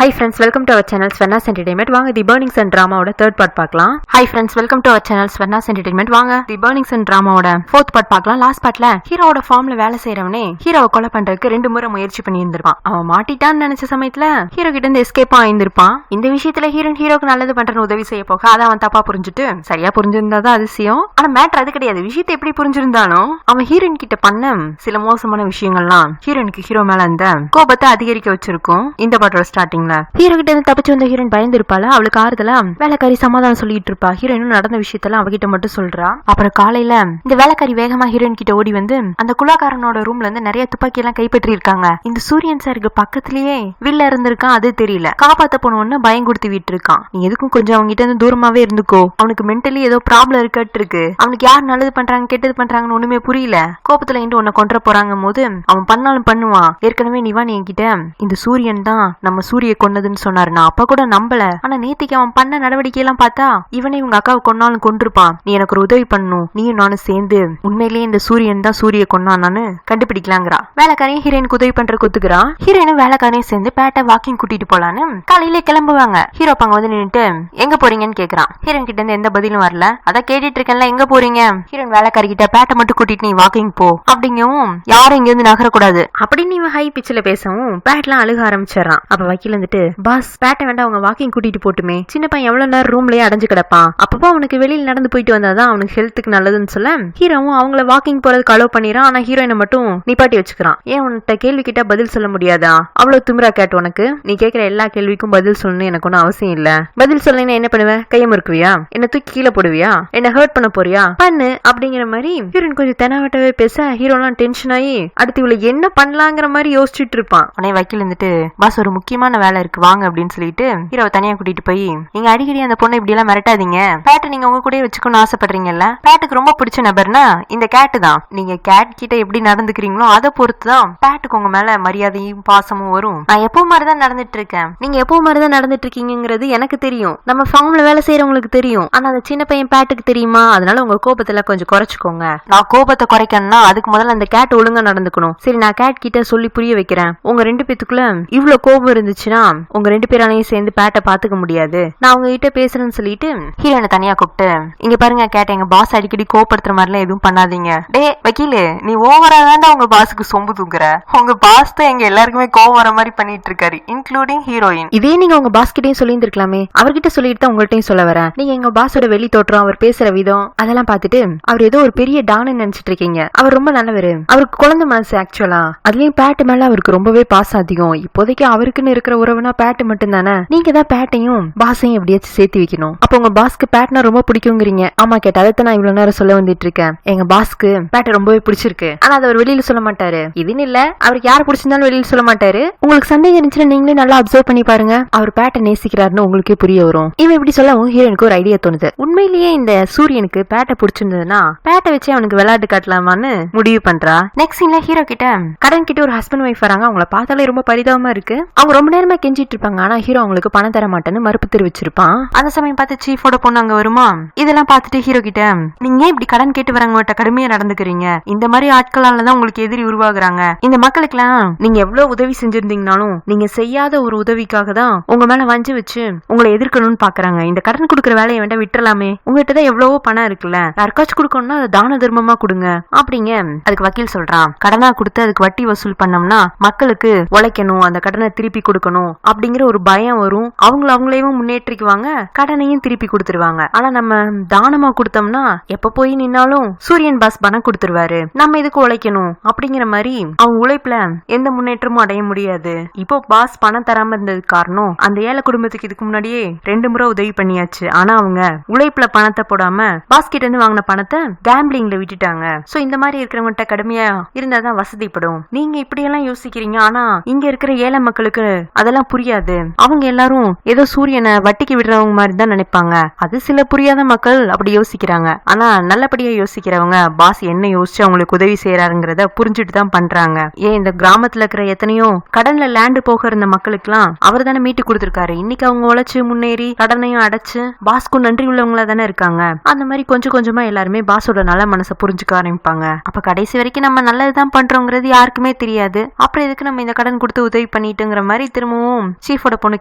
Hi friends, welcome to our channel Swarna's Entertainment. வாங்க தி Burning Sun டிராமாவோட third part பார்க்கலாம். Hi friends, welcome to our channel Swarna's Entertainment. வாங்க தி Burning Sun டிராமாவோட fourth part பார்க்கலாம். Last பார்ட்ல ஹீரோவோட ஃபார்ம்ல வேலை செய்றவனே ஹீரோவை கொலை பண்றதுக்கு 2 முறை முயற்சி பண்ணி இருந்திருப்பான். அவன் மாட்டிட்டான்னு நினைச்ச சமயத்துல ஹீரோ கிட்ட இருந்து எஸ்கேப் ஆயிருந்திருப்பான். இந்த விஷயத்துல ஹீரோக்கு நல்லது பண்றன்னு உதவி செய்ய போக அதை அவன் தப்பா புரிஞ்சுட்டு சரியா புரிஞ்சிருந்தாதான் அதிசயம். ஆனா மேட்டர் அது கிடையாது. விஷயத்தை எப்படி புரிஞ்சிருந்தாலும் அவன் ஹீரோயின் கிட்ட பண்ண சில மோசமான விஷயங்கள்லாம் ஹீரோயினுக்கு ஹீரோ மேல அந்த கோபத்தை அதிகரிக்க வச்சிருக்கும். இந்த பாட்டோட ஸ்டார்டிங் ஹீரோ கிட்ட இருந்து தப்பிச்சு வந்த ஹீரோயின் பயந்து இருப்பாள. அவளுக்கு ஆறுதலா வேலைக்காரி சமாதானம் சொல்லிட்டு இருப்பா. ஹீரோயினும் நடந்த விஷயத்தெல்லாம் அவகிட்ட மட்டும் சொல்றா. அப்புறம் காலையில இந்த வேலைக்காரி வேகமா ஹீரோயின் கிட்ட ஓடி வந்து அந்த குலாக்காரனோட ரூம்ல இருந்து நிறைய துப்பாக்கி எல்லாம் கைப்பற்றி இருக்காங்க. இந்த சூரியன் சாருக்கு பக்கத்திலேயே வில்ல இருந்திருக்கான். அது தெரியல. காப்பாத்த போனோன்னு பயம் கொடுத்து விட்டு இருக்கான். நீ எதுக்கும் கொஞ்சம் அவங்க கிட்ட இருந்து தூரமாவே இருந்துக்கோ. அவனுக்கு மென்டலி ஏதோ ப்ராப்ளம் இருக்கு. அவனுக்கு யார் நல்லது பண்றாங்க கெட்டது பண்றாங்கன்னு ஒண்ணுமே புரியல. கோபத்துல இருந்து உன்னை கொன்ற போறாங்க போது அவன் பண்ணாலும் பண்ணுவான். ஏற்கனவே நீ என்கிட்ட இந்த சூரியன் தான் நம்ம சூரிய கொன்னதுன்னு சொன்னாரு. நான் அப்ப கூட நம்பல. ஆனா நேத்திக்கு அவன் பண்ண நடவடிக்கை எல்லாம் பார்த்தா இவனே உங்க அக்காவை கொன்னாலும் கொண்டிருப்பான். நீ எனக்கு ஒரு உதவி பண்ணணும். நீயும் நானும் சேர்ந்து உண்மையிலேயே இந்த சூரியன் தான் சூரிய கொன்னான்னு கண்டுபிடிக்கலாங்கிறா. வேலைக்காரையும் ஹீரோயினுக்கு உதவி பண்ற ஒத்துக்கிறா. ஹீரோயினும் வேலைக்காரையும் சேர்ந்து பேட்டை வாக்கிங் கூட்டிட்டு போலான்னு காலையில கிளம்புவாங்க. ஹீரோ அங்க வந்து நின்னுட்டு எங்க போறீங்கன்னு கேக்குறான். ஹீரோயின் கிட்ட இருந்து எந்த பதிலும் வரல. அதான் கேட்டுட்டு இருக்கேன்ல எங்க போறீங்க. ஹீரோயின் வேலைக்காரி கிட்ட பேட்டை மட்டும் கூட்டிட்டு நீ வாக்கிங் போ அப்படிங்கவும் யாரும் இங்க இருந்து நகரக்கூடாது அப்படின்னு இவன் ஹை பிச்சில பேசவும் பேட்லாம் அழுக ஆரம்பிச்சிடறான். அப்ப வக்கீல் வந்துட்டு பாஸ் பேட்டை வேண்டாம் அவங்க வாக்கிங் கூட்டிட்டு போட்டுமே. சின்ன பையன் எவ்வளவு நேரம் ரூம்லயே அடைஞ்சு கிடப்பான். அப்பப்போ அவனுக்கு வெளியில நடந்து போயிட்டு வந்தாதான் அவனுக்கு ஹெல்த்துக்கு நல்லதுன்னு சொல்ல ஹீரோவும் அவங்கள வாக்கிங் போறதுக்கு அலோவ் பண்ணிடுறான். ஆனா ஹீரோயினை மட்டும் நிப்பாட்டி வச்சுக்கிறான். ஏன் உன்கிட்ட கேள்வி கிட்ட பதில் சொல்ல முடியாதா? அவ்வளவு திமிரா கேட்டு உனக்கு நீ கேட்கிற எல்லா கேள்விக்கும் பதில் சொல்லணும் எனக்கு ஒன்னும் அவசியம் இல்ல. பதில் சொல்லணும் என்ன பண்ணுவேன்? கையை முறுக்குவியா? என்ன தூக்கி கீழே போடுவியா? என்ன ஹர்ட் பண்ண போறியா? பண்ணு அப்படிங்கிற மாதிரி ஹீரோயின் கொஞ்சம் தெனாவட்டவே பேச ஹீரோலாம் டென்ஷன் ஆகி அடுத்து இவளை என்ன பண்ணலாங்கிற மாதிரி யோசிச்சுட்டு இருப்பான். உடனே வக்கீல் வந்துட்டு பாஸ் ஒரு முக்கியமான வேலை இருக்கு வாங்க அப்படின்னு சொல்லிட்டு ஹீரோவை தனியா கூட்டிட்டு போய் நீங்க அடிக்கடி அந்த பொண்ணை இப்படி எல்லாம் மிரட்டாதீங்க. பேட்டை நீங்க உங்க கூட வச்சுக்கணும்னு ஆசைப்படுறீங்கல்ல. பேட்டுக்கு ரொம்ப பிடிச்ச நபர்னா இந்த கேட்டு தான். நீங்க கேட் கிட்ட எப்படி நடந்துக்கிறீங்களோ அதை பொறுத்துதான் பேட்டுக்கு உங்க மேல மரியாதையும் பாசமும் வரும். நான் எப்போ மாதிரிதான் நடந்துட்டு இருக்கேன். நீங்க எப்போ மாதிரிதான் நடந்துட்டு இருக்கீங்கிறது எனக்கு தெரியும். நம்ம ஃபார்ம்ல வேலை செய்யறவங்களுக்கு தெரியும். ஆனா அந்த சின்ன பையன் பேட்டுக்கு தெரியுமா? அதனால உங்க கோபத்துல கொஞ்சம் குறைச்சுக்கோங்க. நான் கோபத்தை குறைக்கணும்னா அதுக்கு முதல்ல அந்த கேட் ஒழுங்கா நடந்துக்கணும். சரி நான் கேட் கிட்ட சொல்லி புரிய வைக்கிறேன். உங்க 2 பேத்துக்குள்ள இவ்வளவு கோபம் இருந்துச்சுன்னா உங்க 2 பேராலையும் சேர்ந்து பேட்டை பாத்துக்க முடியாது. நான் அவங்க கிட்ட பேசுறேன்னு சொல்லிட்டு ஹீரோனை தனியா கூப்பிட்டு இங்க பாருங்க கேட்ட எங்க பாஸ் அடிக்கடி கோபப்படுத்துற மாதிரி எல்லாம் எதுவும் பண்ணாதீங்க. டே வக்கீலு நீ ஓவரா தாண்டா உங்க பாஸுக்கு சொம்பு தூக்குற. உங்க பாஸ் தான் எங்க எல்லாருக்குமே கோவம் வர மாதிரி பண்ணிட்டு இருக்காரு இன்க்ளூடிங் ஹீரோயின். இதே நீங்க உங்க பாஸ் கிட்டயும் சொல்லியிருந்திருக்கலாமே. அவர்கிட்ட சொல்லிட்டு தான் உங்கள்ட்டையும் சொல்ல வரேன். நீங்க எங்க பாஸோட வெளி தோற்றம் அவர் பேசுற விதம் அதெல்லாம் பார்த்துட்டு அவர் ஏதோ ஒரு பெரிய டான்னு நினைச்சிட்டு இருக்கீங்க. அவர் ரொம்ப நல்லவரு. அவருக்கு குழந்தை மனசு ஆக்சுவலா. அதுலயும் பேட்டு மேல அவருக்கு ரொம்பவே பாசம் அதிகம். இப்போதைக்கு அவருக்குன்னு இருக்கிற உறவுனா பேட்டு மட்டும் தானே. நீங்க தான் பேட்டையும் பாஸையும் எப்படியாச்சும் சேர்த்து வைக்கணும். அப்ப உங்க பாஸ்க்கு பேட்னா ரொம்ப பிடிக்குங்கிறீங்க. ஆமா கேட்ட அதை நான் இவ்வளவு நேரம் சொல்ல வந்துட்டு இருக்கேன். எங்க பாஸ்க்கு பேட்டை ரொம்பவே பிடிச்சிருக்கு. ஆனா அதை அவர் வெளியில சொல்ல மாட்டாரு. இதுன்னு இல்ல அவருக்கு யாரு பிடிச்சிருந்தாலும் வெளியில சொல்ல மாட்டாரு. உங்களுக்கு சந்தேகம் இருந்துச்சுன்னா நீங்களே நல்லா அப்சர்வ் பண்ணி பாருங்க. அவர் பேட்டை நேசிக்கிறாருன்னு உங்களுக்கே புரிய வரும். இவன் இப்படி சொல்ல ஹீரோனுக்கு ஒரு ஐடியா தோணுது. உண்மையிலேயே இந்த சூரியனுக்கு பேட்டை பிடிச்சிருந்ததுன்னா பேட்டை வச்சு அவனுக்கு விளையாட்டு காட்டலாமான்னு முடிவு பண்றா. நெக்ஸ்ட் சீன்ல ஹீரோ கிட்ட கடன் கிட்ட ஒரு ஹஸ்பண்ட் ஒய்ஃப் வராங்க. அவங்கள பார்த்தாலே ரொம்ப பரிதாபமா இருக்கு. அவங்க ரொம்ப நேரமா கெஞ்சிட்டு இருப்பாங்க. ஆனா ஹீரோ அவங்களுக்கு பணம் தர மாட்டேன்னு மறுப்பு தெரிவிச்சிருப்பான். அந்த சமயம் பார்த்து சீஃபோட பொண்ணு அங்க வருமா. இதெல்லாம் பார்த்துட்டு ஹீரோ கிட்ட நீங்க இப்படி கடன் கேட்டு வரவங்ககிட்ட கடுமையா நடந்துக்கிறீங்க. இந்த மாதிரி ஆட்களாலதான் உங்களுக்கு எதிரி உருவாகுறாங்க. இந்த மக்களுக்கு எல்லாம் நீங்க எவ்வளவு உதவி செஞ்சிருந்தீங்கனாலும் நீங்க செய்யாத ஒரு உதவிக்காக தான் உங்க மேல வஞ்சு வச்சு உங்களை எதிர்க்கணும்னு பாக்குறாங்க. இந்த கடன் கொடுக்கற வேலையை வேண்டாம் விட்டுறலாமே. உங்ககிட்ட தான் எவ்வளவோ பணம் இருக்குல்ல. யாருக்காச்சும் கொடுக்கணும்னா அதை தான தர்மமா கொடுங்க அப்படிங்க. அதுக்கு வக்கீல் சொல்றான் கடனா கொடுத்து அதுக்கு வட்டி வசூல் பண்ணோம்னா மக்களுக்கு உழைக்கணும் அந்த கடனை திருப்பி கொடுக்கணும் அப்படிங்கிற ஒரு பயம் வரும். அவங்களையும் முன்னேற்றிக்குவாங்க. கடனையும் திருப்பி கொடுத்துருவாங்க. ஆனா நம்ம தானமா கொடுத்தோம்னா எப்ப போய் நின்னாலும் சூரியன் பாஸ் பணம் கொடுத்துருவாரு. நம்ம இதுக்கு உழைக்கணும் அப்படிங்கிற மாதிரி அவங்க உழைப்புல எந்த முன்னேற்றமும் அடைய முடியாது. இப்போ பாஸ் பணம் தராம இருந்தது காரணம் அந்த ஏழை குடும்பத்துக்கு இதுக்கு முன்னாடியே 2 முறை உதவி பண்ணியாச்சு. ஆனா அவங்க உழைப்புல பணத்தை போடாம பாஸ் கிட்ட இருந்து வாங்கின பணத்தை கேம்பிளிங்ல விட்டுட்டாங்க. சோ இந்த மாதிரி இருக்கிறவங்கிட்ட கடுமையா இருந்தாதான் வசதிப்படும். நீங்க இப்படி எல்லாம் யோசிக்கிறீங்க. ஆனா இங்க இருக்கிற ஏழை மக்களுக்கு அதெல்லாம் புரியாது. அவங்க எல்லாரும் ஏதோ சூரியனை வட்டிக்கு விடுறவங்க மாதிரி தான் நினைப்பாங்க. அது சில புரியாத மக்கள் அப்படி யோசிக்கிறாங்க. ஆனா நல்லபடியா யோசிக்கிறவங்க பாஸ் என்ன யோசிச்சு அவங்களுக்கு உதவி செய்யறாருங்கிறத புரிஞ்சுட்டு தான் பண்றாங்க. ஏன் இந்த கிராமத்துல இருக்கிற எத்தனையோ கடன்ல லேண்டு போக இருந்த மக்களுக்கு எல்லாம் அவர் தானே மீட்டு கொடுத்திருக்காரு. இன்னைக்கு அவங்க உழைச்சு முன்னேறி கடனையும் அடைச்சு பாஸ்க்கும் நன்றி உள்ளவங்களா தானே இருக்காங்க. அந்த மாதிரி கொஞ்சம் கொஞ்சமா எல்லாருமே பாஸோட நல்ல மனசை புரிஞ்சுக்க ஆரம்பிப்பாங்க. அப்ப கடைசி வரைக்கும் நம்ம நல்லதுதான் பண்றோங்கிறது யாருக்குமே தெரியாது. அப்புறம் எதுக்கு நம்ம இந்த கடன் கொடுத்து உதவி பண்ணிட்டுங்கிற மாதிரி திரும்பவும் திரும்பவும் சீஃபோட பொண்ணு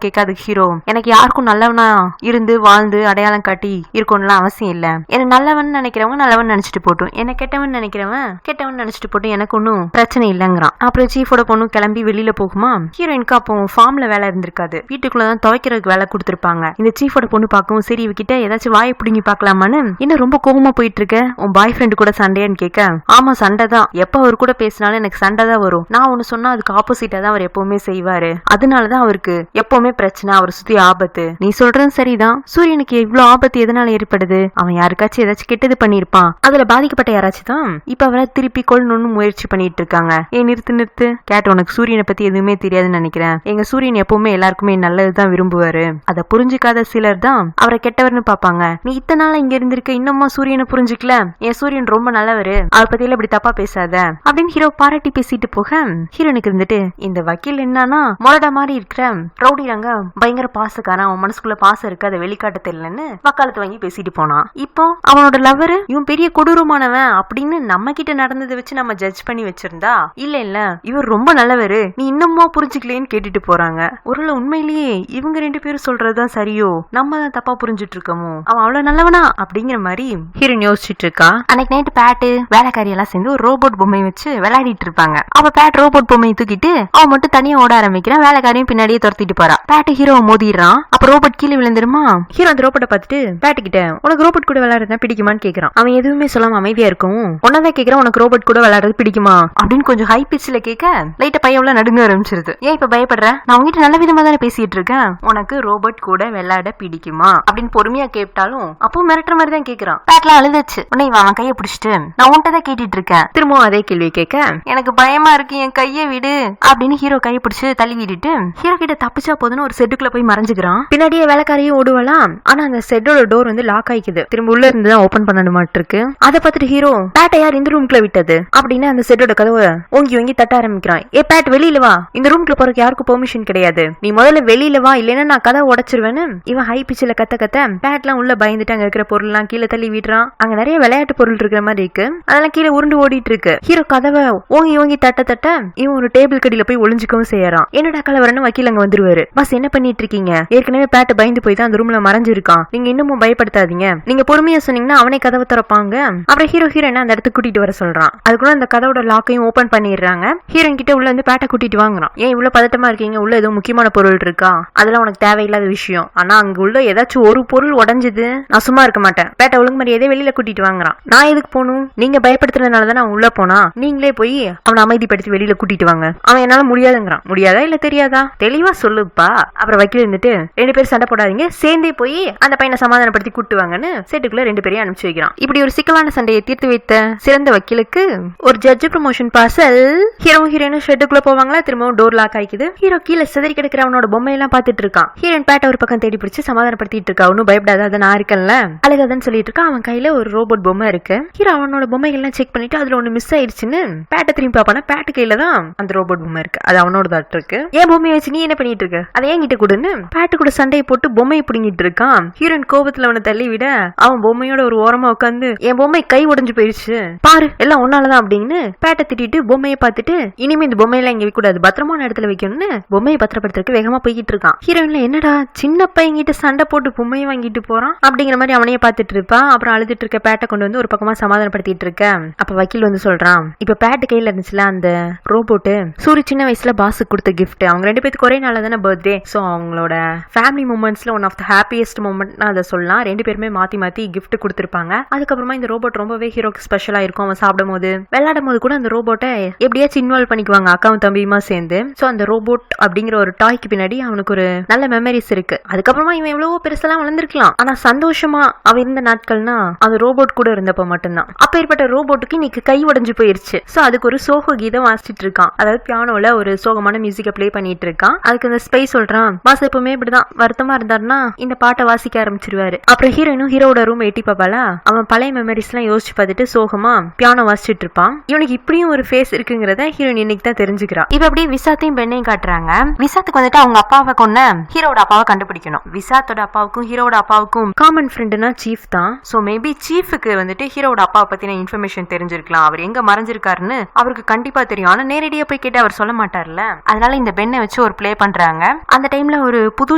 கேட்காது ஹீரோ, எனக்கு யாருக்கும் நல்லவனா இருந்து வாழ்ந்து அடையாளம் காட்டி இருக்கணும்லாம் அவசியம் இல்ல. என்ன நல்லவன் நினைக்கிறவங்க நல்லவன் நினைச்சிட்டு போட்டும், என்ன கெட்டவன் நினைக்கிறவன் கெட்டவன் நினைச்சிட்டு போட்டும், எனக்கு ஒன்னும் பிரச்சனை இல்லங்கிறான். அப்புறம் சீஃபோட பொண்ணு கிளம்பி வெளியில போகுமா. ஹீரோயினுக்கு அப்போ ஃபார்ம்ல வேலை இருந்திருக்காது, வீட்டுக்குள்ளதான் துவைக்கிறதுக்கு வேலை கொடுத்திருப்பாங்க. இந்த சீஃபோட பொண்ணு பார்க்கவும் சரி இவகிட்ட ஏதாச்சும் வாயை பிடிங்கி பாக்கலாமான்னு, இன்னும் ரொம்ப கோபமா போயிட்டு இருக்க, உன் பாய் ஃப்ரெண்டு கூட சண்டையான்னு கேட்க, ஆமா சண்டை தான், எப்ப அவர் கூட பேசினாலும் எனக்கு சண்டை தான் வரும், நான் ஒண்ணு சொன்னா அதுக்கு ஆப்போசிட்டா தான் அவர் எப்பவுமே செய்வாரு, அதனாலதான் அவருக்கு எப்பவுமே பிரச்சனை, அவர் சுத்தி ஆபத்து. நீ சொல்றது சரிதான், சூரியனுக்கு இவ்வளவு ஆபத்து எதனால ஏற்படுது, அவன் யாருக்காச்சும் ஏதாச்சும் கெட்டது பண்ணிருப்பான், அதுல பாதிக்கப்பட்ட யாராச்சும் தான் இப்ப அவரை திருப்பி கொள்ளணும்னு முயற்சி பண்ணிட்டு இருக்காங்க. ஏன் நிறுத்து கேட்ட, உனக்கு சூரியனை பத்தி எதுவுமே தெரியாதுன்னு நினைக்கிறேன், எங்க சூரியன் எப்பவுமே எல்லாருக்குமே நல்லதுதான் விரும்புவாரு, அதை புரிஞ்சுக்காத சிலர் தான் அவரை கெட்டவர்னு பாப்பாங்க. நீ இத்தனை நாள் இங்க இருந்திருக்க, இன்னுமா சூரியனை புரிஞ்சுக்கல, என் சூரியன் ரொம்ப நல்லவரு, அவர் பத்தியில இப்படி தப்பா பேசாத அப்படின்னு ஹீரோ பாராட்டி பேசிட்டு போக, ஹீரோனுக்கு இருந்துட்டு இந்த வக்கீல் என்னன்னா மொரடா மாதிரி இருக்கிற ரவுடி ரங்க பயங்கர பாசக்காரன், அவன் மனசுக்குள்ள பாசம் இருக்கு, அதை வெளிக்காட்ட தெரியலன்னு வக்காலத்து வாங்கி பேசிட்டு போனான். இப்போ அவனோட லவ்வரு இவன் பெரிய கொடூரமானவன் அப்படின்னு நம்ம கிட்ட நடந்ததை வச்சு நம்ம ஜட்ஜ் பண்ணி வச்சிருந்தா, இல்ல இவர் ரொம்ப நல்லவரு, நீ இன்னுமா புரிஞ்சுக்கலேன்னு கேட்டுட்டு போறாங்க. ஒருவேளை உண்மையிலேயே இவங்க ரெண்டு பேரும் சொல்றதுதான் சரியோ, நம்ம தான் தப்பா புரிஞ்சுட்டு இருக்கோமோ, அவன் அவ்வளவு நல்லவனா அப்படிங்கிற மாதிரி ஹீரோயின் யோசிச்சுட்டு இருக்கா. அன்னைக்கு நைட்டு பேட்டு வேலைக்காரி எல்லாம் சேர்ந்து ஒரு ரோபோட் பொம்மை வச்சு விளையாடிட்டு இருப்பாங்க. அவ பேட் ரோபோட் பொம்மையை தூக்கிட்டு அவன் மட்டும் தனியா ஓட ஆரம்பிக்கிறான், வேலைக்காரையும் பின்னாடியே துரத்திட்டு போறா. பேட்டு ஹீரோவை மோதிடுறான், அப்ப ரோபோட் கீழே விழுந்துருமா. ஹீரோ அந்த ரோபோட்டை பார்த்துட்டு பேட்டு கிட்ட, உனக்கு ரோபோட் கூட விளையாடுறதா பிடிக்குமான்னு கேக்குறான். அவன் எதுவுமே சொல்லாம அமைதியா இருக்கும். உன்னதான் கேக்குறான், உனக்கு ரோபோட் கூட விளையாடுறது பிடிக்குமா அப்படின்னு கொஞ்சம் ஹை பிட்ச்ல கேட்க, லைட்டா பையன் நடுங்க ஆரம்பிச்சிருது. ஏன் இப்ப பயப்படுற, நான் உங்ககிட்ட நல்ல விதமா தானே பேசிட்டு இருக்கேன், உனக்கு ரோபோட் கூட விளையாட பிடிக்குமா அப்படின்னு பொறுமையா கேட்டாலும் அப்போ மிரட்டுற மாதிரி தான் கேக்குறான். பேட்லாம் அழுதுச்சு. உடனே அவன் கையை பிடிச்சிட்டு, நான் உன்கிட்ட தான் கேட்டுட்டு இருக்கேன், திரும்பவும் அதே கேள்வி கேட்க, எனக்கு பயமா இருக்கு, என் கையை விடு அப்படின்னு ஹீரோ கையை பிடிச்சு தள்ளி விட்டுட்டு ஹீரோ கிட்ட தப்பிச்சா போதுன்னு ஒரு செட்டுக்குள்ள போய் மறைஞ்சுக்கிறான். பின்னாடியே வேலைக்காரையும் ஓடுவலாம். ஆனா அந்த செட்டோட டோர் வந்து லாக் ஆயிக்குது, திரும்ப உள்ள இருந்து தான் ஓபன் பண்ணணுமாட்டு இருக்கு. அதை பார்த்துட்டு ஹீரோ, பேட்டை யார் இந்த ரூம்குள்ள விட்டது அப்படின்னு அந்த செட்டோட கதவை ஓங்கி தட்ட ஆரம்பிக்கிறான். ஏ பேட் வெளியில வா, இந்த ரூம்குள்ள போறதுக்கு யாருக்கும் பெர்மிஷன் கிடையாது, நீ முதல்ல வெளியில வா, இல்லைன்னா நான் கதை உடைச்சிருவேன்னு இவன் ஹை பிச்சில கத்த பேட்லாம் உள்ள பயந்துட்டு அங்க இருக்கிற பொருள் எல்லாம் கீழே தள்ளி விடுறான். அங்க நிறைய விளையாட்டு பொருள் இருக்கிற மாதிரி இருக்கு, அதெல்லாம் கீழே உருண்டு ஓடிட்டு இருக்கு. ஹீரோ கதவை ஓங்கி தட்ட இவன் ஒரு டேபிள் கடியில போய் ஒளிஞ்சுக்கவும் செய்யறான். என்னடா கலவரன்னு வக்கீல் அங்க வந்துருவாரு. பஸ் என்ன பண்ணிட்டு இருக்கீங்க, ஏற்கனவே பேட் பயந்து போய் தான் அந்த ரூம்ல மறைஞ்சிருக்கான், நீங்க இன்னமும் பயப்படுத்தாதீங்க, நீங்க பொறுமையா சொன்னீங்கன்னா அவனே கதவை திறப்பாங்க. அப்புறம் ஹீரோயினை அந்த இடத்துக்கு கூட்டிட்டு வர சொல்றான். அதுக்குள்ள அந்த கதவோட லாக்கையும் ஓபன் பண்ணிடுறாங்க. ஹீரோயின் கிட்ட உள்ள வந்து பேட்டை கூட்டிட்டு வாங்குறான். ஏன் இவ்வளவு பதட்டமா இருக்கீங்க, உள்ள ஏதோ முக்கியமான பொருள் இருக்கா, அதெல்லாம் உனக்கு தேவையில்லாத விஷயம், ஆனா அங்க உள்ள ஏதாச்சும் ஒரு பொருள் உடஞ்சது, நான் சும்மா இருக்க மாட்டேன், பேட்டை ஒழுங்கு மரியாதை வெளியில கூட்டிட்டு வாங்குறான். நான் எதுக்கு போகணும், நீங்க பயப்படுத்துறதுனாலதான் நான் உள்ள போனா, நீங்களே போய் அவனை அமைதிப்படுத்தி வெளியில கூட்டிட்டு வாங்க. அவன் என்னால முடியாதுங்கிறான். முடியாதா இல்ல தெரியாதா, தெளிவா சொல்லுப்பா. அப்புறம் வக்கீல் இருந்துட்டு, ரெண்டு பேரும் சண்டை போடாதீங்க, சேர்ந்தே போய் அந்த பையனை சமாதானப்படுத்தி கூட்டு வாங்கன்னு செட்டுக்குள்ள ரெண்டு பேரையும் அனுப்பிச்சு வைக்கிறான். இப்படி ஒரு சிக்கலான சண்டையை தீர்த்து வைத்த சிறந்த வக்கீலுக்கு ஒரு judge promotion parcel. Hero heroine ஷெட்டுக்குள்ள போவாங்களா, திரும்பவும் டோர் லாக் ஆயிக்குது. ஹீரோ கீழே சிதறி கிடக்கிற அவனோட பொம்மையெல்லாம் பாத்துட்டு இருக்கான். ஹீரோயின் பேட்டை ஒரு பக்கம் தேடி பிடிச்சு சமாதானப்படுத்திட்டு இருக்கா. ஒன்னும் பயப்படாத, அதை நான் இருக்கேன்ல, அழகாதன்னு சொல்லிட்டு இருக்கா. அவன் கையில ஒரு ரோபோட் பொம்மை இருக்கு. ஹீரோ அவனோட பொம்மைகள்லாம் செக் பண்ணிட்டு அதுல ஒண்ணு மிஸ் ஆயிடுச்சுன்னு பேட்டை திரும்பி பாப்பானா, பேட்டு கையில தான் அந்த ரோபோட் பொம்மை இருக்கு, அது அவனோட தான் இருக்கு. ஏன் பொம்மையை வச்சு நீ என்ன பண்ணிட்டு இருக்க, அதை ஏன் கிட்ட கொடுன்னு பேட்டு கூட சண்டையை போட்டு பொம்மையை பிடிங்கிட்டு இருக்கான். ஹீரோயின் கோபத்துல அவனை தள்ளி விட அவன் பொம்மையோட ஒரு ஓரமா உட்காந்து, என் பொம்மை கை உடைஞ்சு போயிடுச்சு பாரு, எல்லாம் ஒன்னாலதான் அப்படின்னு பேட்டை திட்டிட்டு பொம்மையை பார்த்துட்டு, இனிமே இந்த பொம்மையெல்லாம் இங்க வைக்க கூடாது, பத்திரமான இடத்துல வைக்கணும்னு பொம்மையை பத்திரப்படுத்துறதுக்கு வேகமா போய்கிட்டு இருக்கான். ஹீரோயின்ல என்னடா சின்ன பையன்கிட்ட சண்டை போட்டு பொம்மையை வாங்கிட்டு போறான் அப்படிங்கிற மாதிரி அவனையே பார்த்துட்டு இருப்பா. அப்புறம் அழுதுட்டு இருக்க பேட்டை கொண்டு வந்து ஒரு பக்கமா சமாதானப்படுத்திட்டு இருக்க. அப்ப வக்கீல் வந்து சொல்றான், இப்ப பேட்டு கையில இருந்துச்சுல அந்த ரோபோட்டு, சூரிய சின்ன வயசுல பாஸுக்கு கொடுத்த கிஃப்ட், அவங்க ரெண்டு பேருக்கு ஒரே நாள் தானே பர்த்டே, சோ அவங்களோட ஃபேமிலி மூமெண்ட்ஸ்ல one of the happiest moment அதை சொல்லலாம். ரெண்டு பேருமே மாத்தி கிஃப்ட் கொடுத்திருப்பாங்க. அதுக்கப்புறமா இந்த ரோபோட் ரொம்பவே ஹீரோக்கு ஸ்பெஷலா இருக்கும். அவன் சாப்பிடும் போது விளையாடும் போது கூட அந்த ரோபோட்டை எப்படியாச்சும் இன்வால்வ் பண்ணிக்குவாங்க அக்காவும் தம்பியுமா சேர்ந்து. சோ அந்த ரோபோட் அப்படிங்கிற ஒரு டாய்க்கு பின்னாடி அவனுக்கு ஒரு நல்ல மெமரிஸ் இருக்கு. அதுக்கப்புறமா இவன் எவ்வளவோ பெருசெல்லாம் வளர்ந்துருக்கலாம், ஆனா சந்தோஷமா அவன் இருந்த நாட்கள்னா அந்த ரோபோட் கூட இருந்தப்ப மட்டும்தான். அப்ப ஏற்பட்ட ரோபோட்டுக்கு இன்னைக்கு கை உடைஞ்சு போயிருச்சு. சோ அதுக்கு ஒரு சோக கீதம் வாசிச்சுட்டு இருக்கான், அதாவது பியானோல ஒரு சோகமான மியூசிக்க பிளே பண்ணிட்டு இருக்கான். அதுக்கு அந்த ஸ்பை சொல்றான், பாஸ் எப்பவுமே இப்படிதான் வருத்தமா இருந்தாருன்னா இந்த பாட்டை வாசிக்க ஆரம்பிச்சிருவாரு. அப்புறம் ஹீரோயினும் ஹீரோட ரூம் எட்டி பாப்பாளா, அவன் பழைய மெமரிஸ் எல்லாம் யோசிச்சு பார்த்துட்டு சோகமா பியானோ வாசிச்சுட்டு இருப்பான். இவனுக்கு இப்படியும் ஒரு ஃபேஸ் இருக்குங்கிறத ஹீரோயின் இன்னைக்கு தான் தெரிஞ்சுக்கிறா. இப்ப அப்படியே விசாத்தையும் பெண்ணையும் காட்டுறாங்க. விசாத்துக்கு வந்துட்டு அவங்க அப்பாவை கொன்ன ஹீரோட அப்பாவை கண்டுபிடிக்கணும். விசாத்தோட அப்பாவுக்கும் ஹீரோட அப்பாவுக்கும் காமன் ஃப்ரெண்டுனா சீஃப் தான். சோ மேபி சீஃபுக்கு வந்துட்டு ஹீரோட அப்பாவை பத்தின இன்ஃபர்மேஷன் தெரிஞ்சிருக்கலாம், அவர் எங்க மறைஞ்சிருக்காருன்னு அவருக்கு கண்டிப்பா தெரியும். ஆனா நேரடியா போய் கேட்டு அவர் சொல்ல மாட்டார்ல. அதனால இந்த பெண்ணை வச்சு ஒரு ப்ளே பண்றாங்க. அந்த டைம்ல ஒரு புது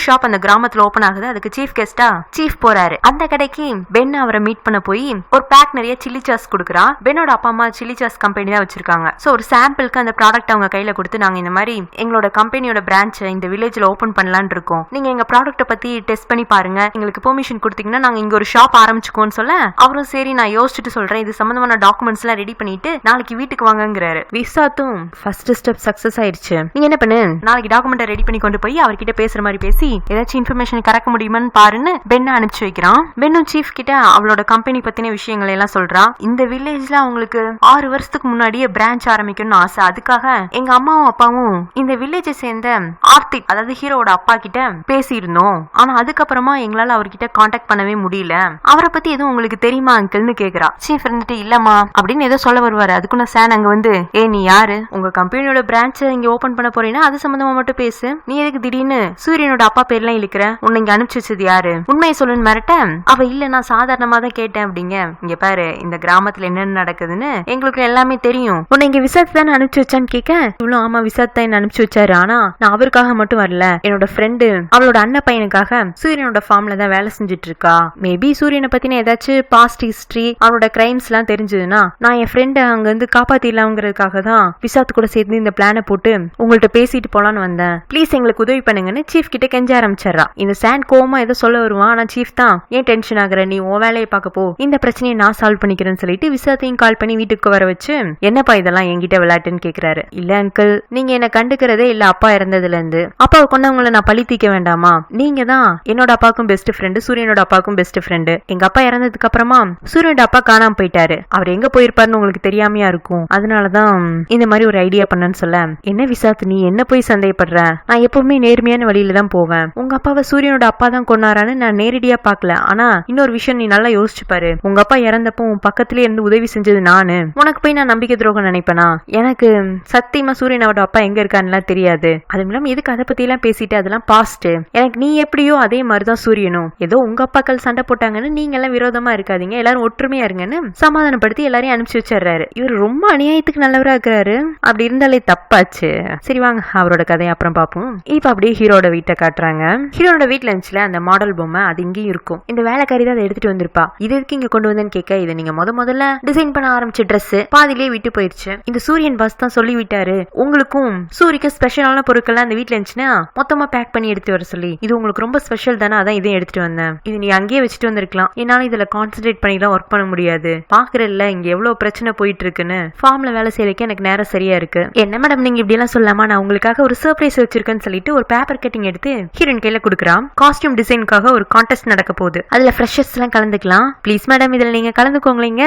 ஷாப் அந்த கிராமத்துல ஓபன் ஆகுது. அதுக்கு சீஃப் கெஸ்டா சீஃப் போறாரு. அந்த கடைக்கு பென் அவரை மீட் பண்ண போய் ஒரு பேக் நிறைய சில்லி சாஸ் கொடுக்குறா. பென்னோட அப்பா அம்மா சில்லி சாஸ் கம்பெனி தான் வச்சிருக்காங்க. சோ ஒரு சாம்பிளுக்கு அந்த ப்ராடக்ட் அவங்க கையில கொடுத்து, நாங்க இந்த மாதிரி எங்களோட கம்பெனியோட பிரான்ச் இந்த வில்லேஜ்ல ஓபன் பண்ணலாம்னு இருக்கோம், நீங்க எங்க ப்ராடக்ட்ட பத்தி டெஸ்ட் பண்ணி பாருங்க, எங்களுக்கு பெர்மிஷன் கொடுத்தீங்கன்னா நாங்க இங்க ஒரு ஷாப் ஆரம்பிச்சுக்கோன்னு சொல்ல, அவரும் சரி நான் யோசிச்சுட்டு சொல்றேன், இது சம்பந்தமான டாக்குமெண்ட்ஸ் எல்லாம் ரெடி பண்ணிட்டு நாளைக்கு வீட்டுக்கு வாங்கங்கிறாரு. விசாத்தும் ஃபர்ஸ்ட் ஸ்டெப் சக்சஸ் ஆயிடுச்சு. நீங்க என்ன பண்ணு, நாளைக்கு டாக்குமெண்ட் ரெடி பண்ணி கொண்டு போய் அவர்கிட்ட பேசுற மாதிரி பேசி ஏதாச்சும் இன்ஃபர்மேஷன் கறக்க முடியுமான்னு பாருன்னு பென்ன அனுப்பிச்சு வைக்கிறான். பென்னும் சீஃப் கிட்ட அவளோட கம்பெனி பத்தின விஷயங்கள் எல்லாம் சொல்றா. இந்த வில்லேஜ்ல அவங்களுக்கு 6 வருஷத்துக்கு முன்னாடியே பிரான்ச் ஆரம்பிக்கணும்னு ஆசை. அதுக்காக எங்க அம்மாவும் அப்பாவும் இந்த வில்லேஜை சேர்ந்த ஆர்த்திக், அதாவது ஹீரோட அப்பா கிட்ட பேசியிருந்தோம். ஆனா அதுக்கப்புறமா எங்களால அவர்கிட்ட கான்டாக்ட் பண்ணவே முடியல. அவரை பத்தி எதுவும் உங்களுக்கு தெரியுமா அங்கிள்னு கேக்குறா. சீஃப் இருந்துட்டு இல்லம்மா அப்படின்னு ஏதோ சொல்ல வருவாரு. அதுக்குள்ள சான் அங்க வந்து, ஏ நீ யாரு, உங்க கம்பெனியோட பிரான்ச் இங்க ஓபன் பண்ண போறீங்கன்னா அது சம்பந்தமா மட்டும் பேசு, நீ எதுக்கு திடீர்னு சூரியனோட அப்பா பேர்லாம் இழுக்கிற, உன்னை இங்க அனுப்பிச்சு வச்சது யாரு, உண்மையை சொல்லுன்னு மிரட்ட, அவ இல்ல நான் சாதாரணமா தான் கேட்டேன் அப்படிங்க. இங்க பாரு இந்த கிராமத்துல என்னென்ன நடக்குதுன்னு எங்களுக்கு எல்லாமே தெரியும், உன்னை இங்க விசாத் தானே அனுப்பிச்சு வச்சான்னு கேட்க, இவ்வளவு ஆமா விசாத் தான் என்ன அனுப்பிச்சு வச்சாரு, ஆனா நான் அவருக்காக மட்டும் வரல, என்னோட ஃப்ரெண்டு அவளோட அண்ணன் பையனுக்காக சூரியனோட ஃபார்ம்ல தான் வேலை செஞ்சுட்டு இருக்கா. மேபி சூரியனை பத்தின ஏதாச்சும் பாஸ்ட் ஹிஸ்டரி அவனோட கிரைம்ஸ் எல்லாம் தெரிஞ்சதுன்னா நான் என் ஃப்ரெண்ட் அங்க இருந்து காப்பாத்திடலாம்ங்கிறதுக்காக தான் விசாத் கூட சேர்ந்து இந்த பிளான போட்டு உங்கள்ட்ட பேசிட்டு போலான்னு வந்தேன், ப்ளீஸ் எங்களுக்கு உதவி பண்ணுங்கன்னு சீஃப் கிட்ட கெஞ்ச ஆரம்பிச்சிடறா. இந்த சாண்ட் கோமா ஏதோ சொல்ல வருவான். ஆனா சீஃப் தான், ஏன் டென்ஷன் ஆகுற, நீ உன் வேலையை பார்க்க போ, இந்த பிரச்சனையை நான் சால்வ் பண்ணிக்கிறேன்னு சொல்லிட்டு விசாத்தையும் கால் பண்ணி வீட்டுக்கு வர வச்சு, என்னப்பா இதெல்லாம் என்கிட்ட விளையாட்டுன்னு கேக்குறாரு. இல்ல அங்கிள், நீங்க என்ன கண்டுக்கிறதே இல்ல அப்பா இறந்ததுல இருந்து, அப்பாவை கொண்டவங்களை நான் பழி தீக்க வேண்டாமா, நீங்க தான் என்னோட அப்பாவுக்கும் பெஸ்ட் ஃப்ரெண்டு, சூரியனோட அப்பாவுக்கும் பெஸ்ட் ஃப்ரெண்டு. எங்க அப்பா இறந்ததுக்கு அப்புறமா சூரியனோட அப்பா காணாம போயிட்டாரு, அவர் எங்க போயிருப்பாருன்னு உங்களுக்கு தெரியாமையா இருக்கும், அதனாலதான் இந்த மாதிரி ஒரு ஐடியா பண்ணன்னு சொல்ல, என்ன விசாத் நீ என்ன போய் சந்தேகப்படுற, நான் எப்பவுமே நேர்மையான வழியில தான் போவேன், உங்க அப்பாவை சூரியனோட அப்பா தான் கொண்டாரான்னு நான் நேரடியா பாக்கல, ஆனா இன்னொரு விஷயம் நீ நல்லா யோசிச்சு பாரு, உங்க அப்பா இறந்தப்போ உன் பக்கத்திலே இருந்து உதவி செஞ்சது நானு, உனக்கு போய் நான் நம்பிக்கை துரோகம் நினைப்பேனா, எனக்கு சத்தியமா சூரியனோட அப்பா எங்க இருக்கான்னு தெரியாது, அதுவும் இல்லாம எதுக்கு அதை பத்தி எல்லாம் பேசிட்டு, அதெல்லாம் பாஸ்ட், எனக்கு நீ எப்படியோ அதே மாதிரிதான் சூரியனும், ஏதோ உங்க அப்பாக்கள் சண்டை போட்டாங்கன்னு நீங்க எல்லாம் விரோதமா இருக்காதீங்க, எல்லாரும் ஒற்றுமையா இருங்கன்னு சமாதானப்படுத்தி எல்லாரையும் அனுப்பிச்சு வச்சிடறாரு. இவர் ரொம்ப அநியாயத்துக்கு நல்லவரா இருக்கிறாரு, அப்படி இருந்தாலே தப்பாச்சு. சரி வாங்க அவரோட கதையை அப்புறம் பார்ப்போம். இப்ப அப்படியே ஹீரோட வீட்டை காட்டுறாங்க. ஹீரோட வீட்டுல இருந்துச்சுல அந்த மாடல் பொம்மை, அது இங்கேயும் இருக்கும். இந்த வேலைக்காரி தான் அதை எடுத்துட்டு வந்திருப்பா. இது எதுக்கு இங்க கொண்டு வந்தேன்னு கேட்க, இதை நீங்க முதல்ல டிசைன் பண்ண ஆரம்பிச்ச ட்ரெஸ் பாதிலேயே விட்டு போயிருச்சு, இந்த சூரியன் பாஸ் தான் சொல்லி விட்டாரு, உங்களுக்கும் சூரியக்கு ஸ்பெஷலான பொருட்கள் அந்த வீட்டுல இருந்துச்சுன்னா மொத்தமா பேக் பண்ணி எடுத்து வர சொல்லி, இது உங்களுக்கு ரொம்ப ஸ்பெஷல் தானே, அதான் இதையும் எடுத்துட்டு வந்தேன், இது நீ அங்கேயே வச்சுட்டு வந்திருக்கலாம், என்னால இதுல கான்சென்ட்ரேட் பண்ணிலாம் ஒர்க் பண்ண முடியாது, பாக்குறல்ல இங்க எவ்வளவு பிரச்சனை போயிட்டு இருக்குன்னு, ஃபார்ம்ல வேலை செய்யறதுக்கு எனக்கு நேரம் சரியா இருக்கு, என்ன மேடம் நீங்க இப்படி எல்லாம் சொல்லாமா, நான் உங்களுக்காக ஒரு சர்ப்ரைஸ் வச்சிருக்கேன்னு சொல்லிட்டு ஒரு பேப்பர் கட்டிங் எடுத்து ஹீரோயின் கையில கொடுக்குறான். காஸ்டியூம் டிசைனுக்காக ஒரு கான்டெஸ்ட் நடக்க போகுது, அதுல ஃப்ரெஷர்ஸ் எல்லாம் கலந்துக்கலாம், ப்ளீஸ் மேடம் இதுல நீங்க கலந்துக்கோங்களீங்க,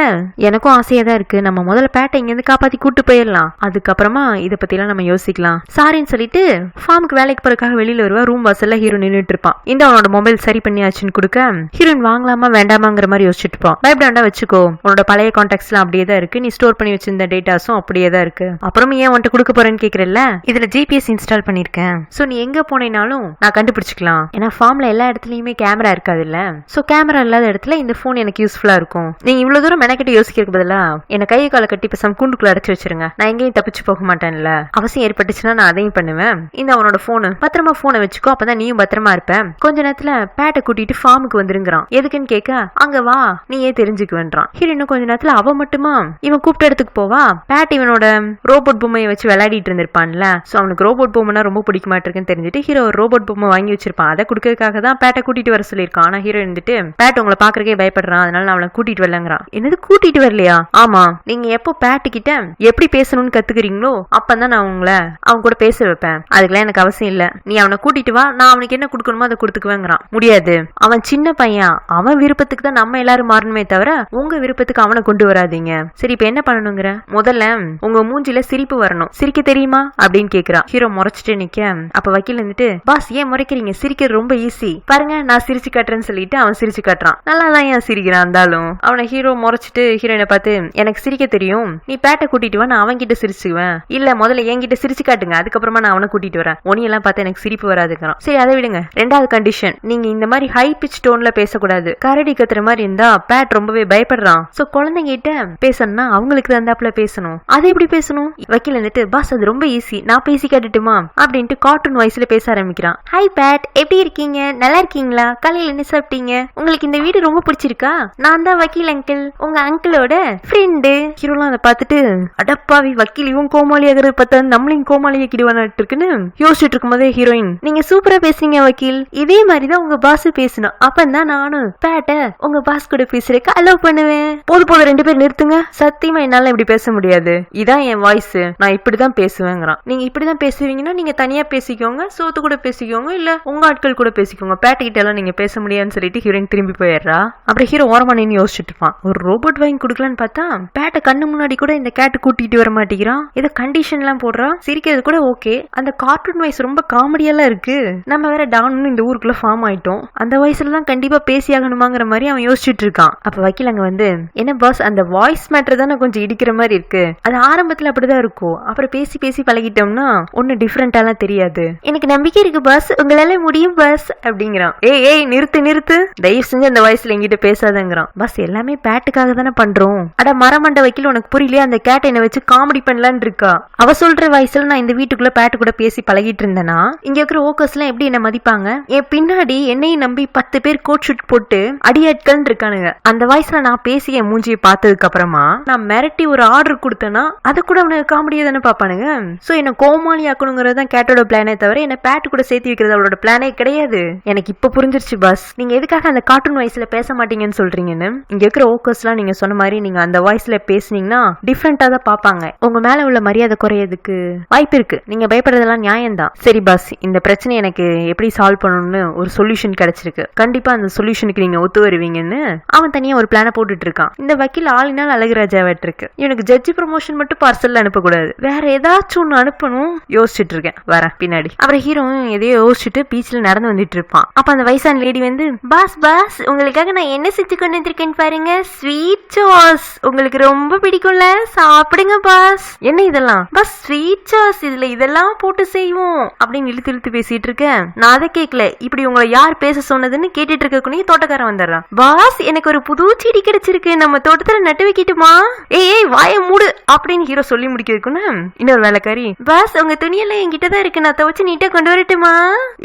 எனக்கும் ஆசையா தான் இருக்கு, நம்ம முதல்ல பேட்டை இங்க இருந்து காப்பாத்தி கூட்டு போயிடலாம், அதுக்கப்புறமா இத பத்தி எல்லாம் நம்ம யோசிக்கலாம், சாரின்னு சொல்லிட்டு ஃபார்முக்கு வேலைக்கு போறதுக்காக வெளியில வருவா. ரூம் வாசல்ல ஹீரோ நின்னுட்டு இருப்பான். இந்த அவனோட மொபைல் சரி பண்ணியாச்சுன்னு கொடுக்க ஹீரோயின் வாங்கலாமா வேண்டாமாங்கிற மாதிரி யோசிச்சுட்டு இருப்பான். பயப்படாண்டா வச்சுக்கோ, உன்னோட பழைய கான்டாக்ட்ஸ் எல்லாம் அப்படியே தான் இருக்கு, நீ ஸ்டோர் பண்ணி வச்சிருந்த டேட்டாஸும் அப்படியே தான் இருக்கு, அப்புறம் ஏன் உன்கிட்ட கொடுக்க போறேன்னு கேக்குறல்ல, இதுல ஜிபிஎஸ் இன்ஸ்டால் பண்ணிருக்கேன், சோ நீ எங்க போனேனாலும் நான் கண்டுபிடிச்சிக்கலாம், ஏன்னா ஃபார்ம்ல எல்லா இடத்துலயுமே கேமரா இருக்காது இல்ல, சோ கேமரா இல்லாத இடத்துல இந்த போன் எனக்கு யூஸ்ஃபுல்லா இருக்கும், நீங்க இவ்வளவு தூரம் மெனக்கிட்ட யோசிக்கிறதுக்கு பதிலா என்ன கையை காலை கட்டி பேசாம கூண்டுக்குள்ள அடைச்சு வச்சிருங்க, நான் எங்கேயும் தப்பிச்சு போக மாட்டேன்ல, அவசியம் ஏற்பட்டுச்சுன்னா நான் அதையும் பண்ணுவேன், இந்த அவனோட போனு பத்திரமா போனை வச்சுக்கோ, அப்பதான் நீயும் பத்திரமா இருப்ப, கொஞ்ச நேரத்துல பேட்டை கூட்டிட்டு ஃபார்முக்கு வந்துருங்கிறான். எதுக்குன்னு கேட்க, அங்க வா நீயே தெரிஞ்சுக்குவேன்றான். ஹீரோயின் கொஞ்ச நேரத்துல அவ மட்டுமா இவன் கூப்பிட்ட இடத்துக்கு போவா. பேட் இவனோட ரோபோட் பொம்மையை வச்சு விளையாடிட்டு இருந்திருப்பான்ல, சோ அவனுக்கு ரோபோட் பொம்மைனா ரொம்ப பிடிக்க மாட்டிருக்குன்னு தெரிஞ்சுட்டு ஹீரோ ஒரு ரோபோட் பொம்மை வாங்கி வச்சிருப்பான், அதை கொடுக்கறதுக்காக தான் பேட்டை கூட்டிட்டு வர சொல்லியிருக்கான். ஆனா ஹீரோ இருந்துட்டு பேட் உங்களை பாக்குறக்கே பயப்படுறான், அதனால நான் அவனை கூட்டிட்டு வரலங்கிறான். என்னது கூட்டிட்டு வரலையா, ஆமா நீங்க எப்போ பேட்டு கிட்ட எப்படி பேசணும்னு கத்துக்கிறீங்களோ அப்பதான் நான் உங்களை அவன் கூட பேச வைப்பேன், அதுக்கெல்லாம் எனக்கு அவசியம் இல்ல, நீ அவனை கூட்டிட்டு வா, நான் அவனுக்கு என்ன கொடுக்கணுமோ அதை கொடுத்துக்குவேங்கிறான். முடியாது, அவன் சின்ன பையன், அவன் விருப்பத்துக்கு தான் நம்ம எல்லாரும் மாறணுமே தவிர உங்க விருப்பத்துக்கு அவனை கொண்டு வராதீங்க. சரி இப்ப என்ன பண்ணணுங்கிற, முதல்ல உங்க மூஞ்சில சிரிப்பு வரணும், சிரிக்க தெரியுமா அப்படின்னு கேக்குறான். ஹீரோ முறைச்சிட்டு நிக்க, அப்ப வக்கீல் வந்துட்டு, பாஸ் ஏன் முறைக்கிறீங்க, சிரிக்கிறது ரொம்ப ஈஸி பாருங்க, நான் சிரிச்சு காட்டுறேன்னு சொல்லிட்டு அவன் சிரிச்சு காட்டுறான். நல்லா தான் ஏன் சிரிக்கிறான் இருந்தாலும் அவனை ஹீரோ முறைச்சிட்டு ஹீரோயினை பார்த்து, எனக்கு சிரிக்க தெரியும், நீ பேட்டை கூட்டிட்டு வா, நான் அவன் கிட்ட சிரிச்சுக்குவேன், இல்ல முதல்ல என்கிட்ட சிரிச்சு காட்டுங்க, அதுக்கப்புறமா நான் அவனை கூட்டிட்டு வரேன், ஒனியெல்லாம் பார்த்து எனக்கு சிரிப்பு வராதுங்கிறான். சரி அதை விடுங்க, ரெண்டாவது கண்டிஷன், நீங்க இந்த மாதிரி ஹை பிச் டோன்ல பேசக்கூடாது, கரடி கத்துற மாதிரி இருந்தா பேட் ரொம்பவே பயப்படுறான், சோ குழந்தைங்க கிட்ட பேசணும்னா அவங்களுக்கு தந்தாப்புல பேசணும், அது எப்படி பேசணும், வக்கீல் வந்துட்டு, பாஸ் அது ரொம்ப ஈஸி, நான் பேசி காட்டுட்டுமா, அப்படின்ட்டு கார்ட்டூன் வாய்ஸ்ல பேச ஆரம்பிக்கிறான். ஹாய் பேட், எப்படி இருக்கீங்க? நல்லா இருக்கீங்களா? காலையில என்ன சாப்பிட்டீங்க? உங்களுக்கு இந்த வீடு ரொம்ப பிடிச்சிருக்கா? நான் தான் வக்கீல் அங்கிள், உங்க அங்கிளோட ஃப்ரெண்டு. ஹீரோலாம் அதை பார்த்துட்டு அடப்பாவி வக்கீல் இவன் கோமாளி ஆகிறது பார்த்தா நம்மளையும் கோமாளியை கிடுவானாட்டு இருக்குன்னு யோசிச்சுட்டு இருக்கும் போதே ஹீரோயின், நீங்க சூப்பரா பேசுறீங்க வக்கீல், இதே மாதிரிதான் உங்க பாஸ் பேசணும், அப்பந்தான் நானும் பேட்ட உங்க பாஸ் கூட பேசுறதுக்கு அலோவ் பண்ணுவேன். போது போது 2 பேர் நிறுத்துங்க, சத்தியமா என்னால இப்படி பேச முடியாது, இதான் என் வாய்ஸ், நான் இப்படிதான் பேசுவேங்கிறான். நீங்க இப்படிதான் பேசுவீங்கன்னா நீங்க தனியா பேசிக்கோங்க, சோத்து கூட பேசிக்கோங்க, இல்ல உங்க ஆட்கள் கூட பேசிக்கோங்க, பேட்டுக்கிட்ட எல்லாம் நீங்க பேச முடியாதுன்னு சொல்லிட்டு ஹீரோயின் திரும்பி போயிடுறா. அப்புறம் ஹீரோ ஓரமா நின்னு யோசிச்சுட்டு இருப்பான். ஒரு ரோபோட் வாங்கி கொடுக்கலான்னு பார்த்தா பேட்டை கண்ணு முன்னாடி கூட இந்த கேட்டு கூட்டிட்டு வர மாட்டேங்கிறான். ஏதோ கண்டிஷன் எல்லாம் போடுறான். சிரிக்கிறது கூட ஓகே, அந்த கார்ட்டூன் வாய்ஸ் ரொம்ப காமெடியெல்லாம் இருக்கு. நம்ம வேற டான்னு இந்த ஊருக்குள்ள ஃபார்ம் ஆயிட்டோம், அந்த வயசுல தான் கண்டிப்பா பேசி ஆகணுமாங்கிற மாதிரி அவன் யோசிச்சுட்டு இருக்கான். அப்ப வக்கீல் அங்க வந்து, என்ன பாஸ் அந்த வாய்ஸ் மேட்டர் தானே கொஞ்சம் இடிக்கிற மாதிரி இருக்கு, அது ஆரம்பத்துல அப்படிதான் இருக்கும், அப்புறம் பேசி பேசி பழகிட்டோம்னா ஒன்னும் டிஃபரெண்டாலாம் தெரியாது, எனக்கு நம்பிக்கை இருக்கு பாஸ், உங்களால முடியும் பாஸ் அப்படிங்கிறான். ஏய் ஏய் நிறுத்து நிறுத்து, தயவு செஞ்சு அந்த வயசுல எங்கிட்ட பேசாதங்கிறான். பாஸ் எல்லாமே பேட்டுக்காக தானே பண்றோம். அட மரமண்ட வக்கீல் உனக்கு புரியலையா, அந்த கேட்டை என்ன வச்சு காமெடி பண்ணலான்னு இருக்கா. அவ சொல்ற வயசுல நான் இந்த வீட்டுக்குள்ள பேட்டு கூட பேசி பழகிட்டு இருந்தேனா இங்க இருக்கிற ஓக்கர்ஸ் எல்லாம் எப்படி என்ன மதிப்பாங்க? என் பின்னாடி என்னையும் நம்பி 10 பேர் கோட் ஷூட் போட்டு அடியாட்கள் இருக்கானுங்க. அந்த வயசுல நான் பேசி என் மூஞ்சியை பார்த்ததுக்கு அப்புறமா நான் மிரட்டி ஒரு ஆர்டர் கொடுத்தேன்னா அது கூட அவனுக்கு காமெடியா தானே பாப்பானுங்க. சோ என்ன கோமாளி ஆக்கணுங்கிறது தான் கேட்டோட பிளானே தவிர என்ன பேட்டு கூட சேர்த்து வைக்கிறது அவளோட பிளானே கிடையாது. எனக்கு இப்ப புரிஞ்சிருச்சு பாஸ், நீங்க எதுக்காக அந்த கார்ட்டூன் வாய்ஸ்ல பேச மாட்டீங்கன்னு சொல்றீங்கன்னு. இங்க இருக்கிற ஓக்கர்ஸ் எல்லாம் நீங்க சொன்ன மாதிரி நீங்க அந்த வாய்ஸ்ல பேசுனீங்கன்னா டிஃபரெண்டா தான் பாப்பாங்க, உங்க மேல உள்ள மரியாதை குறையதுக்கு வாய்ப்பு இருக்கு, நீங்க பயப்படுறதெல்லாம் நியாயம்தான். சரி பாஸ், இந்த பிரச்சனை எனக்கு எப்படி சால்வ் பண்ணணும்னு ஒரு சொல்யூஷன் கிடைச்சிருக்கு, கண்டிப்பா அந்த சொல்யூஷனுக்கு நீங்க ஒத்து வருவீங்கன்னு அவன் தனியா ஒரு பிளான போட்டுட்டு இருக்கான். இந்த வக்கீல் ஆளினால் அழகுராஜாவட் இருக்கு, இவனுக்கு ஜட்ஜி ப்ரமோஷன் மட்டும் பார்சல்ல அனுப்பக்கூடாது, வேற ஏதாச்சும் ஒண்ணு அனுப்பணும் யோசிச்சுட்டு இருக்கேன், வரேன் பின்னாடி. அப்புறம் ஹீரோ எதையோ யோசிச்சுட்டு பீச்ல நடந்து வந்துட்டு இருப்பான். அப்ப அந்த வயசான லேடி வந்து, பாஸ் பாஸ் உங்களுக்காக நான் என்ன செஞ்சு கொண்டு வந்திருக்கேன்னு பாருங்க, ஸ்வீட் சாஸ், உங்களுக்கு ரொம்ப பிடிக்கும்ல, சாப்பிடுங்க பாஸ். என்ன இதெல்லாம் பாஸ்? ஸ்வீட் சாஸ், இதுல இதெல்லாம் போட்டு செய்வோம் அப்படின்னு இழுத்து இழுத்து பேசிட்டு இருக்கேன். நான் அதை கேட்கல, இப்படி உங்களை யார் பேச சொன்னதுன்னு கேட்டுட்டு இருக்க தோட்டக்காரன் வந்துடுறான். பாஸ் எனக்கு ஒரு புது செடி கிடைச்சிருக்கு, நம்ம தோட்டத்துல நட்டு வைக்கட்டுமா? ஏய் வாய மூடு அப்படின்னு ஹீரோ சொல்லி முடிக்கிறதுக்குன்னு இன்னொரு வேலைக்காரி, பாஸ் உங்க துணியெல்லாம் என்கிட்டதான் இருக்கு, நான் துவச்சு நீட்டா கொண்டு வரட்டுமா?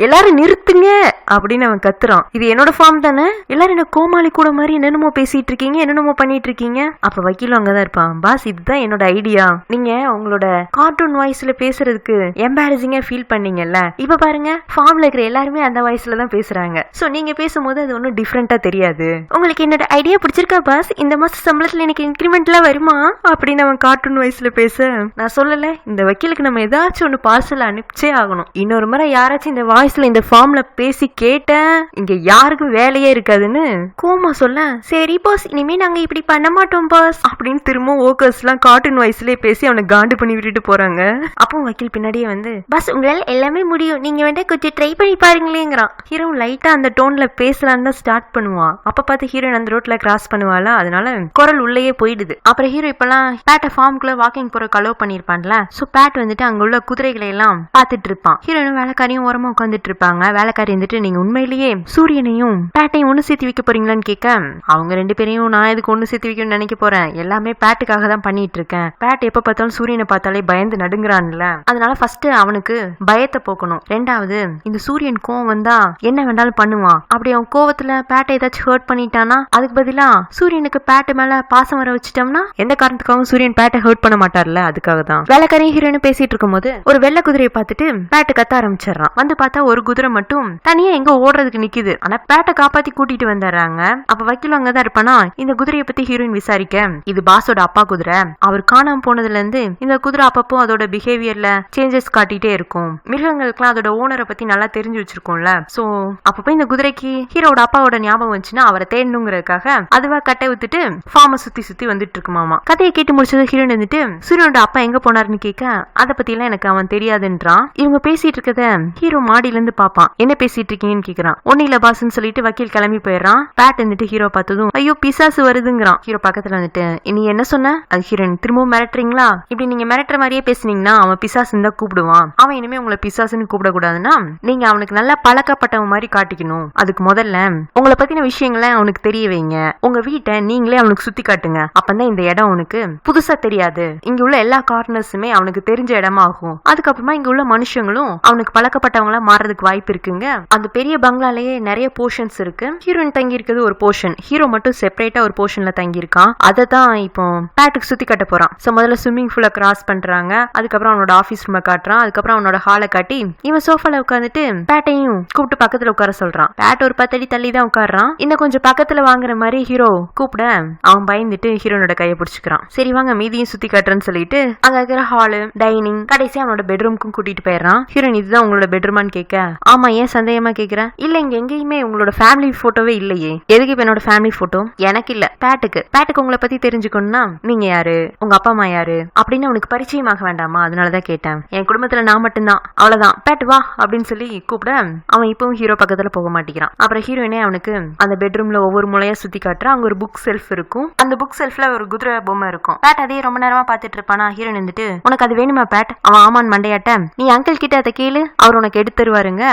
எல்லாரும் நிறுத்துங்க அப்படின்னு அவன் கத்துறான். இது என்னோட ஃபார்ம் தானே, எல்லாரும் என்ன கோமாளி கூட மாதிரி என்னென்னமோ பேசிட்டு இருக்கீங்க, என்னென்னமோ பண்ணிட்டு இருக்கீங்க. அப்ப வக்கீலும் அங்கதான் இருப்பான். பாஸ் இதுதான் என்னோட ஐடியா, நீங்க உங்களோட கார்ட்டூன் வாய்ஸ்ல பேசுறதுக்கு எம்பாரசிங்கா ஃபீல் பண்ணீங்கல்ல, இப்ப பாருங்க ஃபார்ம்ல இருக்கிற எல்லாருமே அந்த வாய்ஸ்ல தான் பேசுறாங்க, சோ நீங்க பேசும்போது அது ஒன்னும் டிஃபரெண்டா தெரியாது. உங்களுக்கு என்னோட ஐடியா பிடிச்சிருக்கா பாஸ்? இந்த மாச சம்பளத்துல எனக்கு இன்கிரிமெண்ட் எல்லாம் வருமா அப்படின்னு அவன் கார்ட்டூன் வாய்ஸ்ல பேச, நான் சொல்லல இந்த வக்கீலுக்கு நம்ம ஏதாச்சும் ஒண்ணு பார்சல் அனுப்பிச்சே ஆகணும், இன்னொரு முறை யாராச்சும் இந்த வாய்ஸ்ல இந்த ஃபார்ம்ல பேசி கேட்டேன் இங்க யாருக்கும் வேலையே இருக்காதுன்னு கோமா சொல்ல, சரி பாஸ் இனிமே நாங்க இப்படி பண்ண மாட்டோம் பாஸ் அப்படின்னு திரும்ப ஓக்கர்ஸ் எல்லாம் கார்ட்டூன் வாய்ஸ்லயே பேசி அவனை காண்டு பண்ணி விட்டுட்டு போறாங்க. அப்போ வக்கீல் பின்னாடியே வந்து, பாஸ் உங்களால எல்லாமே முடியும், நீங்க வேண்டாம் கொஞ்சம் ட்ரை பண்ணி பாருங்களேங்கிறான். ஹீரோ லைட்டா அந்த டோன்ல பேசலான்னு தான் ஸ்டார்ட் பண்ணுவான். அப்ப பார்த்து ஹீரோயின் அந்த ரோட்ல கிராஸ் பண்ணுவாளா, அதனால குரல் உள்ளேயே போயிடுது. அப்புறம் ஹீரோ இப்பெல்லாம் பேட்ட ஃபார்முக்குள்ள வாக்கிங் போற கலோ பண்ணிருப்பான்ல, சோ பேட் வந்துட்டு அங்க உள்ள குதிரைகளை எல்லாம் பாத்துட்டு இருப்பான். ஹீரோயின் வேலைக்காரியும் ஓரமா உட்காந்துட்டு இருப்பாங்க. வேலைக்காரி வந்துட்டு, நீங்க உண்மையிலேயே சூரியனையும் பேட்டையும் ஒண்ணு சேர்த்து வைக்க போறீங்களான்னு கேட்க, அவங்க 2 பேரையும் நான் எதுக்கு ஒண்ணு சேர்த்து வைக்கணும்னு நினைக்க போறேன், எல்லாமே பேட்டுக்காக தான் பண்ணிட்டு இருக்கேன், பேட் எப்ப பார்த்தாலும் சூரியனை பார்த்தாலே பயந்து நடுங்குறான்ல, அதனால ஃபர்ஸ்ட் அவனுக்கு பயத்தை போக்கணும், 2வது இந்த சூரியன் கோவம் வந்தா என்ன வேண்டாலும் பண்ணுவான், அப்படி அவன் கோவத்துல பேட்டை ஏதாச்சும் ஹர்ட் பண்ணிட்டானா அதுக்கு பதிலா சூரியனுக்கு பேட்டு மேல பாசம் வர வச்சுட்டோம்னா எந்த காரணத்துக்காகவும் சூரியன் பேட்டை ஹர்ட் பண்ண மாட்டார்ல, அதுக்காக தான். வேலைக்காரையும் ஹீரோன்னு பேசிட்டு இருக்கும் போது ஒரு வெள்ளை குதிரையை பார்த்துட்டு பேட்டை கத்த ஆரம்பிச்சிடறான். வந்து பார்த்தா ஒரு குதிரை மட்டும் தனியா எங்க ஓடுறதுக்கு நிக்குது, ஆனா பேட்டை காப்பாத்தி கூட்டிட்டு வந்துடுறாங்க. அப்ப வக்கீல் அங்கதான் இருப்பானா. இந்த குதிரையை பத்தி ஹீரோயின் விசாரிக்க, இது பாஸோட அப்பா குதிரை, அவர் காணாம போனதுல இருந்து இந்த குதிரை அப்பப்போ அதோட பிஹேவியர்ல சேஞ்சஸ் காட்டிட்டே இருக்கும், மிருகங்களுக்குலாம் அதோட ஓனரை பத்தி நல்லா தெரிஞ்சு வச்சிருக்கோம்ல, சோ அப்பப்போ இந்த குதிரைக்கு ஹீரோட அப்பாவோட ஞாபகம் வந்துச்சுன்னா அவரை தேடணுங்கிறதுக்காக அதுவா கட்டை விட்டுட்டு ஃபார்மை சுத்தி சுத்தி வந்துட்டு இருக்குமாமா. கதையை கேட்டு முடிச்சது ஹீரோயின் வந்துட்டு சூரியனோட அப்பா எங்க போனாருன்னு கேட்க, அதை பத்தி எல்லாம் எனக்கு அவன் தெரியாதுன்றான். இவங்க பேசிட்டு இருக்கத ஹீரோ மாடியில இருந்து பாப்பான். என்ன பேசிட்டு இருக்கீங்கன்னு கேக்குறான். ஒன்னும் இல்ல பாஸ்ன்னு சொல்லிட்டு வக்கீல் கிளம்பி போயிடுறான். பேட் வந்துட்டு ஹீரோ பார்த்ததும் ஐயோ பிசாசு வருதுங்கிறான். ஹீரோ பக்கத்துல வந்துட்டு, நீ என்ன சொன்ன? அது ஹீரோயின் திரும்பவும் மிரட்டுறீங்களா? இப்படி நீங்க மிரட்டுற மாதிரியே பேசுனீங்கன்னா அவன் பிசாசுன்னு தான் கூப்பிடுவான், அவன் இனிமே உங்களை பிசாசுன்னு கூப்பிடக்கூடாதுன்னா நீங்க அவனுக்கு நல்லா பழக்கப்பட்டவன் மாதிரி காட்டிக்கணும். அதுக்கு முதல்ல உங்களை பத்தின விஷயங்களை அவனுக்கு தெரிய வைங்க, உங்க வீட்டை நீங்களே அவனுக்கு சுத்தி காட்டுங்க, அப்பதான் இந்த இடம் அவனுக்கு புதுசா தெரியாது, இங்க உள்ள எல்லா கார்னர்ஸுமே அவனுக்கு தெரிஞ்ச இடமா ஆகும். அதுக்கப்புறமா இங்க உள்ள மனுஷங்களும் அவனுக்கு பழக்கப்பட்டவங்களா மாறதுக்கு வாய்ப்பு இருக்குங்க. அந்த பெரிய பங்களாலேயே நிறைய போர்ஷன்ஸ் இருக்கு. ஹீரோயின் தங்கி இருக்கிறது ஒரு போர்ஷன், ஹீரோ மட்டும் செப்பரேட்டா ஒரு போர்ஷன்ல தங்கி இருக்கான். அதை தான் இப்போ பேட்டுக்கு சுத்தி கட்ட போறான். சோ முதல்ல ஸ்விம்மிங் பூல கிராஸ் பண்றாங்க, அதுக்கப்புறம் அவனோட ஆபீஸ் ரூமை காட்டுறான், அதுக்கப்புறம் அவனோட ஹாலை காட்டி இவன் சோஃபால உட்காந்துட்டு பேட்டையும் கூப்பிட்டு பக்கத்துல உட்கார சொல்றான். பேட் ஒரு 10 அடி தள்ளி தான் உட்காடுறான். இன்னும் கொஞ்சம் பக்கத்துல வாங்குற மாதிரி ஹீரோ கூப்பிட அவன் பயந்துட்டு ஹீரோனோட கையை பிடிச்சுக்கிறான். சரி வாங்க மீதியும் சுத்தி காட்டுறேன்னு சொல்லிட்டு அங்க இருக்கிற ஹாலு, டைனிங், கடைசி அவனோட பெட்ரூம்க்கும் கூட்டிட்டு போயிடுறான். ஹீரோயின் இதுதான் உங்களோட பெட்ரூமான்னு கேட்க, ஆமா ஏன் சந்தேகமா கேக்குற? இல்ல இங்க எங்கேயுமே உங்களோட ஃபேமிலி போட்டோவே இல்லையே. எதுக்கு இப்ப என்னோட ஃபேமிலி போட்டோ? எனக்கு இல்ல, பேட்டுக்கு உங்களை பத்தி தெரிஞ்சுக்கணும்னா நீங்க யாரு, உங்க அப்பா அம்மா யாரு அப்படின்னு அவனுக்கு பரிச்சயமாக வேண்டாமா, அதனாலதான் கேட்டேன். என் குடும்பத்துல நான் மட்டும்தான், அவ்வளவுதான், பேட்டு வா அப்படின்னு சொல்லி கூப்பிட அவன் இப்பவும் ஹீரோ பக்கத்துல போக மாட்டேங்கிறான். அப்புறம் ஹீரோயினே அவனுக்கு அந்த பெட்ரூம்ல ஒவ்வொரு முளையா சுத்தி காட்டுறான். அங்க ஒரு புக் செல்ஃப் இருக்கும். அந்த புக் செல்ஃப்ல ஒரு குதிரை பொம்மை இருக்கும். பேட் அதே ரொம்ப நேரமா பாத்துட்டு இருப்பானா. ஹீரோயின் வந்துட்டு உனக்கு அது வேணுமா பேட்? அவன் ஆமான் மண்டையாட்ட, நீ அங்கிள் கிட்ட அதை கேளு, அவர் உனக்கு எடுத்து தருவாருங்க.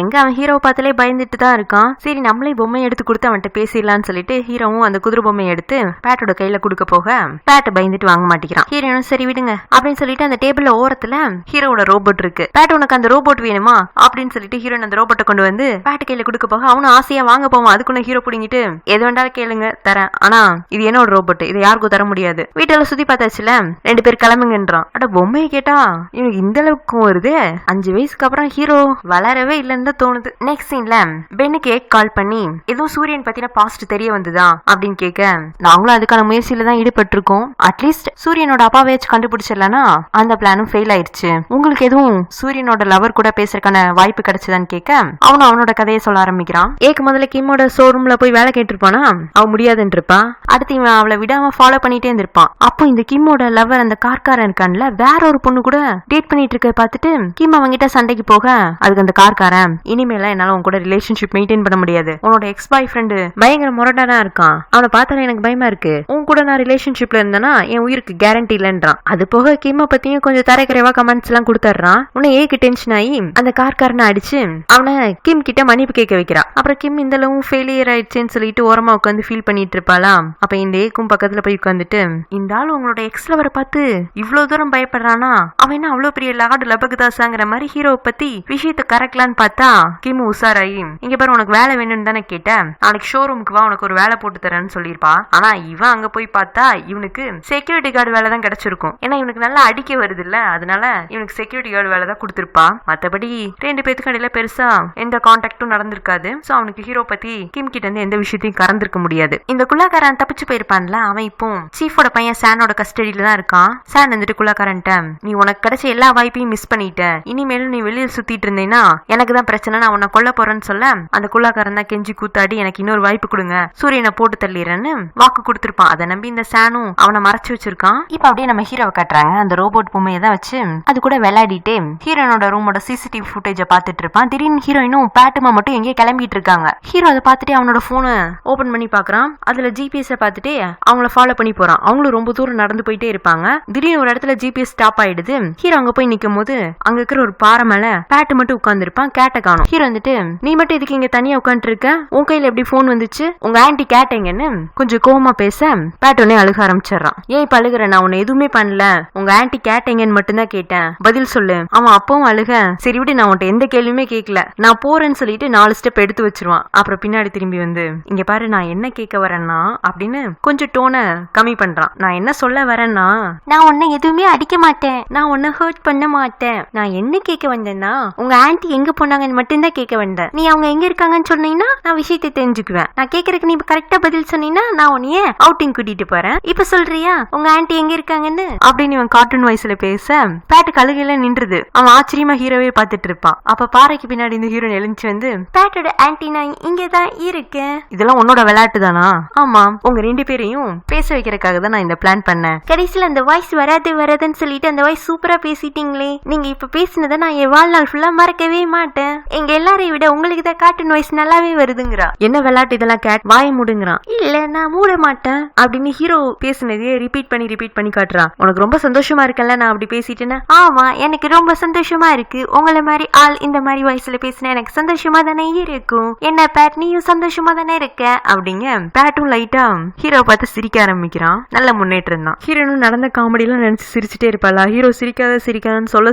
எங்க அவன் ஹீரோவை பார்த்தாலே பயந்துட்டு தான் இருக்கான். சரி நம்மளே பொம்மையை எடுத்து கொடுத்து அவன்கிட்ட பேசிடலான்னு சொல்லிட்டு ஹீரோவும் அந்த குதிரை பொம்மையை எடுத்து பேட்டோட கையில கொடுக்க போக பேட் பயந்துட்டு வாங்க மாட்டேங்கிறான். ஹீரோனும் சரி விடுங்க அப்படின்னு சொல்லிட்டு அந்த டேபிள்ல ஓரத்துல ஹீரோட ரோபோட் இருக்கு. பேட் உனக்கு அந்த ரோபோட் வேணுமா அப்படின்னு சொல்லிட்டு ஹீரோன் அந்த ரோபோட்டை கொண்டு வந்து பேட் கையில கொடுக்க போக அவனும் ஆசையா வாங்க போவான். அதுக்குள்ள ஹீரோ பிடிங்கிட்டு எது வேண்டாலும் கேளுங்க தரேன், ஆனா இது என்னோட ரோபோட், இது யாருக்கும் தர முடியாது, வீட்டுல சுத்தி பார்த்தாச்சுல 2 பேர் கிளம்புங்கன்றான். அட பொம்மையை கேட்டா இவனுக்கு இந்த அளவுக்கும் வருது. 5 வயசுக்கு அப்புறம் ஹீரோ வளரவே இல்லைன்னு தான் தோணுது. நெக்ஸ்ட் சீன்ல பென்னுக்கு கால் பண்ணி எதுவும் சூரியன் பத்தின பாஸ்ட் தெரிய வந்துதா அப்படின்னு கேட்க, நாங்களும் அதுக்கான முயற்சியில தான் ஈடுபட்டு இருக்கோம். அட்லீஸ்ட் சூரியனோட அப்பாவை வச்சு கண்டுபிடிச்சிடலன்னா அந்த பிளானும் ஃபெயில் ஆயிடுச்சு. உங்களுக்கு எதுவும் சூரியனோட லவர் கூட பேசுறதுக்கான வாய்ப்பு கிடைச்சதான்னு கேட்க அவனும் அவனோட கதையை சொல்ல ஆரம்பிக்கிறான். ஏக்கு முதல்ல கிம்மோட ஷோரூம்ல போய் வேலை கேட்டிருப்பானா, அவன் முடியாதுன்னு இருப்பா. அடுத்து இவன் அவளை விடாம ஃபாலோ பண்ணிட்டே இருந்திருப்பான். அப்போ இந்த கிம்மோட லவர் அந்த கார்காரன் இருக்கான்ல, வேற ஒரு பொண்ணு கூட டேட் பண்ணிட்டு இருக்க பார்த்துட்டு கிம் அவங்கிட்ட சண்டைக்கு போக அதுக்கு அந்த கார்காரன், இனிமேல என்னால உன் கூட ரிலேஷன்ஷிப் மெயின்டைன் பண்ண முடியாது, உன்னோட எக்ஸ் பாய் ஃப்ரெண்டு பயங்கர முரட்டானா இருக்கான், அவனை பார்த்தாலே எனக்கு பயமா இருக்கு, உன் கூட நான் ரிலேஷன்ஷிப்ல இருந்தேன்னா என் உயிருக்கு கேரண்டி இல்லன்றான். அது போக கிம்ம பத்தியும் கொஞ்சம் தரைக்குறைவா கமெண்ட்ஸ் எல்லாம் கொடுத்துறான். உன்னை ஏக்கு டென்ஷன் ஆகி அந்த கார்காரனை அடிச்சு அவனை கிம் கிட்ட மன்னிப்பு கேட்க வைக்கிறான். அப்புறம் கிம் இந்த அளவும் ஃபெயிலியர் ஆயிடுச்சுன்னு சொல்லிட்டு ஓரமா உட்காந்து ஃபீல் பண்ணிட்டு இருப்பாளாம். அப்ப இந்த ஏக்கும் பக்கத்துல போய் உட்காந்துட்டு, இந்த ஆள் உங்களோட எக்ஸ் லவரை பார்த்து இவ்வளவு தூரம் பயப்படுறானா, அவன் என்ன அவ்வளவு பெரிய லார்டு லபகுதாசாங்கிற மாதிரி ஹீரோவை பத்தி விஷயத்தை கரெக்ட்லான்னு பார்த்தா கிம் உசாராயி, இங்க பாரு உனக்கு வேலை வேணும்னு தானே கேட்டேன், நாளைக்கு ஷோரூமுக்கு வா உனக்கு ஒரு வேலை போட்டு தரேன்னு சொல்லியிருப்பா. ஆனா இவன் அங்க போய் பார்த்தா இவனுக்கு செக்யூரிட்டி கார்டு வேலை தான் கிடைச்சிருக்கும். ஏன்னா இவனுக்கு நல்லா அடிக்க வருது இல்ல, அதனால இவனுக்கு செக்யூரிட்டி கார்டு வேலை தான் கொடுத்திருப்பா. மத்தபடி 2 பேத்துக்கு இடையில பெருசா எந்த கான்டாக்டும் நடந்திருக்காது. சோ அவனுக்கு ஹீரோ பத்தி கிம் கிட்ட இருந்து எந்த விஷயத்தையும் கறந்திருக்க முடியாது. இந்த குல்லாக்காரன் தப்பிச்சு போயிருப்பான்ல, அவன் இப்போ சீஃபோட பையன் சானோட கஸ்டடியில தான் இருக்கான். சான் வந்துட்டு குல்லாக்காரன்ட்ட, நீ உனக்கு கிடைச்ச எல்லா வாய்ப்பையும் மிஸ் பண்ணிட்ட, இனிமேலும் நீ வெளியில சுத்திட்டு இருந்தேன்னா எனக்கு தான் பிரச்சனை, நான் உன்னை கொல்ல போறேன்னு சொல்ல அந்த குல்லாக்காரன் தான் கெஞ்சி கூத்தாடி எனக்கு இன்னொரு வாய்ப்பு கொடுங்க, சூரியனை போட்டு தள்ளிடுறேன்னு வாக்கு கொடுத்திருப்பான். அதை நம்பி இந்த சானும் அவனை மறைச்சு வச்சிருக்கான். இப்ப அப்படியே நம்ம ஹீரோவை காட்டுறாங்க. அந்த ரோபோட் பொம்மையை தான் வச்சு அது கூட விளையாடிட்டு ஹீரோனோட ரூமோட சிசிடிவி ஃபுட்டேஜை பார்த்துட்டு இருப்பான். திடீர்னு ஹீரோயினும் பேட்டுமா மட்டும் எங்கேயே கிளம்பிட்டு இருக்காங்க. ஹீரோ அதை பார்த்துட்டு அவனோட போனை ஓபன் பண்ணி பாக்குறான். அதுல ஜிபிஎஸ் பார்த்துட்டு அவங்கள ஃபாலோ பண்ணி போறான். அவங்களும் ரொம்ப தூரம் நடந்து போயிட்டே இருப்பாங்க. திடீர்னு ஒரு இடத்துல ஜிபிஎஸ் ஸ்டாப் ஆயிடுது. ஹீரோ அங்க போய் நிக்கும் போது அங்க இருக்கிற ஒரு பாறை மேல பேட்டு மட்டும் உட்கார்ந்து இருப்பான். கேட்ட காணும். ஹீரோ வந்துட்டு, நீ மட்டும் இதுக்கு இங்க தனியா உட்காந்துட்டு இருக்க, உன் கையில எப்படி போன் வந்துச்சு, உங்க ஆன்டி கேட்டீங்கன்னு கொஞ்சம் கோவமா பேச பேட் உடனே அழுக ஆரம்பிச்சிடறான். ஏன் இப்ப அழுகுற, நான் உன்னை எதுவுமே பண்ணல, உங்க ஆன்டி கேட்டீங்கன்னு மட்டும்தான் கேட்டேன், பதில் சொல்லு. அவன் அப்பவும் அழுக, சரி விடு நான் உன்ட்ட எந்த கேள்வியுமே கேட்கல, நான் போறேன்னு சொல்லிட்டு 4 ஸ்டெப் எடுத்து வச்சிருவான். அப்புறம் பின்னாடி திரும்பி வந்து, இங்க பாரு நான் என்ன கேட்க வரேன்னா அப்படின்னு கொஞ்சம் டோனை கம்மி பண்றான். நான் என்ன சொல்ல வரேன்னா, நான் உன்னை எதுவுமே அடிக்க மாட்டேன், நான் உன்னை ஹர்ட் பண்ண மாட்டேன், நான் என்ன கேட்க வந்தேன்னா உங்க ஆன்டி எங்க போனாங்கன்னு மட்டும்தான் கேட்க வந்தேன், நீ அவங்க எங்க இருக்காங்கன்னு சொன்னீங்கன்னா நான் விஷயத்தை தெரிஞ்சுக்குவேன், நான் கேட்கறதுக்கு நீ கரெக்டா பதில் சொன்னீங்கன்னா நான் உன்னைய அவுட்டிங் கூட்டிட்டு போறேன், இப்ப சொல்றியா உங்க ஆன்டி எங்க இருக்காங்கன்னு அப்படின்னு இவன் கார்ட்டூன் வாய்ஸ்ல பேச பேட்டு கழுகையில நின்றுது. அவன் ஆச்சரியமா ஹீரோவே பார்த்துட்டு இருப்பான். அப்ப பாறைக்கு பின்னாடி இந்த ஹீரோன் எழுந்துச்சு வந்து, பேட்டோட ஆன்டி நான் இங்கதான் இருக்கேன், இதெல்லாம் உன்னோட விளையாட்டு தானா? ஆமா, உங்க 2 பேரையும் பேச வைக்கிறதுக்காக தான் நான் இந்த பிளான் பண்ணேன். கடைசியில அந்த வாய்ஸ் வராதுன்னு சொல்லிட்டு அந்த வாய்ஸ் சூப்பரா பேசிட்டீங்களே, நீங்க இப்ப பேசினதை நான் என் வாழ்நாள் ஃபுல்லா மறக்கவே மாட்டேன், எங்க எல்லாரையும் விட உங்களுக்கு தான் கார்ட்டூன் வாய்ஸ் நல்லாவே வருதுங்கிறா. என்ன விளையாட்டு இதெல்லாம், கேட் வாய மூடுங்கிறான். இல்ல நான் மூட மாட்டேன் அப்படின்னு ஹீரோ பேசினதையே ரிப்பீட் பண்ணி காட்டுறான். உனக்கு ரொம்ப சந்தோஷமா இருக்கல நான் அப்படி பேசிட்டேன்னா? ஆமா எனக்கு ரொம்ப சந்தோஷமா இருக்கு, உங்களை மாதிரி ஆள் இந்த மாதிரி வாய்ஸ்ல பேசினா எனக்கு சந்தோஷமா தானே இருக்கும், என்ன பேட் நீயும் சந்தோஷமா தானே இருக்க அப்படிங்க. பேட்டும் லைட்டா ஹீரோ பார்த்து சிரிக்க ஆரம்பிக்கிறான். நல்ல முன்னேற்றம் தான். ஹீரோனும் நடந்த காமெடி எல்லாம் நினைச்சு சிரிச்சுட்டே இருப்பாளா. ஹீரோ சிரிக்காதன்னு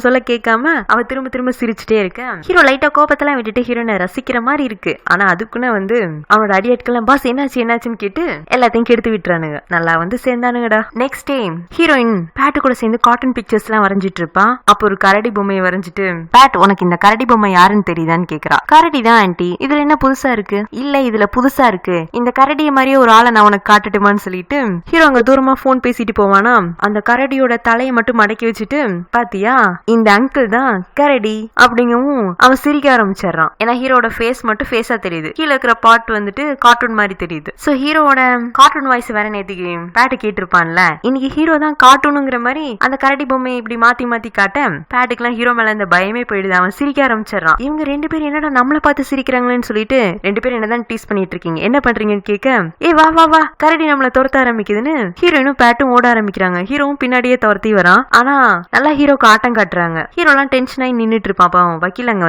சொல்ல கேட்காம அவ திரும்ப திரும்ப சிரிச்சுட்டே இருக்க ஹீரோ லைட்டா கோபத்தெல்லாம் விட்டுட்டு ஹீரோனை ரசிக்கிற மாதிரி இருக்கு. ஆனா அதுக்குன்னு அவனோட அடியாட்கெல்லாம் பாஸ் என்னாச்சுன்னு கேட்டு எல்லாத்தையும் கெடுத்து விட்டுறானுங்க. நல்லா சேர்ந்தானுங்கடா. நெக்ஸ்ட் டே ஹீரோயின் பேட்டு கூட சேர்ந்து காட்டன் பிக்சர்ஸ் எல்லாம் வரைஞ்சிட்டு இருப்பா. அப்ப ஒரு கரடி பொம்மையை வரைஞ்சிட்டு பேட் உனக்கு இந்த கரடி பொம்மை யாருன்னு தெரியுதான்னு கேக்குறா. கரடி தான் ஆன்ட்டி, இதுல என்ன புதுசா இருக்கு? இல்ல இதுல புதுசா இருக்கு, இந்த கரடிய மாதிரியே ஒரு ஆளை நான் உனக்கு காட்டுட்டுமான்னு சொல்லிட்டு ஹீரோ அங்க தூரமா போன் பேசிட்டு போவானா. அந்த கரடியோட தலையை மட்டும் மடக்கி வச்சுட்டு பாத்தியா இந்த அங்கிள் தான் கரடி அப்படிங்கவும் அவன் சிரிக்க ஆரம்பிச்சிடறான். ஏன்னா ஹீரோட ஃபேஸ் மட்டும் ஃபேஸா தெரியுது, கீழே இருக்கிற பாட் கார்ட்டூன் மாதிரி தெரியுது. சோ ஹீரோட கார்ட்டூன் வாய்ஸ் வேற நேத்திக்கு பேட்டு கேட்டிருப்பான்ல, இன்னைக்கு ஹீரோ தான் கார்ட்டூனுங்கிற மாதிரி அந்த கரடி பொம்மை இப்படி மாத்தி மாத்தி காட்ட பேட்டுக்குலாம் ஹீரோ மேல இந்த பயமே போயிடுது. அவன் சிரிக்க ஆரம்பிச்சிடறான். இவங்க ரெண்டு பேரும் என்னடா நம்மளை பார்த்து சிரிக்கிறாங்களேன்னு சொல்லிட்டு ரெண்டு பேரும் என்னதான் டீஸ் பண்ணிட்டு இருக்கீங்க, என்ன பண்றீங்கன்னு கேட்க ஏ வா வா வா கரடி நம்மள துரத்த ஆரம்பிக்குதுன்னு ஹீரோயினும் பேட்டும் ஓட ஆரம்பிக்கிறாங்க. ஹீரோவும் பின்னாடியே துரத்தி வரான். ஆனா நல்லா ஹீரோக்கு ஆட்டம் காட்டுறாங்க. ஹீரோ எல்லாம் டென்ஷன் ஆகி நின்னுட்டு இருப்பான். பாவம் வக்கீல் அங்க